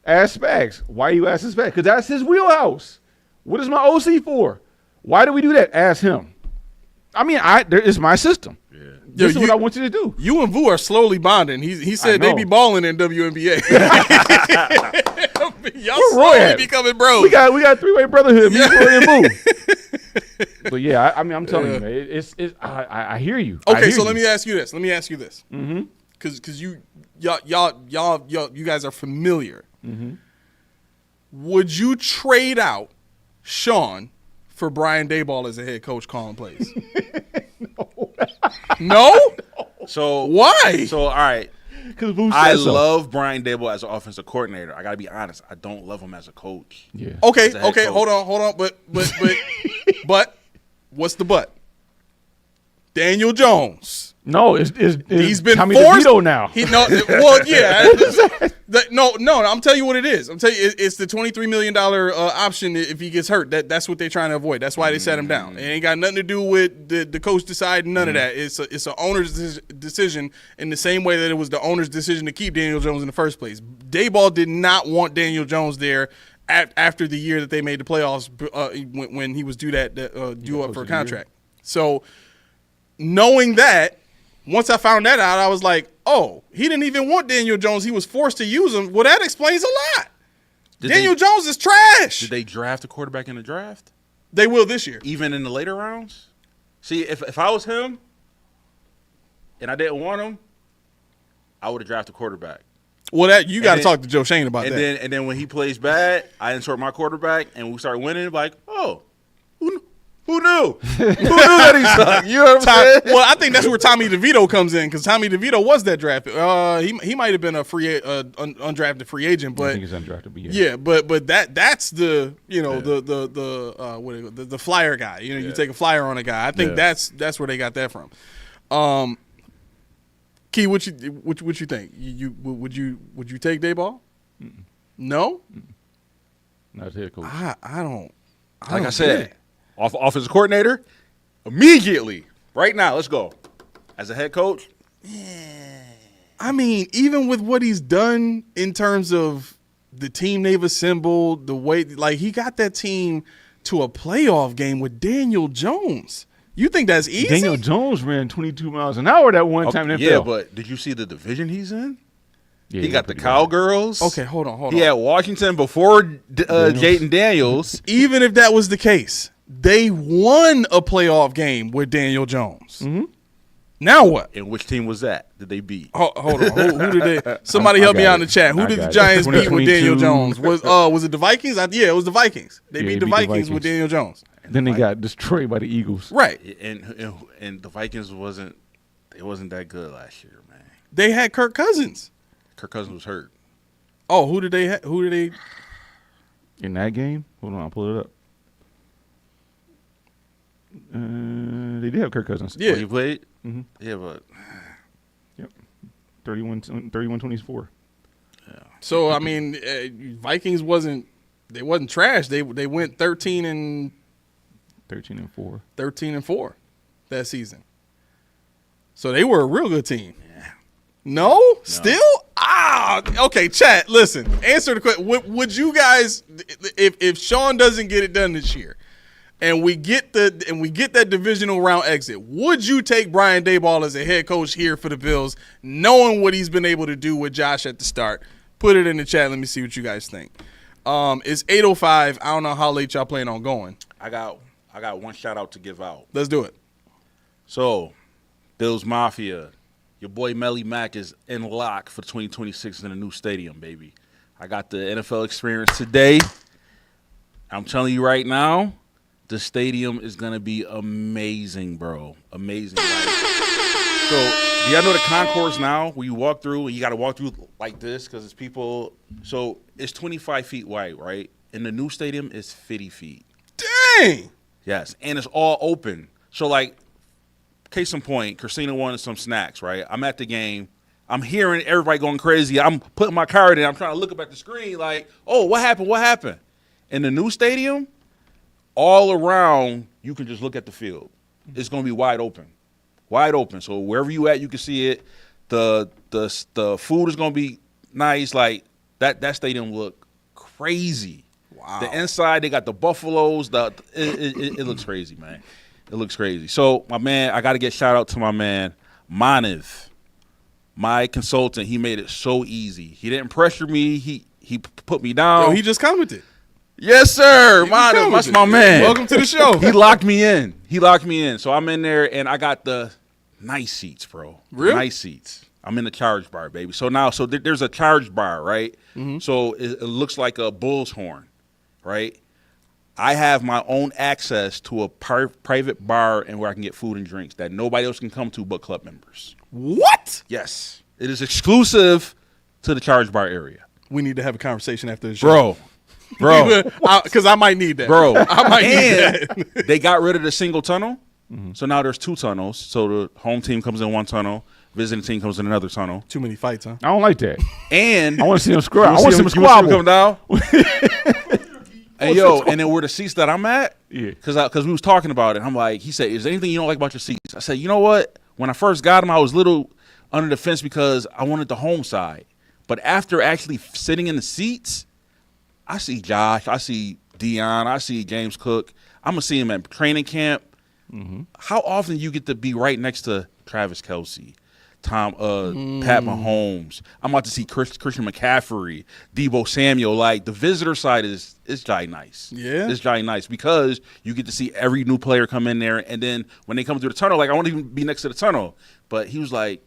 Ask Spags. Why you asking Spags? Because that's his wheelhouse. What is my OC for? Why do we do that? Ask him. I mean, it's my system. Yeah. This is what I want you to do. You and Vu are slowly bonding. He said they be balling in WNBA. Y'all slowly becoming bros. We got 3-way brotherhood. Me, Roy, and Boo. But yeah, I mean, I'm telling you, man, I hear you. Okay, so let me ask you this. Mm-hmm. Because y'all you guys are familiar. Mm-hmm. Would you trade out Sean for Brian Daboll as a head coach calling plays? No? So why? So all right. Because I love Brian Daboll as an offensive coordinator. I gotta be honest. I don't love him as a coach. Yeah. Okay. coach. Hold on. But what's the but? Daniel Jones. No, it's He's been Tommy forced. DeVito now. No. I'm telling you what it is. I'm telling you, it's the $23 million option if he gets hurt. That's what they're trying to avoid. That's why they set him down. It ain't got nothing to do with the coach deciding none of that. It's an owner's decision in the same way that it was the owner's decision to keep Daniel Jones in the first place. Daboll did not want Daniel Jones there after the year that they made the playoffs when he was due up for a contract. So knowing that, once I found that out, I was like, oh, he didn't even want Daniel Jones. He was forced to use him. Well, that explains a lot. Daniel Jones is trash. Did they draft a quarterback in the draft? They will this year. Even in the later rounds? See, if I was him and I didn't want him, I would have drafted a quarterback. Well, you got to talk to Joe Shane about that. And then when he plays bad, I insert my quarterback and we start winning, like, oh, who knew? Who knew that he sucked? You know what I'm saying? Well, I think that's where Tommy DeVito comes in because Tommy DeVito was that draft. He might have been a undrafted free agent, but I think he's undrafted. But yeah, but that's the the flyer guy. You know, you take a flyer on a guy. I think that's where they got that from. Key, what you think? Would you take Daboll? Mm-mm. No, not as head coach. I don't. Like I said. Offensive coordinator, immediately, right now, let's go. As a head coach, I mean, even with what he's done in terms of the team they've assembled, the way, like, he got that team to a playoff game with Daniel Jones. You think that's easy? Daniel Jones ran 22 miles an hour that one time in the NFL. Yeah, NFL. but did you see the division he's in? Yeah, he got the Cowgirls. Okay, hold on. He had Washington before Jayden Daniels. Even if that was the case, they won a playoff game with Daniel Jones. Mm-hmm. Now what? And which team was that? Did they beat? Hold on. Who did they? Somebody help me got out in it. the chat. Who I did the got it. Giants beat with Daniel 2022. Jones? Was it the Vikings? Yeah, it was the Vikings. They Yeah, beat they the beat the Vikings with Vikings. Daniel Jones. Then they got destroyed by the Eagles. Right. And the Vikings wasn't that good last year, man. They had Kirk Cousins. Kirk Cousins was hurt. Oh, who did they? In that game? Hold on, I'll pull it up. They did have Kirk Cousins. Yeah. Oh, he played? Mm-hmm. Yeah, but 31-24. So I mean, Vikings wasn't trash. They went 13-4 13-4. that season. So they were a real good team. No? Still? Okay, chat, listen. Answer the question. Would you guys, if Sean doesn't get it done this year, and we get that divisional round exit, would you take Brian Daboll as a head coach here for the Bills, knowing what he's been able to do with Josh at the start? Put it in the chat. Let me see what you guys think. It's 8:05. I don't know how late y'all plan on going. I got one shout out to give out. Let's do it. So, Bills Mafia, your boy Melly Mack is in lock for 2026 in the new stadium, baby. I got the NFL experience today. I'm telling you right now, the stadium is going to be amazing, bro. Amazing. So, do y'all know the concourse now where you walk through and you got to walk through like this because it's people. So, it's 25 feet wide, right? And the new stadium is 50 feet. Dang. Yes, and it's all open. So, like, case in point, Christina wanted some snacks, right? I'm at the game. I'm hearing everybody going crazy. I'm putting my card in. I'm trying to look up at the screen like, oh, what happened? What happened? In the new stadium, all around, you can just look at the field. It's going to be wide open. Wide open. So wherever you at, you can see it. The food is going to be nice. Like, that stadium look crazy. Wow. The inside, they got the buffaloes. It looks crazy, man. It looks crazy. So, my man, I got to get shout out to my man, Maniv, my consultant. He made it so easy. He didn't pressure me. He put me down. Yo, he just commented. Yes, sir. Maniv, that's my man. Welcome to the show. He locked me in. So, I'm in there, and I got the nice seats, bro. Really? Nice seats. I'm in the charge bar, baby. So, now, there's a charge bar, right? Mm-hmm. So, it looks like a bull's horn, right? I have my own access to a private bar and where I can get food and drinks that nobody else can come to but club members. What? Yes. It is exclusive to the charge bar area. We need to have a conversation after the show. Bro. Because I might need that. Bro. I might need that. They got rid of the single tunnel. Mm-hmm. So now there's two tunnels. So the home team comes in one tunnel. Visiting team comes in another tunnel. Too many fights, huh? I don't like that. And I want to see them squirrel. I you want to see them see him squabble. come down. And and then where the seats that I'm at, Yeah. because we was talking about it. I'm like, he said, is there anything you don't like about your seats? I said, you know what? When I first got them, I was a little under the fence because I wanted the home side. But after actually sitting in the seats, I see Josh, I see Dion, I see James Cook. I'm going to see him at training camp. Mm-hmm. How often you get to be right next to Travis Kelce, Pat Mahomes? I'm about to see Christian McCaffrey, Deebo Samuel. Like, the visitor side is jolly nice. Yeah. It's jolly nice because you get to see every new player come in there. And then when they come through the tunnel, like, I won't even be next to the tunnel. But he was like,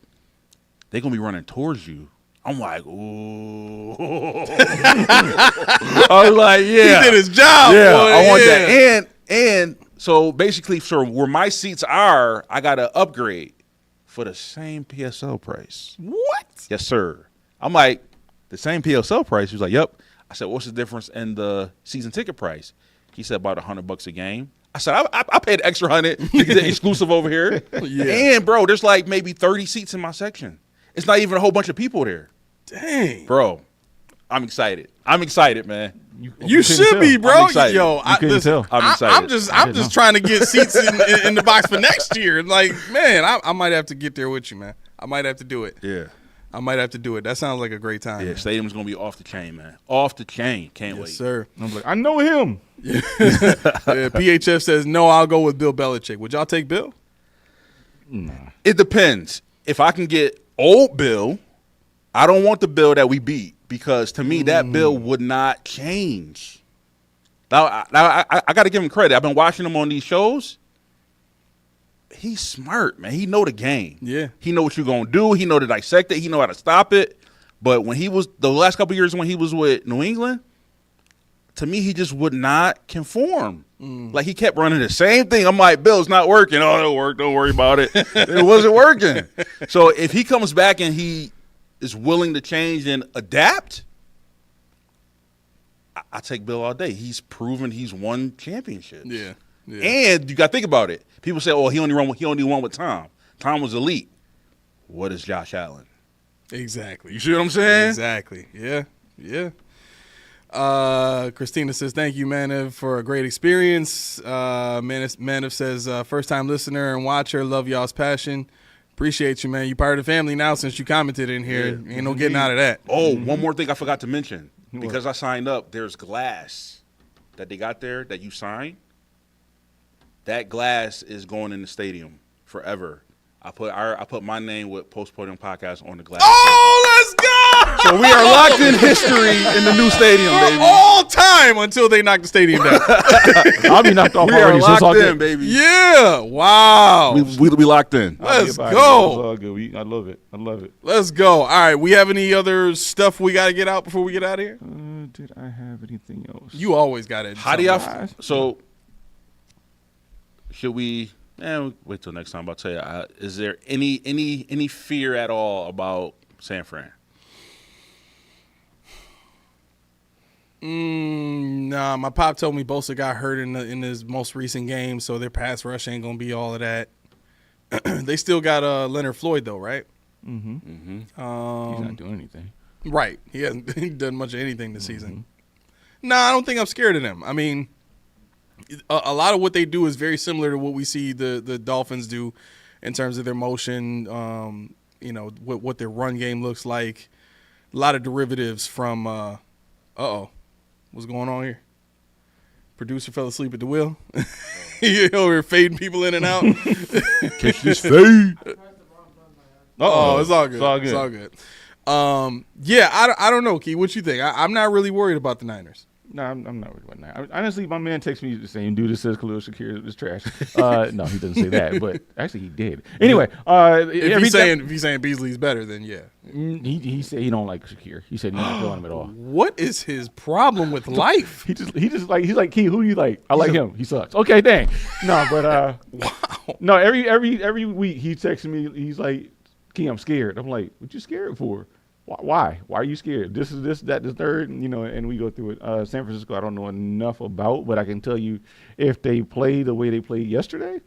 they're going to be running towards you. I'm like, ooh. I was like, yeah. He did his job. Yeah, boy. I want that. And so basically, for where my seats are, I got to upgrade for the same PSL price. What? Yes, sir. I'm like, the same PSL price? He was like, yep. I said, what's the difference in the season ticket price? He said about $100 a game. I said, I paid the extra $100 to get the exclusive over here. Yeah. And, bro, there's like maybe 30 seats in my section. It's not even a whole bunch of people there. Dang. Bro, I'm excited. I'm excited, man. You should be, bro. I'm excited. Yo, I'm excited. I'm just trying to get seats in the box for next year. Like, man, I might have to get there with you, man. I might have to do it. Yeah. I might have to do it. That sounds like a great time. Yeah, man. stadium's going to be off the chain, man. Off the chain. Can't wait. Yes, sir. I'm like, I know him. Yeah, PHF says, no, I'll go with Bill Belichick. Would y'all take Bill? Nah. It depends. If I can get old Bill, I don't want the Bill that we beat because to me that Bill would not change. Now I got to give him credit. I've been watching him on these shows. he's smart, man. He know the game. Yeah. He know what you're gonna do. He know to dissect it. He know how to stop it. But when he was the last couple of years when he was with New England, to me he just would not conform. Like he kept running the same thing. I'm like, Bill, it's not working. Oh, it'll work. Don't worry about it. It wasn't working. So if he comes back and he is willing to change and adapt, I take Bill all day. He's proven he's won championships. Yeah. And you got to think about it. People say, "Oh, he only won with Tom. Tom was elite." What is Josh Allen? Exactly. You see what I'm saying? Exactly. Yeah. Christina says, thank you, Manav, for a great experience. Manav says, first-time listener and watcher, love y'all's passion. Appreciate you, man. You part of the family now since you commented in here. Ain't no getting out of that. Oh, one more thing I forgot to mention. Because I signed up, there's glass that they got there that you sign. That glass is going in the stadium forever. I put my name with Podium Podcast on the glass. Oh, let's go! So we are locked in history in the new stadium, baby. All time until they knock the stadium down. I'll be knocked off We are already. So it's all locked in, good. baby. Yeah. Wow. We locked in. Let's It's go. all good. I love it. Let's go. All right. We have any other stuff we got to get out before we get out of here? Did I have anything else? You always got it. How do y'all? So should we? Wait till next time. I'll tell you. Is there any fear at all about San Fran? Nah, my pop told me Bosa got hurt in his most recent game, so their pass rush ain't gonna be all of that. They still got Leonard Floyd though, right? He's not doing anything. Right. He hasn't done much of anything this season. Nah, I don't think I'm scared of them. I mean, a lot of what they do is very similar to what we see the Dolphins do in terms of their motion, what their run game looks like. A lot of derivatives from what's going on here? Producer fell asleep at the wheel. You over here fading people in and out. Catch this fade. Oh, it's all good. It's all good. I don't know, Key. What you think? I'm not really worried about the Niners. No, I'm not worried about that. Honestly, my man texts me the same dude that says Khalil Shakir is trash. No, he doesn't say that, but actually he did. Anyway, If he's saying Beasley's better, then yeah. He said he don't like Shakir. He said he's not feeling him at all. What is his problem with life? He's like Key. Who you like? I like him. He sucks. Okay, dang. No, but Wow. no. Every week he texts me. He's like, Key, I'm scared. I'm like, what you scared for? Why? Why are you scared? This, that, the third, and we go through it. San Francisco, I don't know enough about, but I can tell you, if they play the way they played yesterday,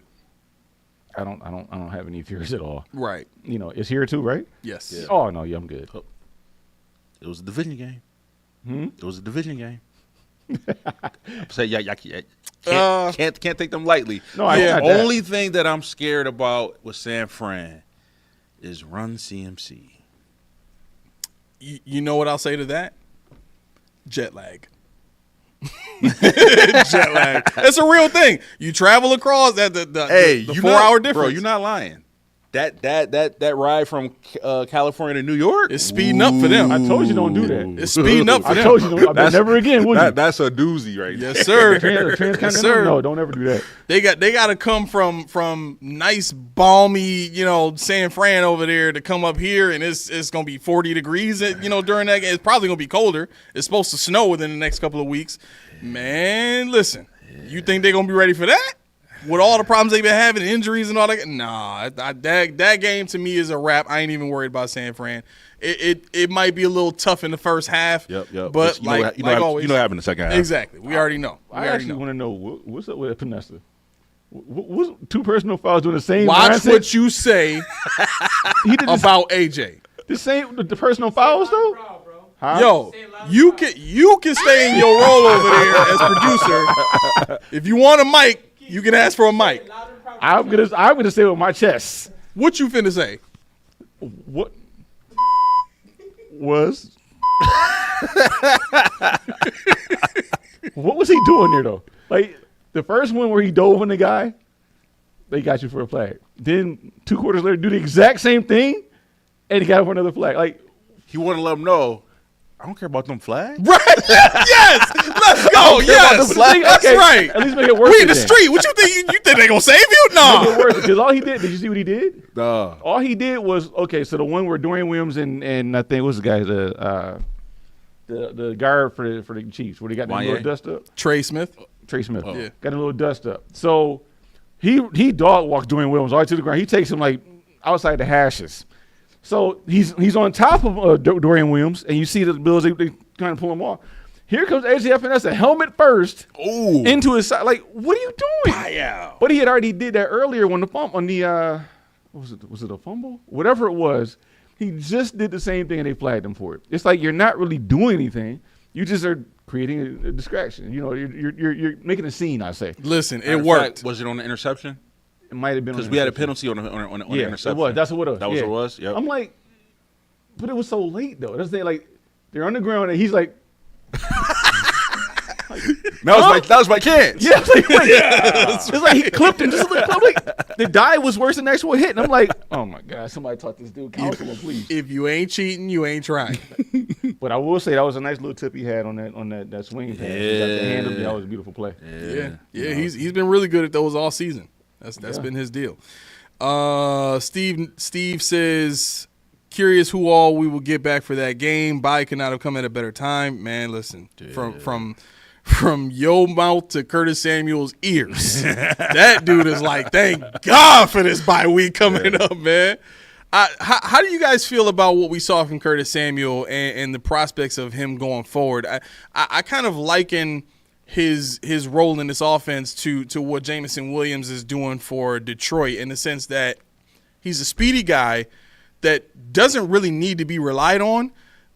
I don't have any fears at all. Right. It's here too, right? Yes. Yeah. Oh no, yeah, I'm good. It was a division game. It was a division game. I'm saying, can't take them lightly. No, I the got that. only thing that I'm scared about with San Fran is run CMC. You know what I'll say to that? Jet lag. Jet lag. That's a real thing. You travel across the 4-hour difference. Bro, you're not lying. That ride from California to New York It's speeding up for them. I told you don't do that. It's speeding up for I them. told you don't. Never again. Would you? That's a doozy right there. Yes, sir. Yes, sir. No, don't ever do that. They got to come from nice balmy, San Fran over there to come up here, and it's gonna be 40 degrees, during that. It's probably gonna be colder. It's supposed to snow within the next couple of weeks. Man, listen, you think they're gonna be ready for that? With all the problems they've been having, injuries and all that? Nah, that game to me is a wrap. I ain't even worried about San Fran. It might be a little tough in the first half. Yep. But you know always, what happened in the second half. Exactly. We already know. I actually want to know what's up with Panessa. What's two personal fouls doing the same? Watch mindset? what you say He did about AJ. the personal fouls though. Huh? Yo, you can stay in your role over there as producer. If you want a mic, you can ask for a mic. I'm gonna say it with my chest. What you finna say? What was? What was he doing there though? Like the first one where he dove on the guy, they got you for a flag. Then 2 quarters later, do the exact same thing, and he got him for another flag. Like He wanted to let them know I don't care about them flags. Right? Yes. Let's go. Yes. That's Okay, right. At least make it worth We it in the then. street. What you think? You think they gonna save you? Make No. it worth it. Because all he did you see what he did? Duh. All he did was, okay, so the one where Dorian Williams and I think, what's the guy, the guard for the Chiefs, where they got the little dust up? Trey Smith. Trey Smith. Yeah. Got a little dust up. So he dog walks Dorian Williams all the way to the ground. He takes him like outside the hashes. So he's on top of Dorian Williams, and you see the Bills, they kind of pull him off. Here comes AJF, and that's a helmet first into his side. Like, what are you doing? Wow. But he had already did that earlier when the fumble on the was it a fumble? Whatever it was, he just did the same thing and they flagged him for it. It's like you're not really doing anything. You just are creating a distraction. You know, you're making a scene, I say. Listen, Matter it of worked. fact, was it on the interception? It might have been Because on we had a interception. penalty on the Yeah, interception. it was. That's what it was. That was Yeah. what it was? Yep. I'm like, but it was so late though. That's the thing, like they're on the ground and he's like, That was my chance. yeah, it's like, wait. It's like he clipped him. Just like, I'm like, the dive was worse than the actual hit. And I'm like, oh my God, somebody taught this dude counseling, please. If you ain't cheating, you ain't trying. But I will say that was a nice little tip he had on that swing pass. He got the hand up there. That was a beautiful play. Yeah. He's been really good at those all season. That's been his deal. Steve says, curious who all we will get back for that game. Bye could not have come at a better time. Man, listen, from your mouth to Curtis Samuel's ears, that dude is like, thank God for this bye week coming up, man. How do you guys feel about what we saw from Curtis Samuel and the prospects of him going forward? I kind of liken his role in this offense to what Jameson Williams is doing for Detroit, in the sense that he's a speedy guy that doesn't really need to be relied on,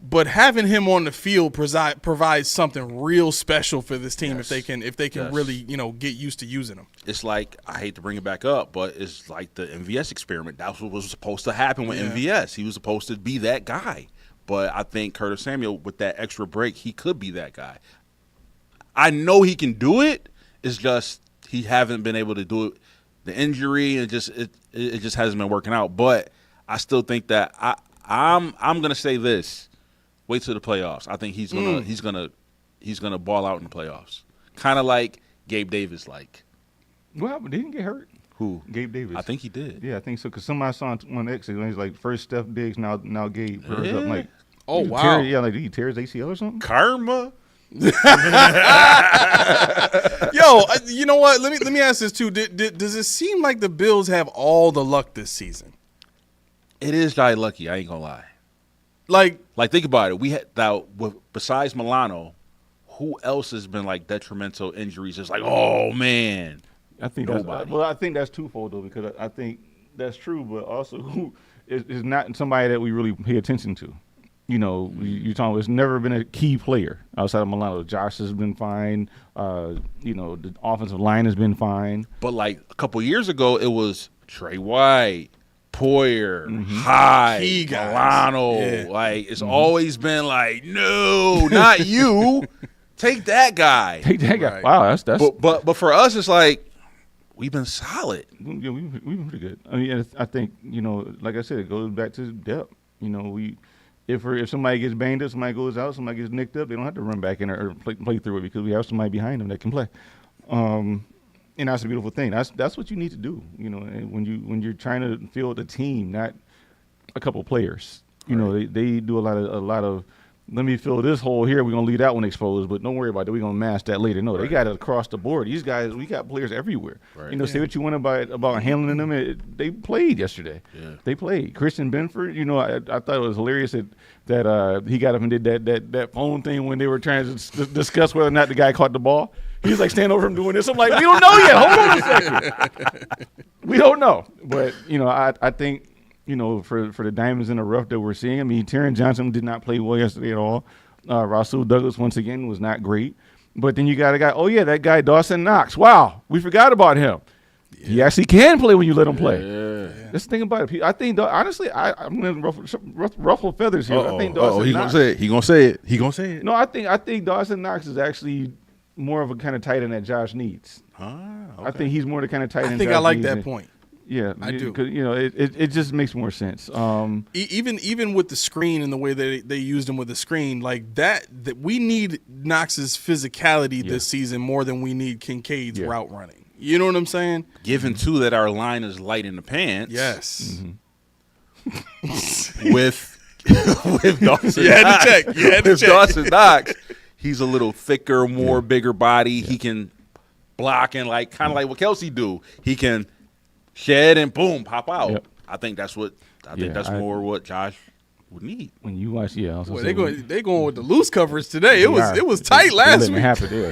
but having him on the field provides something real special for this team. Yes. if they can really get used to using him. It's like, I hate to bring it back up, but it's like the MVS experiment. That's what was supposed to happen with MVS. He was supposed to be that guy. But I think Curtis Samuel, with that extra break, he could be that guy. I know he can do it. It's just he haven't been able to do it. The injury, it just hasn't been working out. But I still think that I'm gonna say this. Wait till the playoffs. I think he's gonna ball out in the playoffs. Kind of like Gabe Davis. Like, What happened? Did he get hurt? who? Gabe Davis. I think he did. Yeah, I think so. Because somebody saw on X, he's like first Steph Diggs, now Gabe. Up. Yeah. Like, Oh, did he wow. did he tear his ACL or something? Karma. Yo, you know what? Let me ask this too. Does it seem like the Bills have all the luck this season? It is die lucky. I ain't gonna lie. Like, Think about it. We had besides Milano, who else has been like detrimental injuries? It's like, oh man. I think Nobody. I think that's twofold though, because I think that's true, but also who is not somebody that we really pay attention to. You know, you're talking. It's never been a key player outside of Milano. Josh has been fine. The offensive line has been fine. But like a couple years ago, it was Trey White, Poyer, Hyde, Key guys. Milano. Yeah. Like it's always been like, no, not you. Take that guy. Take that guy. Right. Wow, that's But for us, it's like we've been solid. yeah, we've been pretty good. I mean, I think like I said, it goes back to depth. If somebody gets banged up, somebody goes out, somebody gets nicked up, they don't have to run back in or play through it because we have somebody behind them that can play. And that's a beautiful thing. That's what you need to do. And when you're trying to field a team, not a couple players. They do a lot of. Let me fill this hole here. We're gonna leave that one exposed, but don't worry about it. We're gonna mask that later. No, they got it across the board. These guys, we got players everywhere. Right. Say what you want about handling them. They played yesterday. Yeah. They played. Christian Benford. I thought it was hilarious that he got up and did that phone thing when they were trying to discuss whether or not the guy caught the ball. He was like standing over him doing this. I'm like, we don't know yet. Hold on a second. We don't know, but I think. For the diamonds in the rough that we're seeing. I mean, Taron Johnson did not play well yesterday at all. Rasul Douglas, once again, was not great. But then you got a guy, that guy Dawson Knox. Wow, we forgot about him. Yeah. He actually can play when you let him play. Yeah. That's the thing about it. I think, honestly, I'm going to ruffle feathers here. I think Dawson Knox. He gonna say it. He gonna say it. No, I think Dawson Knox is actually more of a kind of tight end that Josh needs. Okay. I think he's more the kind of tight end. I think Josh I like needs that than- point. Yeah, I do. 'Cause, it just makes more sense. Even with the screen and the way that they used him with the screen, like that we need Knox's physicality this season more than we need Kincaid's route running. You know what I'm saying? Given too that our line is light in the pants. Yes. With Dawson. You had to check. You had to with check. Dawson Knox, he's a little thicker, bigger body. He can block and kind of like what Kelsey do. He can shed and boom, pop out. Yep. I think that's more what Josh would need. When you watch, I was Boy, gonna they going with the loose coverage today. It was They- tight they last letting it week. happen there.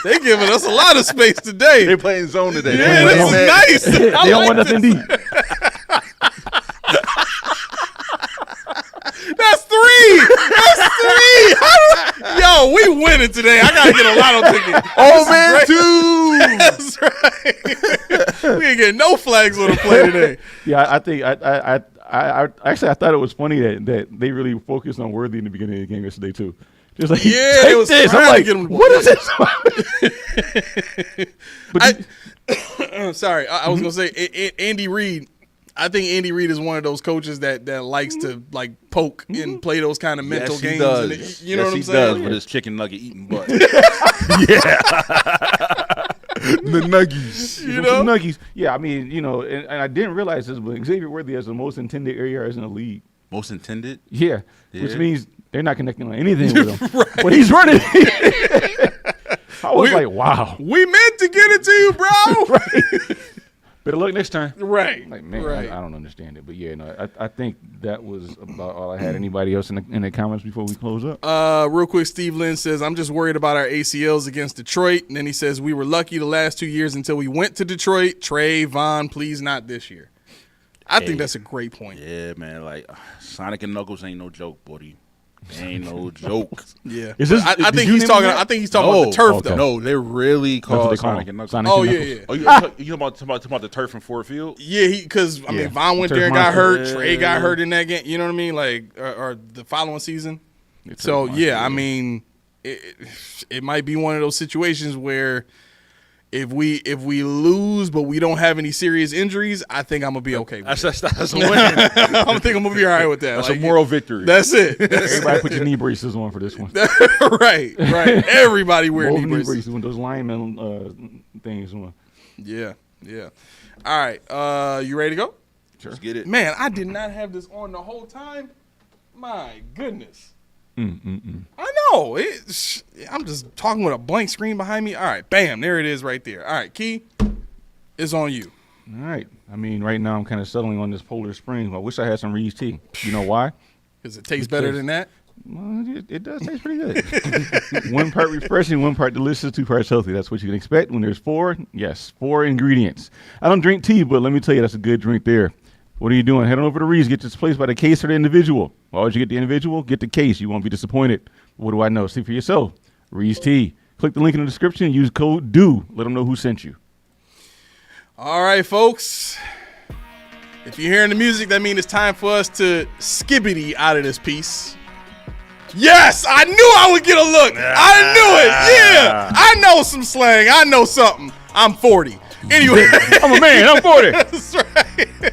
They giving us a lot of space today. They playing zone today. Yeah, this is nice. They I don't like want nothing this. deep. That's three. That's three. Yo, we winning today. I gotta get a lotto ticket. Oh man, That's right. We ain't getting no flags on the play today. Yeah, I think I actually I thought it was funny that they really focused on Worthy in the beginning of the game yesterday too. Just like Yeah, take it was this. I'm trying to like, get him- what is this? But Sorry, I was gonna say Andy Reid. I think Andy Reid is one of those coaches that likes to poke and play those kind of mental yes, he games. does. And you know yes, what I'm he saying? does with his chicken nugget eating butt. The nuggies. You some know? nuggies. Yeah, I mean, and I didn't realize this, but Xavier Worthy has the most intended air yards in the league. Most intended. Yeah, which Yeah. means they're not connecting on anything with him. But he's running. I was like, wow. We meant to get it to you, bro. Better luck next time. Right. Like, man, right. I don't understand it. But yeah, no, I think that was about all I had. Anybody else in the comments before we close up? Real quick, Steve Lynn says, I'm just worried about our ACLs against Detroit. And then he says, we were lucky the last 2 years until we went to Detroit. Trey, Von, please not this year. I think that's a great point. Yeah, man. Sonic and Knuckles ain't no joke, buddy. Ain't no joke. Yeah. Is this- I did think you he's name talking. that? I think he's talking about the turf, okay. though. No, they really That's what call they call Sonic him. and Knuckles. Sonic Oh, and yeah, Knuckles. yeah. Oh, you talking about the turf from Ford Field? Yeah, because I Yeah. mean, Von went Turf there and got monster. hurt. Trey got hurt in that game. You know what I mean? Or the following season. It's So monster, yeah, I mean, it might be one of those situations where if we lose but we don't have any serious injuries, I think I'm gonna be okay with it. That's a win. I think I'm gonna be all right with that. That's a moral victory. That's it. Everybody put your knee braces on for this one. right. Everybody wear Both knee braces. when those lineman things on. Yeah. All right. You ready to go? Let's get it. Man, I did not have this on the whole time. My goodness. I know. I'm just talking with a blank screen behind me. All right, bam, there it is right there. All right, Key, it's on you. All right. I mean, right now I'm kind of settling on this Polar Spring. I wish I had some Reed's tea. You know why? Because it tastes better than that. Well, it does taste pretty good. 1 part refreshing, 1 part delicious, 2 parts healthy. That's what you can expect when there's 4 ingredients. I don't drink tea, but let me tell you, that's a good drink there. What are you doing? Head on over to Reed's. Get this place by the case or the individual. Why would you get the individual? Get the case. You won't be disappointed. What do I know? See for yourself. Reed's Tea. Click the link in the description. Use code DO. Let them know who sent you. All right, folks. If you're hearing the music, that means it's time for us to skibbity out of this piece. Yes, I knew I would get a look. I knew it. Yeah, I know some slang. I know something. I'm 40. Anyway. I'm a man. I'm 40. That's right.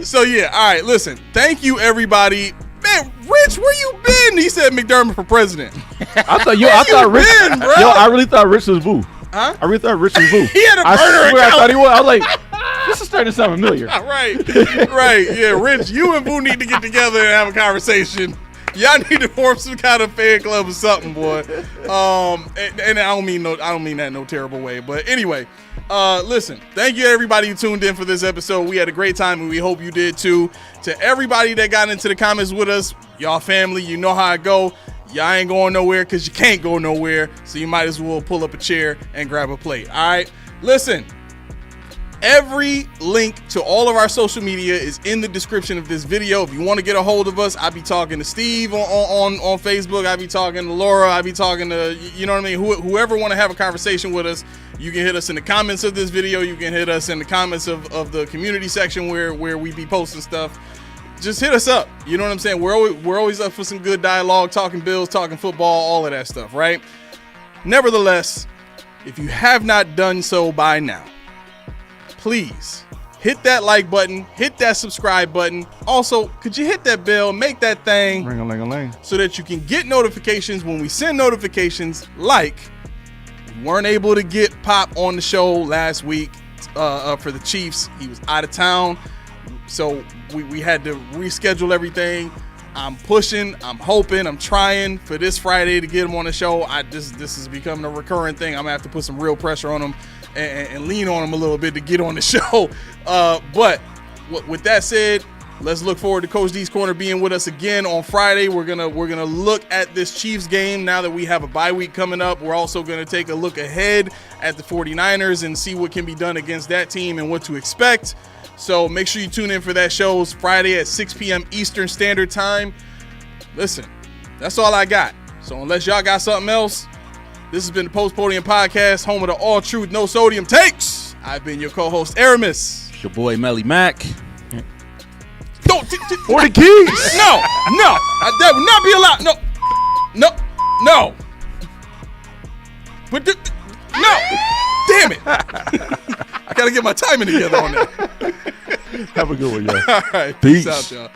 So yeah, all right. Listen, thank you everybody. Man, Rich, where you been? He said McDermott for president. I thought Rich. been, bro? I really thought Rich was boo. Huh? I really thought Rich was boo. He had a I burner swear I account. thought he was. I was like, this is starting to sound familiar. Right. Yeah, Rich, you and Boo need to get together and have a conversation. Y'all need to form some kind of fan club or something, boy. And I don't mean that in no terrible way. But anyway, listen, thank you everybody who tuned in for this episode. We had a great time and we hope you did too. To everybody that got into the comments with us, y'all family, you know how it go. Y'all ain't going nowhere because you can't go nowhere. So you might as well pull up a chair and grab a plate. All right. Listen. Every link to all of our social media is in the description of this video. If you want to get a hold of us, I'll be talking to Steve on Facebook. I'll be talking to Laura. I'll be talking to, you know what I mean? Whoever want to have a conversation with us, you can hit us in the comments of this video. You can hit us in the comments of the community section where we be posting stuff. Just hit us up. You know what I'm saying? We're always up for some good dialogue, talking Bills, talking football, all of that stuff, right? Nevertheless, if you have not done so by now, please hit that like button, hit that subscribe button. Also, could you hit that bell, make that thing Ring-a-ling-a-ling. so that you can get notifications when we send notifications. Like, we weren't able to get Pop on the show last week for the Chiefs. He was out of town, so we had to reschedule everything. I'm pushing, I'm hoping, I'm trying for this Friday to get him on the show. This is becoming a recurring thing. I'm gonna have to put some real pressure on him and lean on him a little bit to get on the show. But with that said, let's look forward to Coach D's Corner being with us again on Friday. We're gonna look at this Chiefs game now that we have a bye week coming up. We're also gonna take a look ahead at the 49ers and see what can be done against that team and what to expect. So make sure you tune in for that show. It's Friday at 6 p.m. Eastern Standard Time. Listen, that's all I got. So unless y'all got something else, this has been the Podium Podcast, home of the all truth, no sodium takes. I've been your co-host, Aramis. It's your boy Melly Mack. Don't For the keys. No, that would not be allowed. No. But no, damn it! I gotta get my timing together on that. Have a good one, y'all. All right, Peace. peace out, y'all.